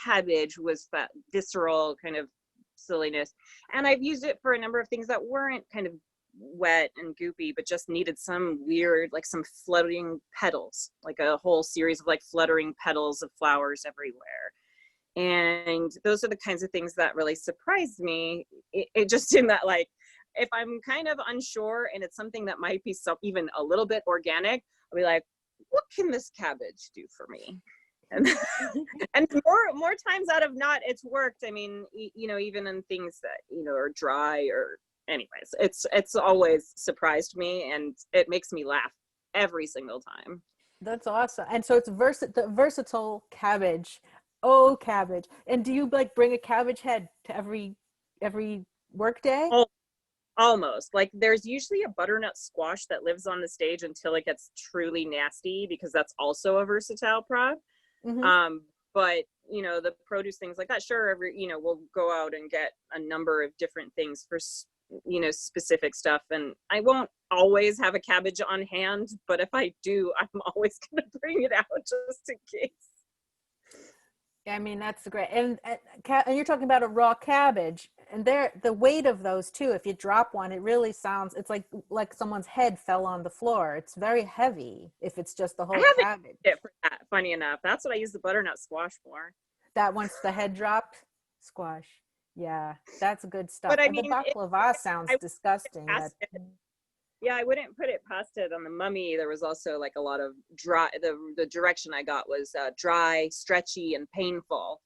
cabbage was that visceral kind of silliness. And I've used it for a number of things that weren't kind of wet and goopy, but just needed some weird, some fluttering petals, a whole series of fluttering petals of flowers everywhere. And those are the kinds of things that really surprised me. It just in that, like, if I'm kind of unsure and it's something that might be even a little bit organic, I'll be like, what can this cabbage do for me? And and more times out of not, it's worked. I mean, you know, even in things that, you know, are dry or anyways, it's always surprised me, and it makes me laugh every single time. That's awesome. And so it's the versatile cabbage. Oh, cabbage. And do you like bring a cabbage head to every work day? Oh, almost. Like, there's usually a butternut squash that lives on the stage until it gets truly nasty, because that's also a versatile prop. Mm-hmm. But you know, the produce, things like that, sure, you know, we'll go out and get a number of different things for, you know, specific stuff. And I won't always have a cabbage on hand, but if I do, I'm always going to bring it out just in case. I mean, that's great. And you're talking about a raw cabbage, and the weight of those too, if you drop one, it really sounds, it's like someone's head fell on the floor. It's very heavy if it's just the whole cabbage. It for that, funny enough. That's what I use the butternut squash for. That once the head dropped, squash. Yeah, that's good stuff. But I And mean, the baklava sounds disgusting. Yeah, I wouldn't put it past it. On the mummy, there was also like a lot of dry, the direction I got was dry, stretchy, and painful.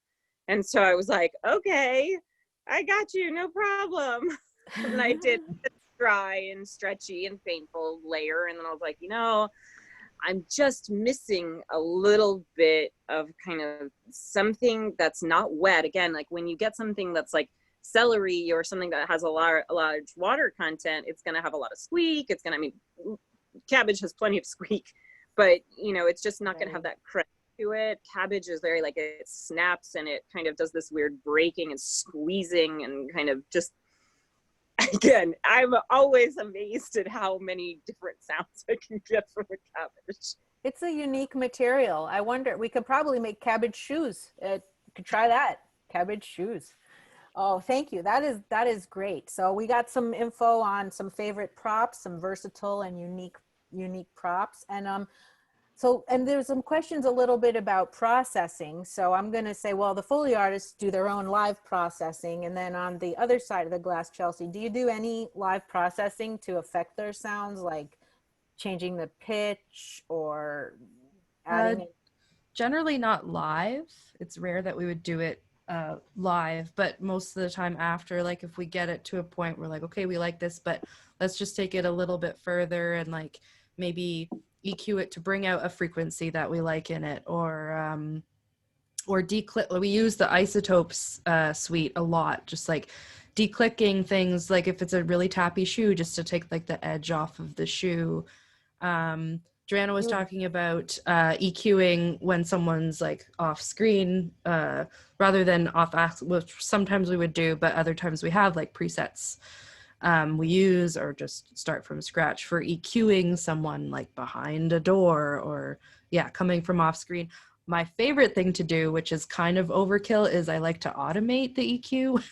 And so I was like, okay, I got you, no problem. And I did the dry and stretchy and painful layer. And then I was like, you know, I'm just missing a little bit of kind of something that's not wet. Again, like when you get something that's like celery or something that has a large water content, it's going to have a lot of squeak. It's going to, I mean, cabbage has plenty of squeak, but you know, it's just not going to have that crunch to it. Cabbage is very like, it snaps and it kind of does this weird breaking and squeezing and kind of just, again, I'm always amazed at how many different sounds I can get from a cabbage. It's a unique material. I wonder, we could probably make cabbage shoes. Could try that, cabbage shoes. Oh, thank you. That is great. So we got some info on some favorite props, some versatile and unique props. And and there's some questions a little bit about processing. So I'm going to say, well, the Foley artists do their own live processing. And then on the other side of the glass, Chelsea, do you do any live processing to affect their sounds, like changing the pitch or adding it? Generally not live. It's rare that we would do it live, but most of the time after, like if we get it to a point where like, okay, we like this, but let's just take it a little bit further and like maybe EQ it to bring out a frequency that we like in it, or declick. We use the isotopes suite a lot, just like declicking things, like if it's a really tappy shoe, just to take like the edge off of the shoe. Joanna was talking about EQing when someone's like off screen rather than off axis, which sometimes we would do, but other times we have like presets we use, or just start from scratch for EQing someone like behind a door or coming from off screen. My favorite thing to do, which is kind of overkill, is I like to automate the EQ.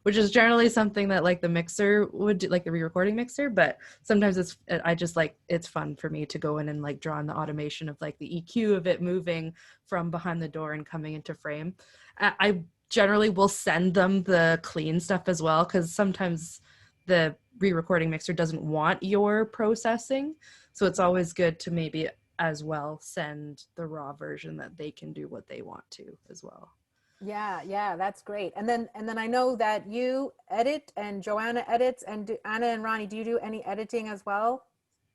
Which is generally something that like the mixer would do, like the re-recording mixer, but sometimes it's fun for me to go in and like draw in the automation of like the EQ of it moving from behind the door and coming into frame. I generally will send them the clean stuff as well, because sometimes the re-recording mixer doesn't want your processing. So it's always good to maybe as well send the raw version that they can do what they want to as well. Yeah, that's great. And then I know that you edit and Joanna edits, and Anna and Ronnie, do you do any editing as well?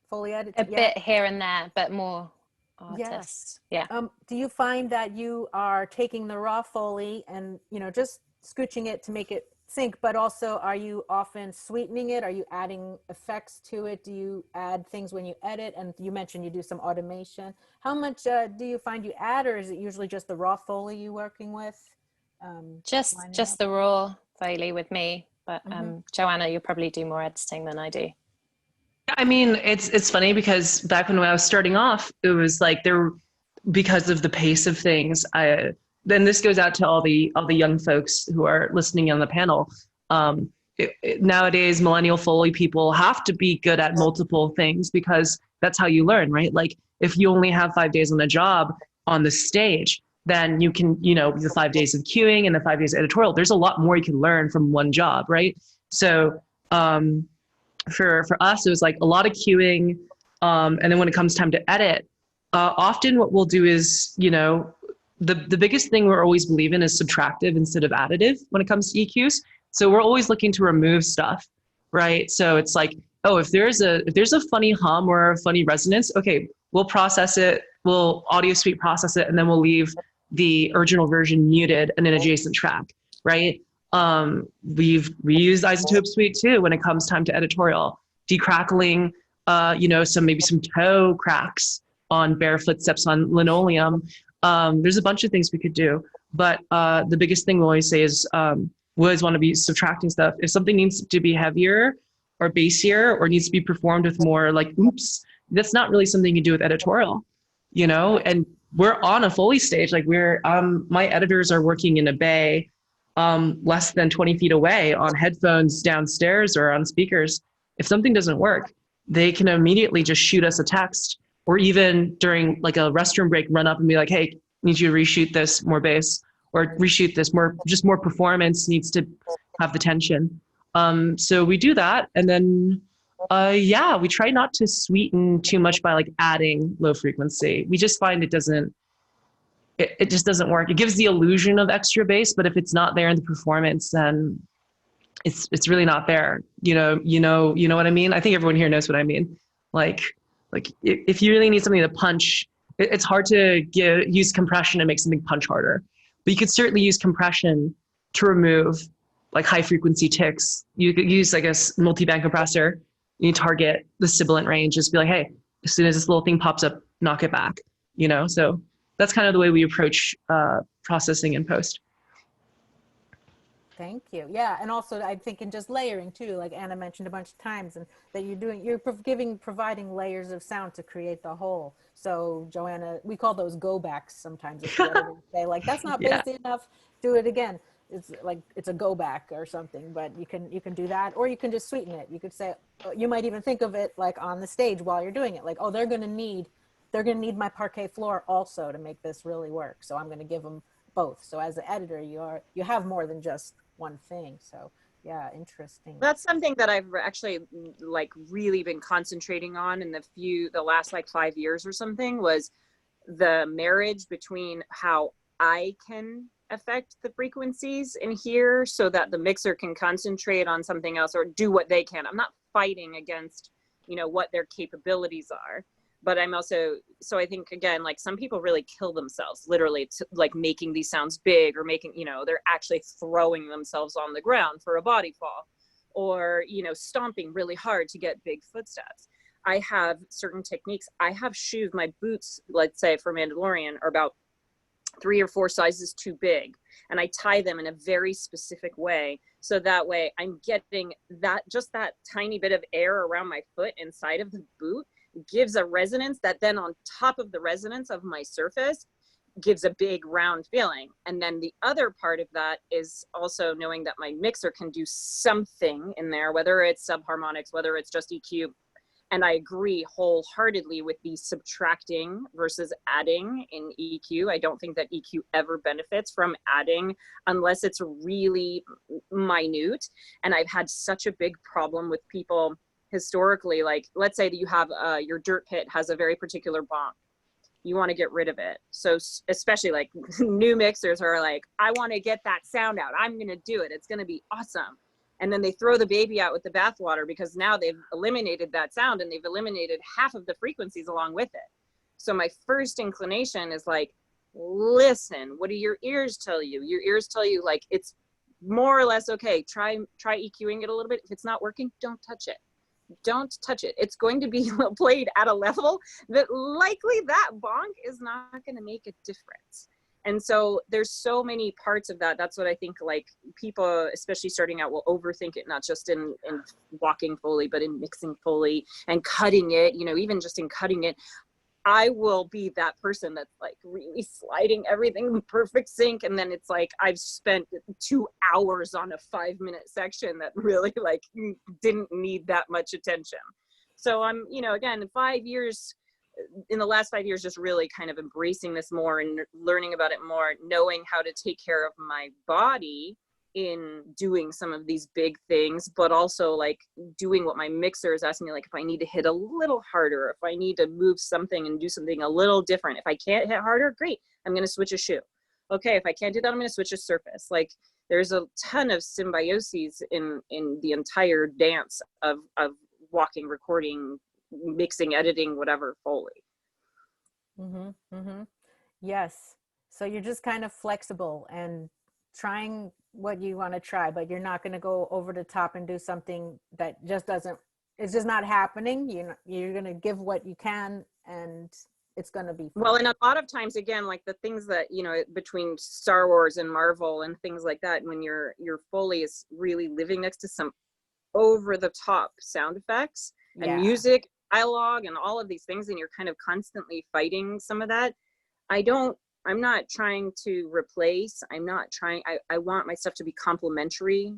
Foley edits? A bit here and there, but more artists. Yeah. Do you find that you are taking the raw Foley and, you know, just scooching it to make it sync, but also are you often sweetening it? Are you adding effects to it? Do you add things when you edit? And you mentioned you do some automation. How much do you find you add, or is it usually just the raw Foley you're working with? Just the raw Foley with me, but Joanna, you probably do more editing than I do. I mean, it's funny because back when I was starting off, it was like because of the pace of things. Then this goes out to all the young folks who are listening on the panel. Nowadays, millennial Foley people have to be good at multiple things because that's how you learn, right? Like if you only have 5 days on the job on the stage, then you can, you know, the 5 days of cueing and the 5 days of editorial, there's a lot more you can learn from one job, right? So for us, it was like a lot of cueing. And then when it comes time to edit, often what we'll do is, you know, the biggest thing we're always believe in is subtractive instead of additive when it comes to EQs. So we're always looking to remove stuff, right? So it's like, oh, if there's a funny hum or a funny resonance, okay, we'll process it, we'll audio suite process it, and then we'll leave the original version muted in an adjacent track, right? We use isotope suite too when it comes time to editorial, decrackling, you know, maybe some toe cracks on bare footsteps on linoleum. There's a bunch of things we could do, but the biggest thing we always say is we always want to be subtracting stuff. If something needs to be heavier or bassier or needs to be performed with more like oops, that's not really something you do with editorial, you know. And we're on a Foley stage, like we're my editors are working in a bay less than 20 feet away on headphones downstairs or on speakers. If something doesn't work, they can immediately just shoot us a text, or even during like a restroom break, run up and be like, hey, need you to reshoot this more bass, or reshoot this more, just more performance needs to have the tension. So we do that. And then, yeah, we try not to sweeten too much by like adding low frequency. We just find it just doesn't work. It gives the illusion of extra bass, but if it's not there in the performance, then it's really not there. You know what I mean? I think everyone here knows what I mean. Like if you really need something to punch, it's hard to use compression and make something punch harder. But you could certainly use compression to remove like high frequency ticks. You could use like a multi-band compressor. You target the sibilant range. Just be like, hey, as soon as this little thing pops up, knock it back. You know, so that's kind of the way we approach processing in post. Thank you. Yeah, and also I'm thinking just layering too, like Anna mentioned a bunch of times, and that you're providing layers of sound to create the whole. So Joanna, we call those go backs sometimes. If the editors say like that's not bassy enough, do it again. It's like it's a go back or something, but you can do that, or you can just sweeten it. You could say, you might even think of it like on the stage while you're doing it, like, oh, they're gonna need my parquet floor also to make this really work. So I'm gonna give them both. So as an editor, you have more than just one thing. So yeah, interesting. That's something that I've actually like really been concentrating on in the last like 5 years or something, was the marriage between how I can affect the frequencies in here so that the mixer can concentrate on something else or do what they can. I'm not fighting against, you know, what their capabilities are. But I'm also, so I think again, like some people really kill themselves literally to like making these sounds big, or making, you know, they're actually throwing themselves on the ground for a body fall, or, you know, stomping really hard to get big footsteps. I have certain techniques. I have shoes, my boots, let's say for Mandalorian, are about 3 or 4 sizes too big. And I tie them in a very specific way. So that way I'm getting that, just that tiny bit of air around my foot inside of the boot gives a resonance that then on top of the resonance of my surface gives a big round feeling. And then the other part of that is also knowing that my mixer can do something in there, whether it's subharmonics, whether it's just EQ. And I agree wholeheartedly with the subtracting versus adding in EQ. I don't think that EQ ever benefits from adding unless it's really minute. And I've had such a big problem with people historically, like let's say that you have your dirt pit has a very particular bonk. You want to get rid of it. So especially like new mixers are like, I want to get that sound out. I'm going to do it. It's going to be awesome. And then they throw the baby out with the bathwater because now they've eliminated that sound and they've eliminated half of the frequencies along with it. So my first inclination is like, listen, what do your ears tell you? Your ears tell you like, it's more or less okay. Try EQing it a little bit. If it's not working, don't touch it. Don't touch it. It's going to be played at a level that likely that bonk is not going to make a difference. And so there's so many parts of that. That's what I think like people, especially starting out, will overthink it, not just in walking Foley, but in mixing Foley and cutting it, you know, even just in cutting it. I will be that person that's like really sliding everything in perfect sync. And then it's like, I've spent 2 hours on a 5-minute section that really like didn't need that much attention. So I'm, you know, again, 5 years in the last 5 years, just really kind of embracing this more and learning about it more, knowing how to take care of my body in doing some of these big things, but also like doing what my mixer is asking me, like if I need to hit a little harder, if I need to move something and do something a little different. If I can't hit harder, great, I'm going to switch a shoe. Okay, if I can't do that, I'm going to switch a surface. Like there's a ton of symbioses in the entire dance of walking, recording, mixing, editing, whatever, Foley. Yes. So you're just kind of flexible and trying what you want to try, but you're not going to go over the top and do something that just doesn't, it's just not happening. You're going to give what you can, and it's going to be fun. Well, and a lot of times, again, like the things that, you know, between Star Wars and Marvel and things like that, when your Foley is really living next to some over the top sound effects and music, dialogue, and all of these things, and you're kind of constantly fighting some of that. I'm not trying to replace. I'm not trying. I want my stuff to be complementary,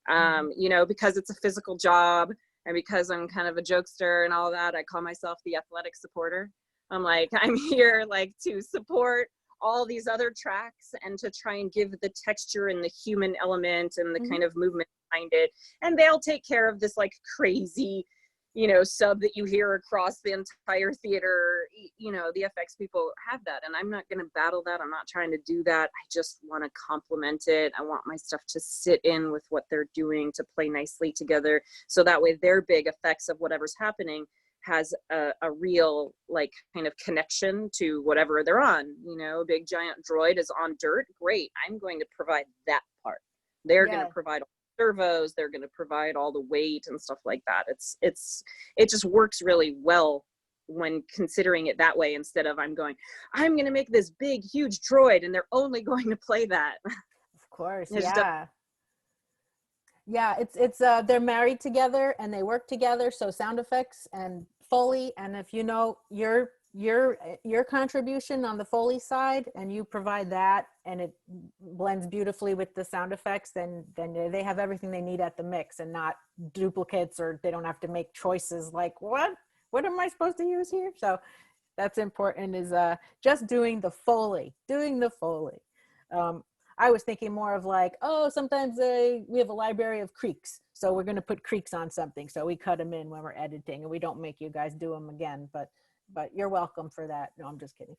you know, because it's a physical job, and because I'm kind of a jokester and all that. I call myself the athletic supporter. I'm like, I'm here like to support all these other tracks and to try and give the texture and the human element and the kind of movement behind it. And they'll take care of this like crazy, you know, sub that you hear across the entire theater. You know, the FX people have that, and I'm not going to battle that. I'm not trying to do that. I just want to complement it. I want my stuff to sit in with what they're doing, to play nicely together, so that way their big effects of whatever's happening has a real like kind of connection to whatever they're on. You know, a big giant droid is on dirt, great, I'm going to provide that part. They're going to provide servos, they're going to provide all the weight and stuff like that. It just works really well when considering it that way, instead of I'm going to make this big huge droid and they're only going to play that. Of course. It's they're married together and they work together, so sound effects and Foley, and if you know your contribution on the Foley side and you provide that and it blends beautifully with the sound effects, then they have everything they need at the mix and not duplicates, or they don't have to make choices like what am I supposed to use here? So that's important, is just doing the Foley. I was thinking more of like, oh, sometimes we have a library of creaks, so we're going to put creaks on something, so we cut them in when we're editing, and we don't make you guys do them again. But you're welcome for that. No, I'm just kidding.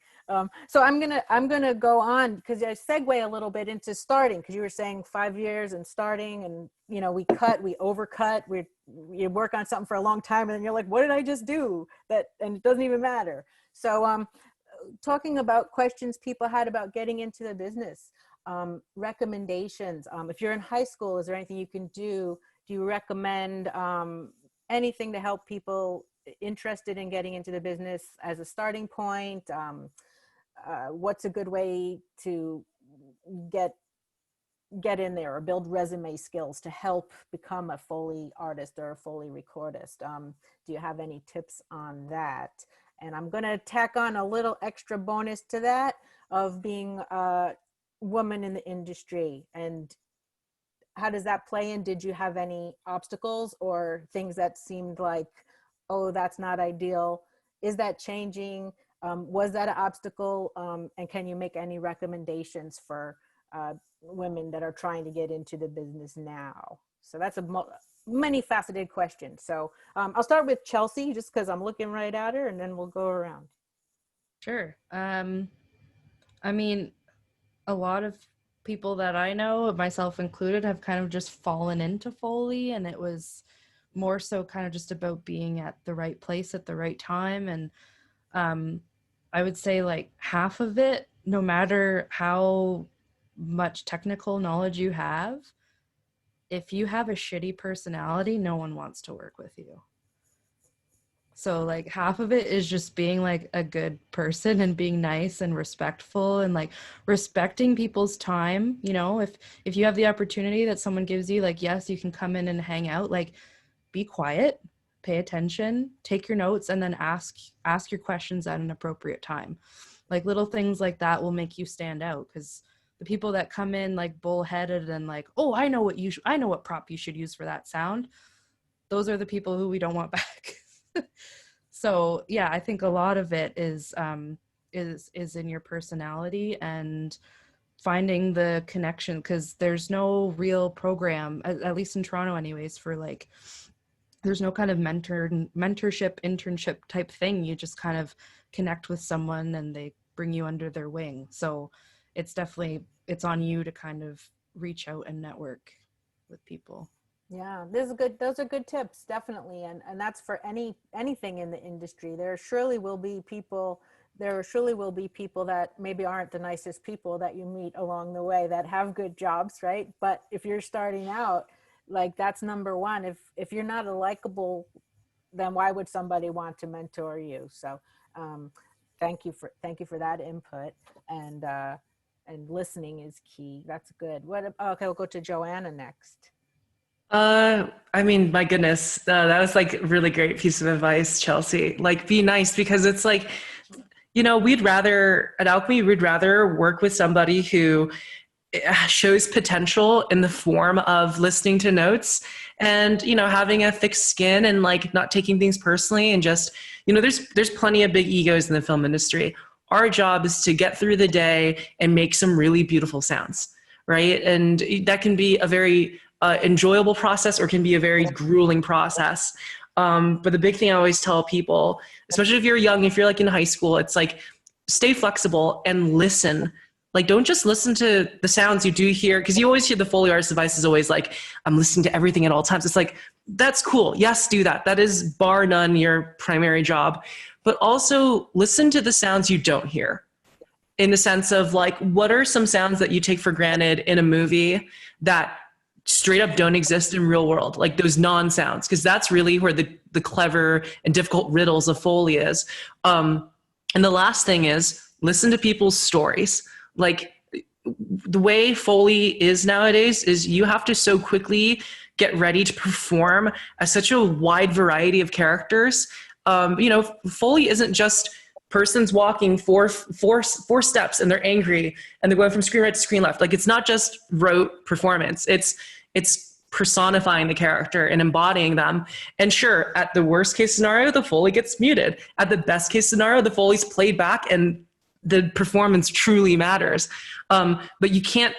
So I'm gonna go on, because I segue a little bit into starting, because you were saying 5 years and starting, and you know, we overcut, you work on something for a long time, and then you're like, what did I just do? And it doesn't even matter. So talking about questions people had about getting into the business. Recommendations. If you're in high school, is there anything you can do? Do you recommend anything to help people interested in getting into the business as a starting point? What's a good way to get in there or build resume skills to help become a Foley artist or a Foley recordist? Do you have any tips on that? And I'm going to tack on a little extra bonus to that of being woman in the industry, and how does that play in? Did you have any obstacles or things that seemed like, oh, that's not ideal? Is that changing? Was that an obstacle? And can you make any recommendations for women that are trying to get into the business now? So that's a many faceted question. So I'll start with Chelsea, just because I'm looking right at her, and then we'll go around. Sure. I mean, a lot of people that I know, myself included, have kind of just fallen into Foley, and it was more so kind of just about being at the right place at the right time. And I would say like half of it, no matter how much technical knowledge you have, if you have a shitty personality, no one wants to work with you. So like half of it is just being like a good person and being nice and respectful and like respecting people's time. You know, if you have the opportunity that someone gives you, like, yes, you can come in and hang out, like be quiet, pay attention, take your notes, and then ask your questions at an appropriate time. Like little things like that will make you stand out, because the people that come in like bullheaded and like, oh, I know what prop you should use for that sound, those are the people who we don't want back. So yeah, I think a lot of it is in your personality and finding the connection, because there's no real program, at least in Toronto anyways, for like, there's no kind of mentorship internship type thing. You just kind of connect with someone and they bring you under their wing. So it's on you to kind of reach out and network with people. Yeah, those are good tips, definitely. And that's for anything in the industry. There surely will be people that maybe aren't the nicest people that you meet along the way that have good jobs, right? But if you're starting out, like, that's number one. If you're not a likable, then why would somebody want to mentor you? So thank you for that input. And listening is key. That's good. Okay, we'll go to Joanna next. I mean, my goodness, that was like a really great piece of advice, Chelsea. Like, be nice, because it's like, at Alchemy, we'd rather work with somebody who shows potential in the form of listening to notes and, having a thick skin and like not taking things personally, and just, there's plenty of big egos in the film industry. Our job is to get through the day and make some really beautiful sounds, right? And that can be a very enjoyable process, or can be a very grueling process. But the big thing I always tell people, especially if you're young, if you're like in high school, it's like, stay flexible and listen. Like, don't just listen to the sounds you do hear, because you always hear the Foley artist advice is always like, I'm listening to everything at all times. It's like, that's cool. Yes, do that. That is bar none your primary job. But also listen to the sounds you don't hear, in the sense of like, what are some sounds that you take for granted in a movie that straight up don't exist in real world, like those non-sounds, because that's really where the clever and difficult riddles of Foley is. And the last thing is, listen to people's stories. Like, the way Foley is nowadays is you have to so quickly get ready to perform as such a wide variety of characters. Foley isn't just persons walking four steps and they're angry and they're going from screen right to screen left. Like, it's not just rote performance. It's personifying the character and embodying them. And sure, at the worst case scenario, the Foley gets muted. At the best case scenario, the Foley's played back and the performance truly matters. But you can't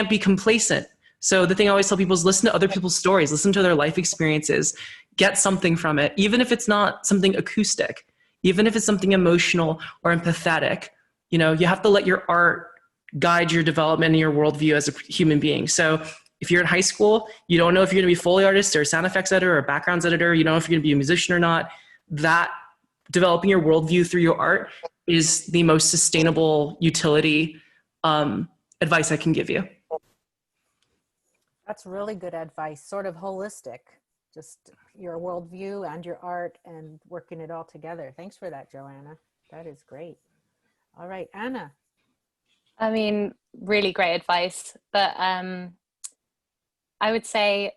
be complacent. So the thing I always tell people is, listen to other people's stories, listen to their life experiences, get something from it, even if it's not something acoustic, even if it's something emotional or empathetic. You have to let your art guide your development and your worldview as a human being. So if you're in high school, you don't know if you're going to be a Foley artist or a sound effects editor or a backgrounds editor, you don't know if you're going to be a musician or not, that developing your worldview through your art is the most sustainable utility advice I can give you. That's really good advice, sort of holistic, just your worldview and your art and working it all together. Thanks for that, Joanna. That is great. All right, Anna. I mean, really great advice. But I would say,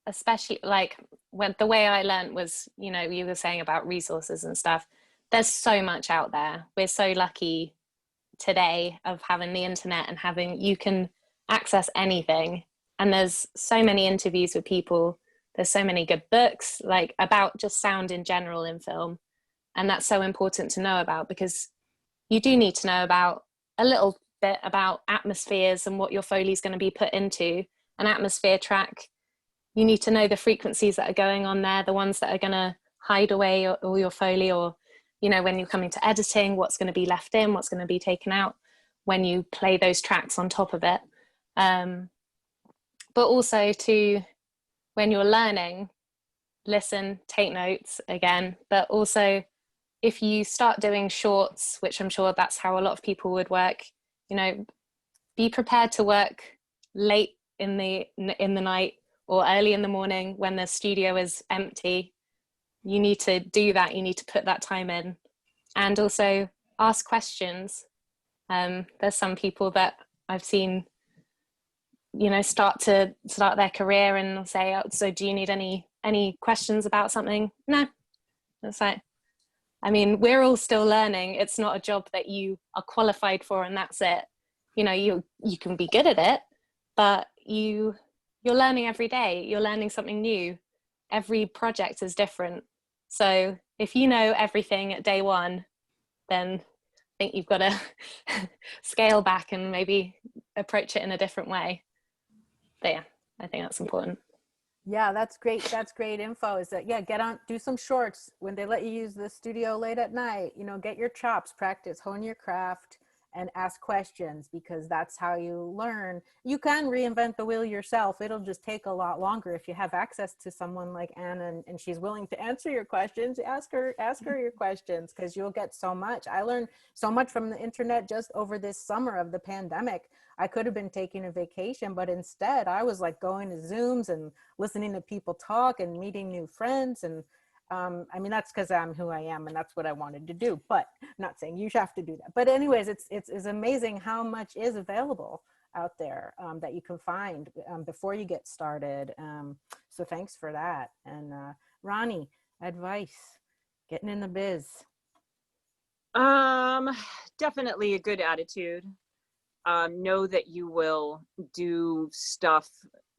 especially like when the way I learned was, you were saying about resources and stuff. There's so much out there. We're so lucky today of having the internet and you can access anything. And there's so many interviews with people. There's so many good books, like, about just sound in general in film. And that's so important to know about, because you do need to know about a little bit about atmospheres and what your Foley's going to be put into an atmosphere track. You need to know the frequencies that are going on there, the ones that are going to hide away all your Foley, or, when you're coming to editing, what's going to be left in, what's going to be taken out when you play those tracks on top of it. But also when you're learning, listen, take notes again, but also if you start doing shorts, which I'm sure that's how a lot of people would work, be prepared to work late in the night or early in the morning when the studio is empty. You need to do that. You need to put that time in, and also ask questions. There's some people that I've seen, start their career and say, oh, so do you need any questions about something? No. It's like, I mean, we're all still learning. It's not a job that you are qualified for and that's it. You can be good at it, but you're learning every day. You're learning something new. Every project is different. So if you know everything at day one, then I think you've got to scale back and maybe approach it in a different way. But yeah, I think that's important. Yeah, that's great. That's great info. Is that, yeah, get on, do some shorts when they let you use the studio late at night, you know, get your chops, practice, hone your craft, and ask questions, because that's how you learn. You can reinvent the wheel yourself. It'll just take a lot longer if you have access to someone like Anna and she's willing to answer your questions. Ask her your questions, because you'll get so much. I learned so much from the internet just over this summer of the pandemic. I could have been taking a vacation, but instead I was like going to Zooms and listening to people talk and meeting new friends. And I mean, that's because I'm who I am and that's what I wanted to do, but I'm not saying you have to do that. But anyways, it's amazing how much is available out there that you can find before you get started. So thanks for that. And Ronnie, advice, getting in the biz. Definitely a good attitude. Know that you will do stuff,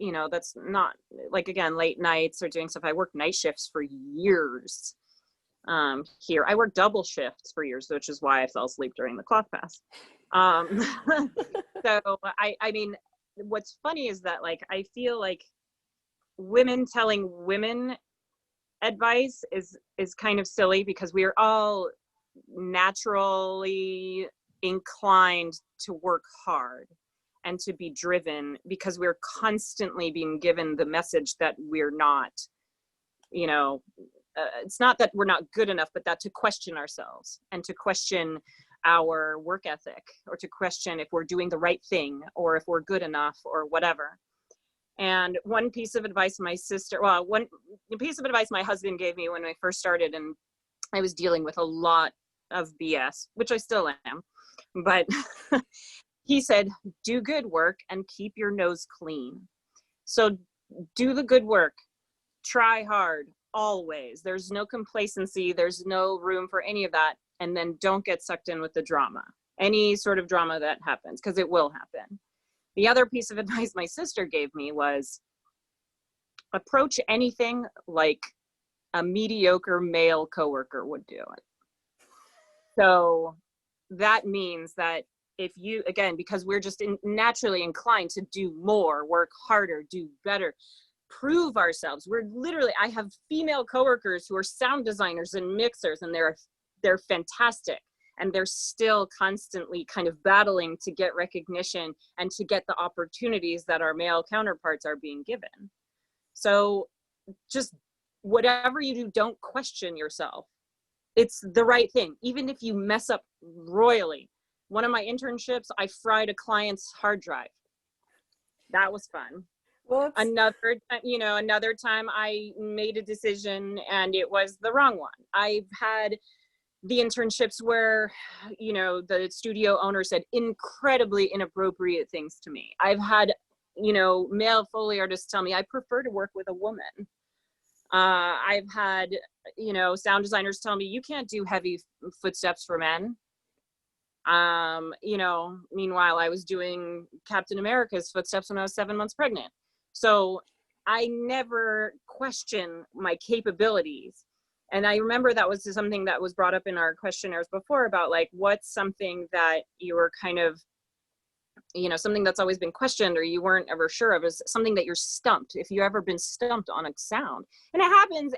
you know, that's not like, again, late nights or doing stuff. I worked night shifts for years. Here I worked double shifts for years, which is why I fell asleep during the cloth pass. So I mean, what's funny is that, like, I feel like women telling women advice is kind of silly, because we are all naturally inclined to work hard and to be driven, because we're constantly being given the message that we're not, you know, it's not that we're not good enough, but that to question ourselves and to question our work ethic, or to question if we're doing the right thing or if we're good enough or whatever. And one piece of advice my husband gave me when I first started, and I was dealing with a lot of BS, which I still am, but he said, do good work and keep your nose clean. So do the good work, try hard, always. There's no complacency, there's no room for any of that. And then don't get sucked in with the drama, any sort of drama that happens, because it will happen. The other piece of advice my sister gave me was, approach anything like a mediocre male coworker would do it. So that means that if you, again, because we're just naturally inclined to do more, work harder, do better, prove ourselves. We're literally, I have female coworkers who are sound designers and mixers, and they're fantastic. And they're still constantly kind of battling to get recognition and to get the opportunities that our male counterparts are being given. So just whatever you do, don't question yourself. It's the right thing. Even if you mess up royally. One of my internships, I fried a client's hard drive. That was fun. Whoops. Another time I made a decision and it was the wrong one. I've had the internships where, you know, the studio owner said incredibly inappropriate things to me. I've had, you know, male Foley artists tell me I prefer to work with a woman. I've had, you know, sound designers tell me you can't do heavy footsteps for men. You know, meanwhile, I was doing Captain America's footsteps when I was 7 months pregnant. So I never question my capabilities. And I remember that was something that was brought up in our questionnaires before about, like, what's something that you were kind of, you know, something that's always been questioned or you weren't ever sure of, is something that you're stumped. If you ever been stumped on a sound, and it happens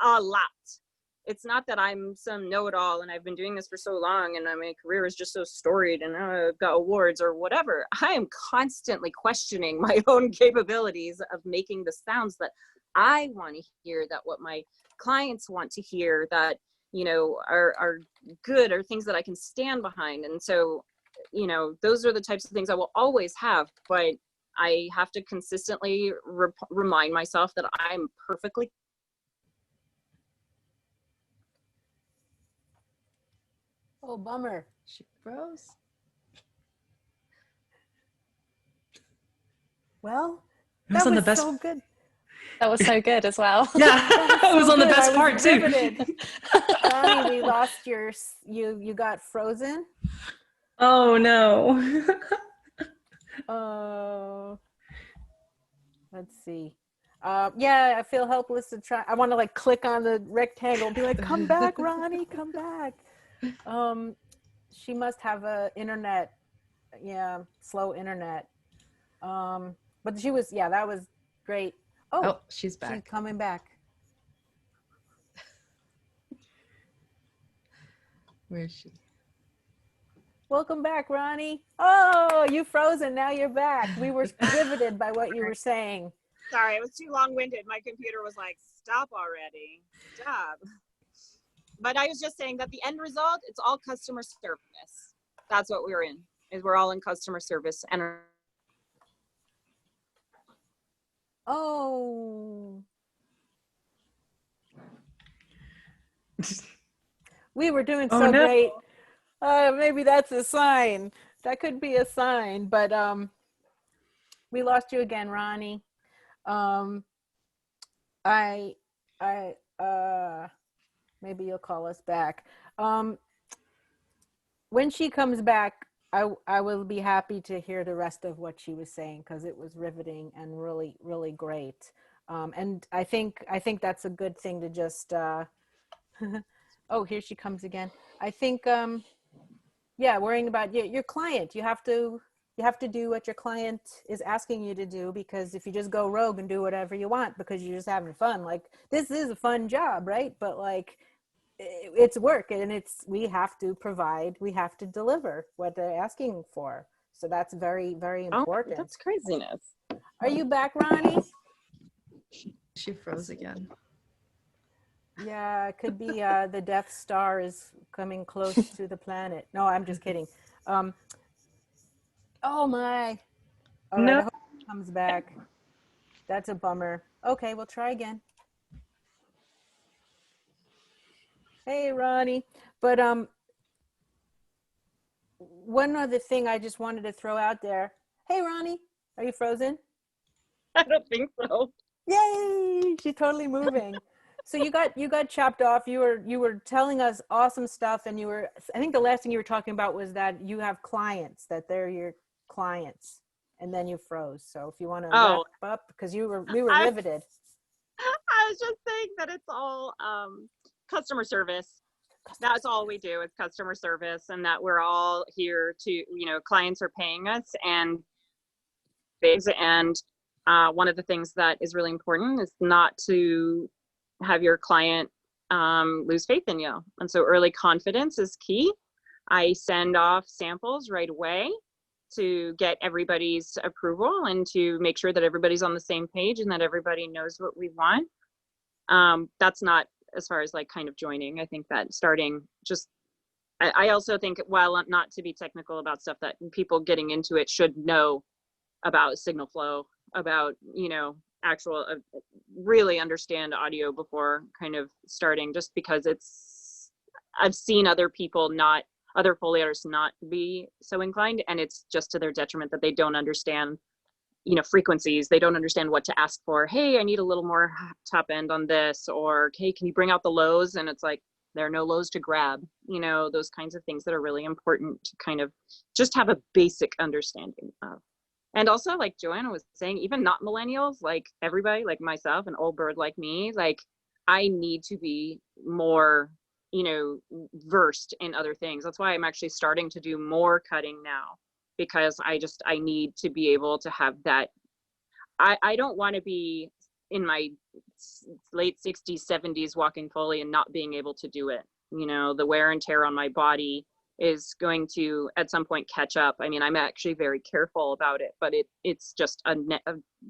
a lot. It's not that I'm some know-it-all and I've been doing this for so long and my career is just so storied and I've got awards or whatever. I am constantly questioning my own capabilities of making the sounds that I want to hear, that what my clients want to hear, that, you know, are good, or things that I can stand behind. And so, you know, those are the types of things I will always have, but I have to consistently remind myself that I'm perfectly. Oh, bummer. She froze. Well, It was that on was the best. so good. That was so good as well. Yeah, it was so on the good. best I was part too. riveted. Ronnie, we lost you got frozen. Oh no. Oh, let's see. Yeah, I feel helpless to try. I want to like click on the rectangle and be like, come back, Ronnie, come back. She must have a internet, slow internet. But she was, that was great. Oh, she's back. She's coming back. Where is she? Welcome back, Ronnie. Oh, you frozen. Now you're back. We were riveted by what you were saying. Sorry, it was too long-winded. My computer was like, stop already. Stop. But I was just saying that the end result, it's all customer service. That's what we're in, is we're all in customer service. And oh. We were doing so great. Maybe that's a sign. That could be a sign, but we lost you again, Ronnie. Maybe you'll call us back. When she comes back, I will be happy to hear the rest of what she was saying, because it was riveting and really, really great. And I think that's a good thing to just. Oh, here she comes again. I think, worrying about your client. You have to do what your client is asking you to do, because if you just go rogue and do whatever you want because you're just having fun, like, this is a fun job, right? But like, it's work, and we have to provide, we have to deliver what they're asking for. So that's very, very important. that's craziness. Are you back, Ronnie? She froze again. Yeah, it could be the Death Star is coming close to the planet. No, I'm just kidding. Oh my. All right, I hope it comes back. That's a bummer. Okay, we'll try again. Hey, Ronnie. But one other thing I just wanted to throw out there. Hey, Ronnie, are you frozen? I don't think so. Yay! She's totally moving. So you got chopped off. You were telling us awesome stuff, and I think the last thing you were talking about was that you have clients, that they're your clients, and then you froze. So if you want to wrap up, because we were riveted. I was just saying that it's all customer service. That's all we do is customer service, and that we're all here to, clients are paying us, and one of the things that is really important is not to have your client lose faith in you. And so early confidence is key. I send off samples right away to get everybody's approval and to make sure that everybody's on the same page and that everybody knows what we want. That's not as far as like kind of joining. I think that starting just, I also think, while not to be technical about stuff, that people getting into it should know about signal flow, about, actual really understand audio before kind of starting, just because I've seen other Foley artists not be so inclined, and it's just to their detriment that they don't understand, frequencies. They don't understand what to ask for. Hey, I need a little more top end on this, or hey, can you bring out the lows? And it's like, there are no lows to grab, those kinds of things that are really important to kind of just have a basic understanding of. And also, like Joanna was saying, even not millennials, like everybody, like myself, an old bird like me, like I need to be more, versed in other things. That's why I'm actually starting to do more cutting now, because I need to be able to have that. I don't want to be in my late 60s, 70s walking Foley and not being able to do it. The wear and tear on my body is going to at some point catch up. I mean, I'm actually very careful about it, but it's just a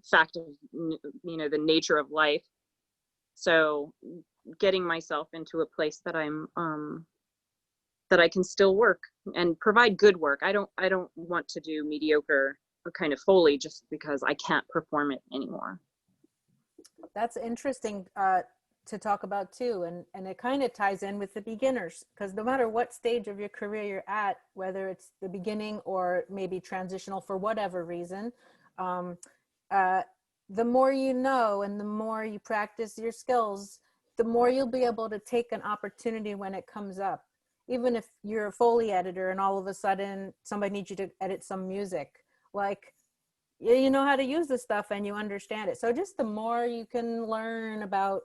fact of, the nature of life. So getting myself into a place that I'm, that I can still work and provide good work. I don't want to do mediocre kind of Foley just because I can't perform it anymore. That's interesting to talk about too, and it kind of ties in with the beginners, because no matter what stage of your career you're at, whether it's the beginning or maybe transitional for whatever reason, the more you know and the more you practice your skills, the more you'll be able to take an opportunity when it comes up. Even if you're a Foley editor and all of a sudden somebody needs you to edit some music, like, you know how to use the stuff and you understand it. So just the more you can learn about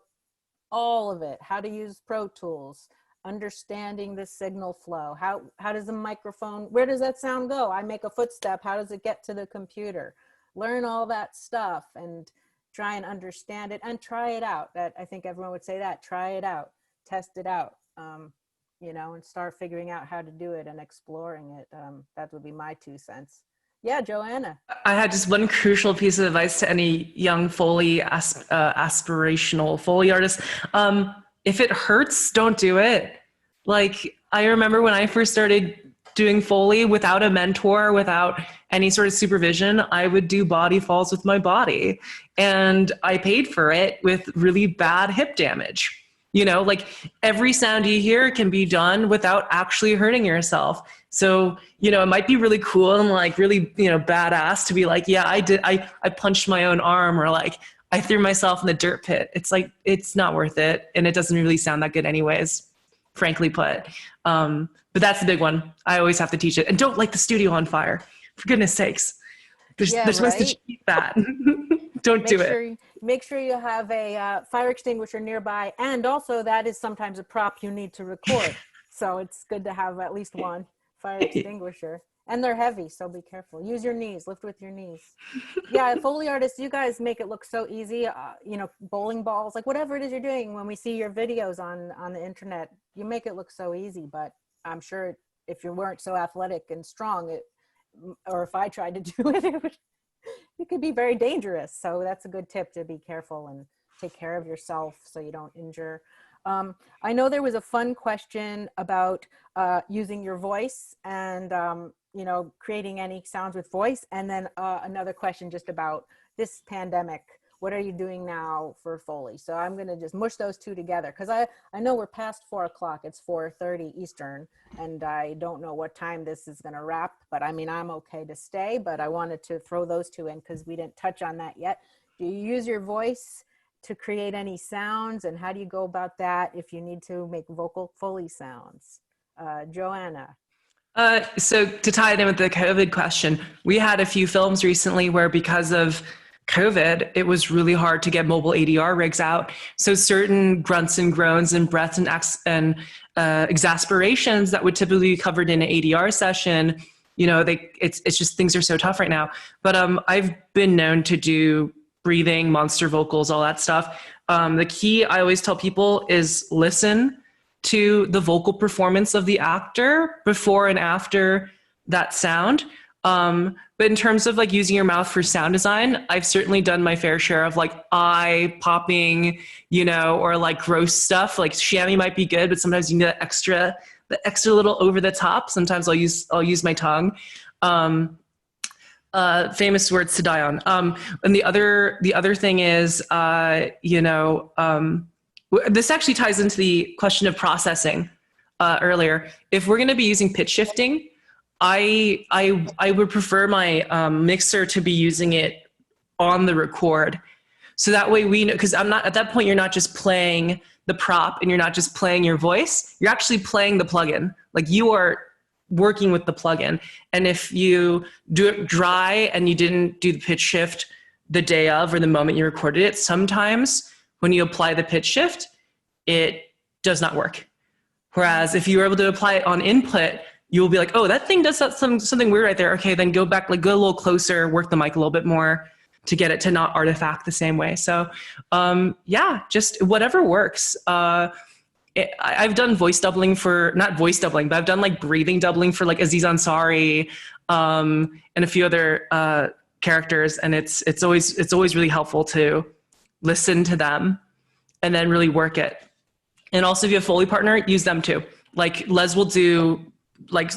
all of it, how to use Pro Tools, understanding the signal flow, how does the microphone, where does that sound go? I make a footstep, how does it get to the computer? Learn all that stuff and try and understand it and try it out. That, I think everyone would say that, try it out, test it out, you know, and start figuring out how to do it and exploring it. That would be my 2 cents. Yeah, Joanna. I had just one crucial piece of advice to any young Foley, aspirational Foley artist. If it hurts, don't do it. Like, I remember when I first started doing Foley without a mentor, without any sort of supervision, I would do body falls with my body. And I paid for it with really bad hip damage. You know, like every sound you hear can be done without actually hurting yourself. So, you know, it might be really cool and like really, you know, badass to be like, yeah, I punched my own arm, or like I threw myself in the dirt pit. It's like, it's not worth it. And it doesn't really sound that good anyways, frankly put. But that's the big one. I always have to teach it. And don't light the studio on fire, for goodness sakes. They're supposed to cheat that. Don't do it. Make sure you have a fire extinguisher nearby. And also that is sometimes a prop you need to record. So it's good to have at least one fire extinguisher. And they're heavy, so be careful. Use your knees, lift with your knees. Yeah, Foley artists, you guys make it look so easy. You know, bowling balls, like whatever it is you're doing, when we see your videos on the internet, you make it look so easy. But I'm sure if you weren't so athletic and strong, or if I tried to do it, it could be very dangerous. So that's a good tip, to be careful and take care of yourself so you don't injure. I know there was a fun question about using your voice and, you know, creating any sounds with voice. And then another question just about this pandemic. What are you doing now for Foley? So I'm going to just mush those two together, because I know we're past 4 o'clock. It's 4:30 Eastern, and I don't know what time this is going to wrap, but I mean, I'm okay to stay, but I wanted to throw those two in because we didn't touch on that yet. Do you use your voice to create any sounds, and how do you go about that if you need to make vocal Foley sounds? Joanna. So to tie it in with the COVID question, we had a few films recently where, because of COVID, it was really hard to get mobile ADR rigs out. So certain grunts and groans and breaths and exasperations that would typically be covered in an ADR session, you know, it's just, things are so tough right now. But I've been known to do breathing, monster vocals, all that stuff. The key I always tell people is listen to the vocal performance of the actor before and after that sound. But in terms of like using your mouth for sound design, I've certainly done my fair share of like eye popping, you know, or like gross stuff. Like chamois might be good, but sometimes you need the extra little over the top. Sometimes I'll use my tongue. Famous words to die on. And the other thing is, you know, this actually ties into the question of processing earlier. If we're going to be using pitch shifting, I would prefer my mixer to be using it on the record. So that way we know, because I'm not, at that point, you're not just playing the prop and you're not just playing your voice, you're actually playing the plugin. Like you are working with the plugin. And if you do it dry and you didn't do the pitch shift the day of or the moment you recorded it, sometimes when you apply the pitch shift, it does not work. Whereas if you were able to apply it on input, you'll be like, oh, that thing does something weird right there. Okay, then go back, like go a little closer, work the mic a little bit more to get it to not artifact the same way. So yeah, just whatever works. I've done voice doubling for, not voice doubling, but I've done like breathing doubling for like Aziz Ansari and a few other characters. And it's always really helpful to listen to them and then really work it. And also if you have a Foley partner, use them too. Like Les will do like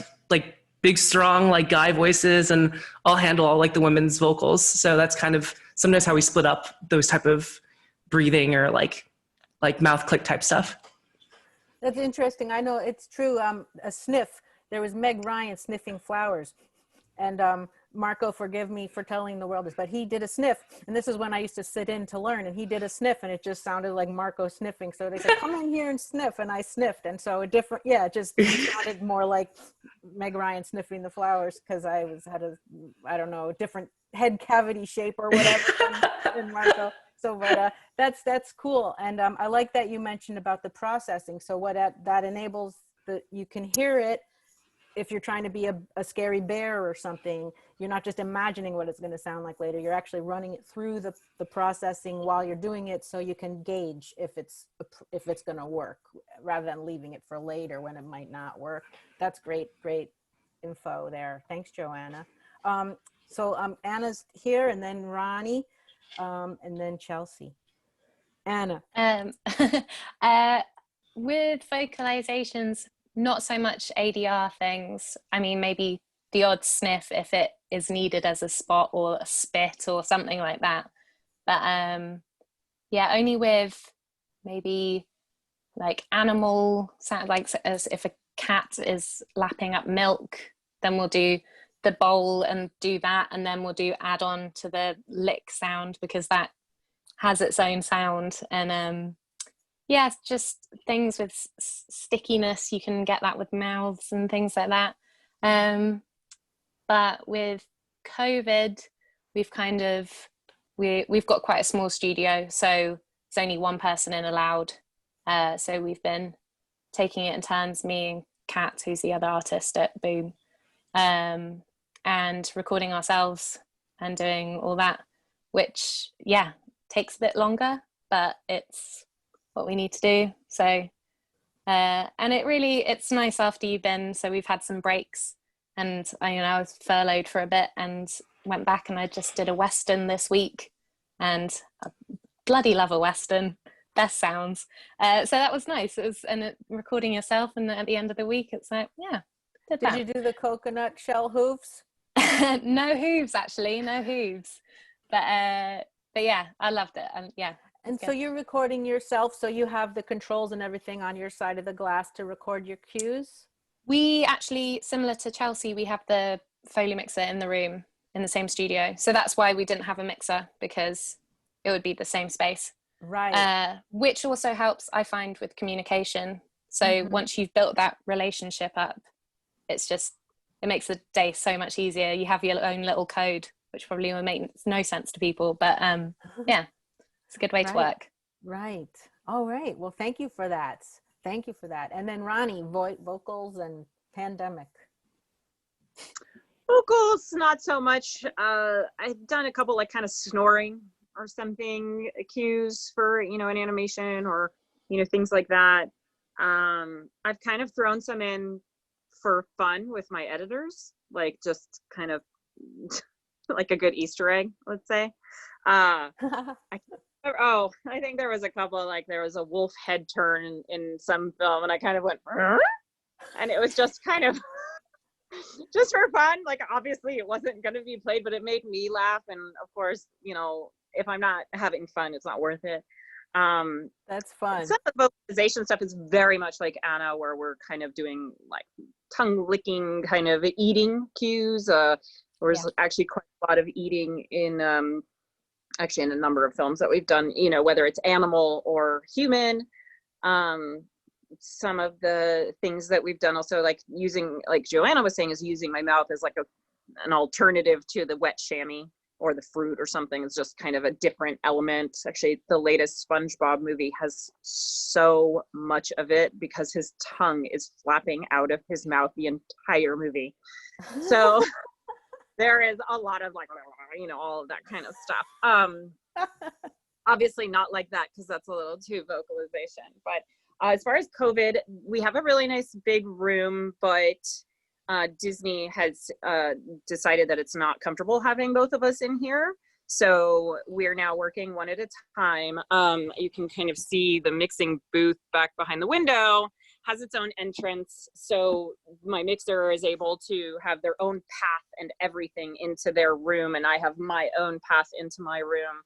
big, strong, like guy voices, and I'll handle all like the women's vocals. So that's kind of sometimes how we split up those type of breathing or like mouth click type stuff. That's interesting. I know it's true. A sniff. There was Meg Ryan sniffing flowers, and Marco, forgive me for telling the world this, but he did a sniff, and this is when I used to sit in to learn, and he did a sniff, and it just sounded like Marco sniffing. So they said, come in here and sniff, and I sniffed, and so it just sounded more like Meg Ryan sniffing the flowers, because I had a different head cavity shape or whatever than Marco. So, but that's cool, and I like that you mentioned about the processing. So what that enables, you can hear it. If you're trying to be a scary bear or something, you're not just imagining what it's going to sound like later. You're actually running it through the processing while you're doing it, so you can gauge if it's going to work, rather than leaving it for later when it might not work. That's great info there. Thanks, Joanna. So Anna's here, and then Ronnie, and then Chelsea. Anna. With vocalizations, not so much ADR things. I mean, maybe the odd sniff if it is needed as a spot or a spit or something like that. But yeah, only with maybe like animal sound, like as if a cat is lapping up milk, then we'll do the bowl and do that, and then we'll do add on to the lick sound, because that has its own sound. And yeah, it's just things with stickiness. You can get that with mouths and things like that. But with COVID, we've got quite a small studio, so it's only one person in allowed. So we've been taking it in turns, me and Kat, who's the other artist at Boom, and recording ourselves and doing all that, which, yeah, takes a bit longer, but it's what we need to do. So and it's nice after you've been, so we've had some breaks, and I was furloughed for a bit and went back, and I just did a Western this week, and I bloody love a Western, best sounds. So that was nice. It was, and recording yourself, and at the end of the week it's like, yeah, did you do the coconut shell hooves? No hooves, actually, no hooves, but yeah, I loved it. And yeah. And so you're recording yourself, so you have the controls and everything on your side of the glass to record your cues? We actually, similar to Chelsea, we have the Foley mixer in the room, in the same studio. So that's why we didn't have a mixer, because it would be the same space. Right. Which also helps, I find, with communication. So once you've built that relationship up, it makes the day so much easier. You have your own little code, which probably will make no sense to people, but yeah. It's a good way to work. Right. All right. Well, thank you for that. And then Ronnie, vocals and pandemic. Vocals, not so much. I've done a couple like kind of snoring or something cues for, an animation or, things like that. I've kind of thrown some in for fun with my editors, like just kind of like a good Easter egg, let's say. I think there was a couple, like there was a wolf head turn in some film, and I kind of went, and it was just kind of just for fun. Like, obviously it wasn't going to be played, but it made me laugh. And of course, if I'm not having fun, it's not worth it. That's fun. Some of the vocalization stuff is very much like Anna, where we're kind of doing like tongue licking kind of eating cues. There's actually quite a lot of eating in actually in a number of films that we've done, whether it's animal or human. Some of the things that we've done also, like using, like Joanna was saying, is using my mouth as like an alternative to the wet chamois or the fruit or something. It's just kind of a different element. Actually, the latest SpongeBob movie has so much of it because his tongue is flapping out of his mouth the entire movie. So there is a lot of like, all of that kind of stuff. Obviously not like that, because that's a little too vocalization. But as far as COVID, we have a really nice big room, but Disney has decided that it's not comfortable having both of us in here. So we're now working one at a time. You can kind of see the mixing booth back behind the window has its own entrance. So my mixer is able to have their own path and everything into their room, and I have my own path into my room.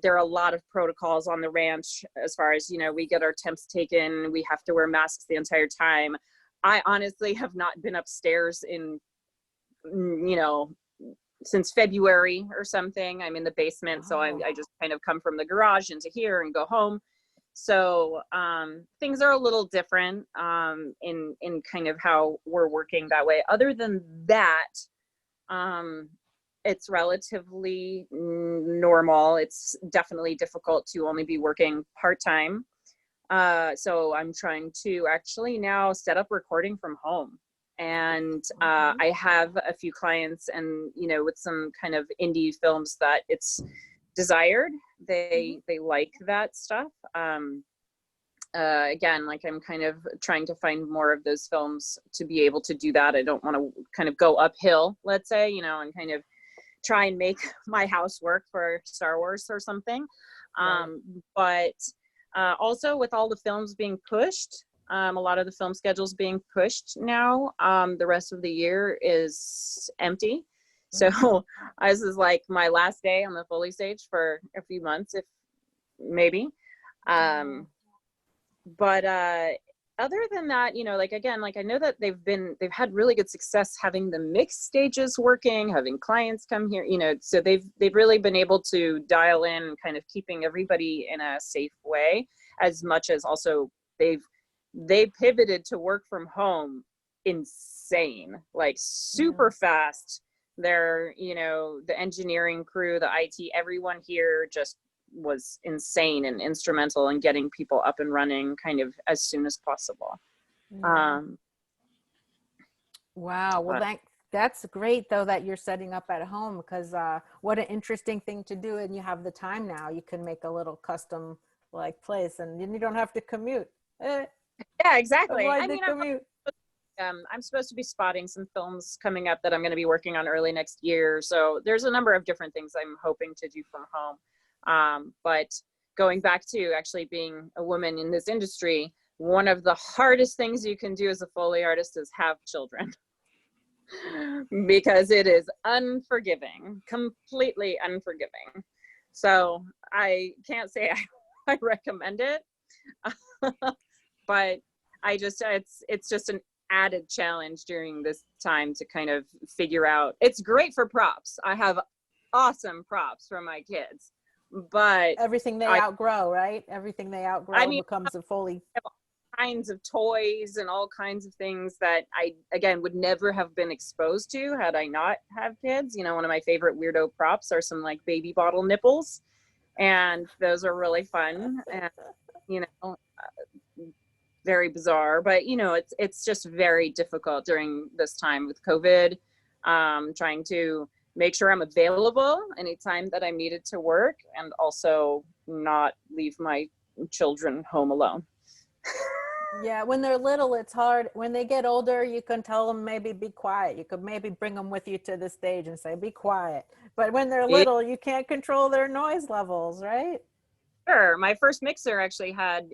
There are a lot of protocols on the ranch as far as, we get our temps taken. We have to wear masks the entire time. I honestly have not been upstairs in, since February or something. I'm in the basement, so I just kind of come from the garage into here and go home. So things are a little different in kind of how we're working that way. Other than that, it's relatively normal. It's definitely difficult to only be working part-time. So I'm trying to actually now set up recording from home. And I have a few clients, and with some kind of indie films that it's desired. They like that stuff. Again, like I'm kind of trying to find more of those films to be able to do that. I don't want to kind of go uphill, let's say, and kind of try and make my house work for Star Wars or something. But also with all the films being pushed, a lot of the film schedules being pushed now, the rest of the year is empty. So this is like my last day on the Foley stage for a few months, if maybe. But other than that, like again, like I know that they've had really good success having the mixed stages working, having clients come here, so they've really been able to dial in and kind of keeping everybody in a safe way, as much as also they pivoted to work from home insane, like super fast. They're, the engineering crew, the IT, everyone here just was insane and instrumental in getting people up and running kind of as soon as possible. Wow. Well, that's great though that you're setting up at home, because what an interesting thing to do. And you have the time now. You can make a little custom like place, and you don't have to commute. Yeah, exactly. Avoid the commute. I'm supposed to be spotting some films coming up that I'm going to be working on early next year. So there's a number of different things I'm hoping to do from home. But going back to actually being a woman in this industry, one of the hardest things you can do as a Foley artist is have children. Because it is unforgiving, completely unforgiving. So I can't say I recommend it, but it's just an added challenge during this time to kind of figure out. It's great for props. I have awesome props for my kids, but everything they outgrow, right? Everything they outgrow becomes a Foley. Kinds of toys and all kinds of things that I, again, would never have been exposed to had I not have kids. One of my favorite weirdo props are some like baby bottle nipples, and those are really fun and, very bizarre, but it's just very difficult during this time with COVID, trying to make sure I'm available anytime that I'm needed to work, and also not leave my children home alone. Yeah, when they're little, it's hard. When they get older, you can tell them maybe be quiet. You could maybe bring them with you to the stage and say, be quiet. But when they're little, you can't control their noise levels, right? Sure. My first mixer actually had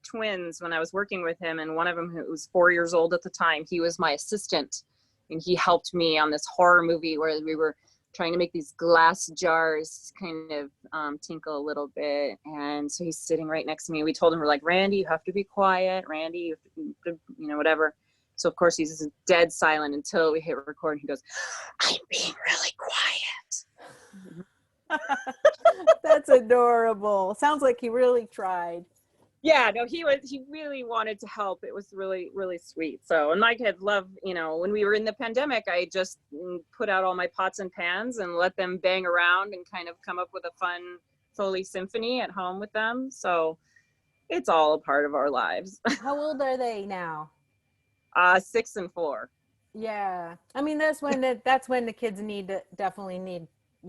twins when I was working with him, and one of them, who was 4 years old at the time, he was my assistant, and he helped me on this horror movie where we were trying to make these glass jars kind of tinkle a little bit. And so he's sitting right next to me. We told him, we're like, Randy, you have to be quiet. Randy, you have to, whatever. So of course he's dead silent until we hit record, and he goes, I'm being really quiet. That's adorable. Sounds like he really tried. Yeah, no, he really wanted to help. It was really, really sweet. So, and my kids love, when we were in the pandemic, I just put out all my pots and pans and let them bang around and kind of come up with a fun Foley symphony at home with them. So it's all a part of our lives. How old are they now? 6 and 4. Yeah. I mean, that's when the kids definitely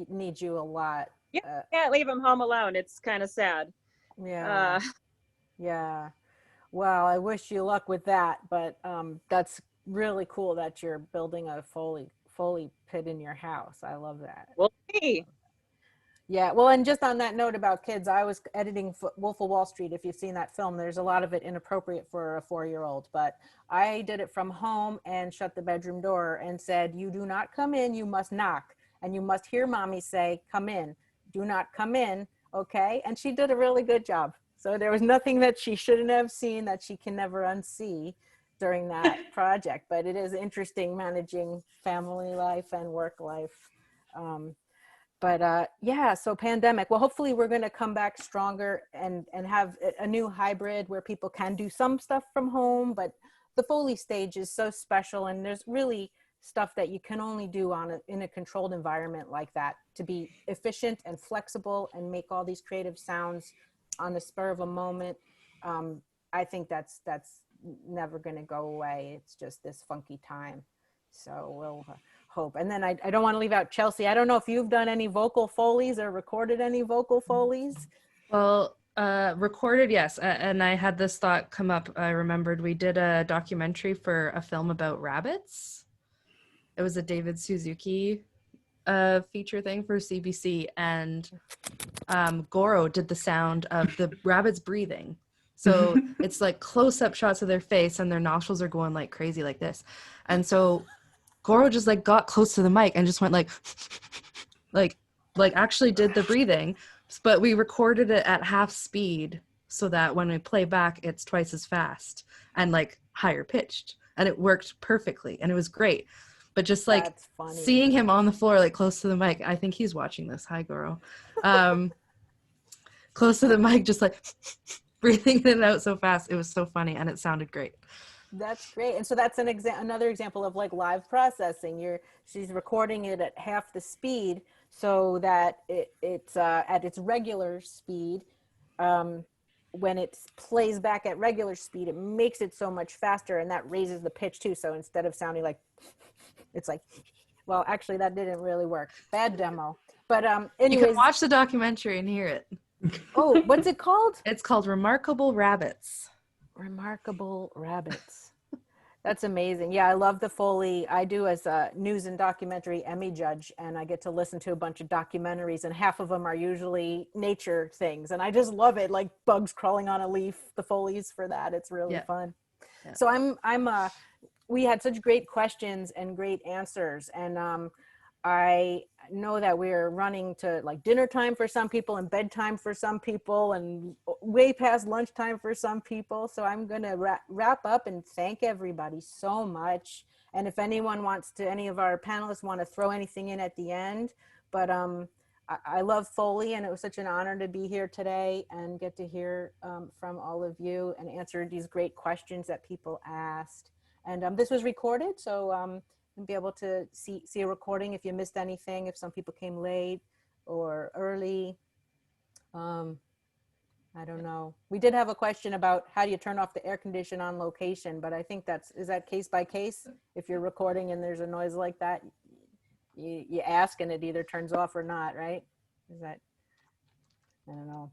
need you a lot. Yeah, can't leave them home alone. It's kind of sad. Yeah. Yeah. Well, I wish you luck with that, but that's really cool that you're building a Foley pit in your house. I love that. We'll see. Yeah. Well, and just on that note about kids, I was editing Wolf of Wall Street. If you've seen that film, there's a lot of it inappropriate for a 4-year-old, but I did it from home and shut the bedroom door and said, you do not come in, you must knock, and you must hear mommy say, come in, do not come in. Okay. And she did a really good job. So there was nothing that she shouldn't have seen that she can never unsee during that project. But it is interesting managing family life and work life Yeah, so pandemic. Well, hopefully we're going to come back stronger and have a new hybrid where people can do some stuff from home, but the Foley stage is so special, and there's really stuff that you can only do in a controlled environment like that to be efficient and flexible and make all these creative sounds on the spur of a moment. I think that's never going to go away. It's just this funky time. So we'll hope. And then I don't want to leave out Chelsea. I don't know if you've done any vocal Foleys or recorded any vocal Foleys. Well, recorded, yes. And I had this thought come up. I remembered we did a documentary for a film about rabbits. It was a David Suzuki feature thing for CBC. And Goro did the sound of the rabbits breathing. So it's like close-up shots of their face and their nostrils are going like crazy like this. And so Goro just like got close to the mic and just went like actually did the breathing, but we recorded it at half speed so that when we play back, it's twice as fast and like higher pitched, and it worked perfectly and it was great. But just like seeing him on the floor, like close to the mic, I think he's watching this. Hi, Goro. Close to the mic, just like breathing in and out so fast. It was so funny and it sounded great. That's great. And so that's another example of like live processing. She's recording it at half the speed so that it's at its regular speed. When it plays back at regular speed, it makes it so much faster, and that raises the pitch too. So instead of sounding like, it's like, well, actually that didn't really work. Bad demo. But anyways. You can watch the documentary and hear it. Oh, what's it called? It's called Remarkable Rabbits. Remarkable Rabbits. That's amazing. Yeah, I love the Foley. I do as a news and documentary Emmy judge, and I get to listen to a bunch of documentaries, and half of them are usually nature things, and I just love it, like bugs crawling on a leaf. The Foleys for that, it's really fun. Yeah. So we had such great questions and great answers, and I know that we're running to like dinner time for some people and bedtime for some people and way past lunchtime for some people. So I'm going to wrap up and thank everybody so much. And if anyone wants to, any of our panelists want to throw anything in at the end, but I love Foley, and it was such an honor to be here today and get to hear from all of you and answer these great questions that people asked. And this was recorded, so and be able to see a recording if you missed anything, if some people came late or early. I don't know. We did have a question about how do you turn off the air condition on location, but I think is that case by case? If you're recording and there's a noise like that, you ask and it either turns off or not, right? Is that, I don't know.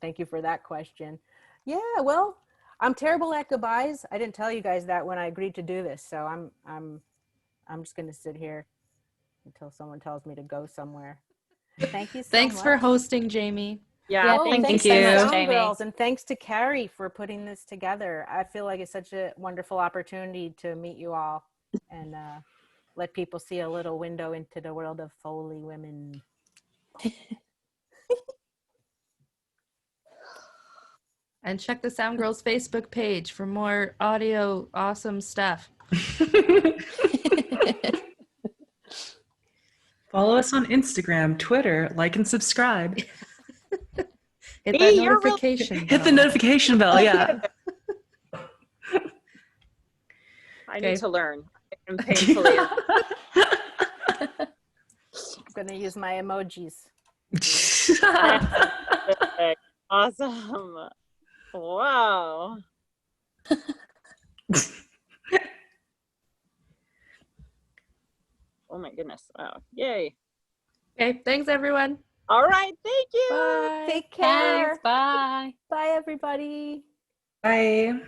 Thank you for that question. Yeah, well, I'm terrible at goodbyes. I didn't tell you guys that when I agreed to do this, so I'm just going to sit here until someone tells me to go somewhere. Thank you so Thanks much. for hosting, Jamie. Yeah, thank you, Jamie. And thanks to Carrie for putting this together. I feel like it's such a wonderful opportunity to meet you all and let people see a little window into the world of Foley women. And check the SoundGirls Facebook page for more audio awesome stuff. Follow us on Instagram, Twitter, like and subscribe. Hit that notification bell. Hit the notification bell, yeah. I need to learn. I'm painfully. I'm going to use my emojis. Awesome. Wow. Oh my goodness. Wow. Yay. Okay, thanks everyone. All right. Thank you. Bye. Take care. Thanks. Bye. Bye, everybody. Bye.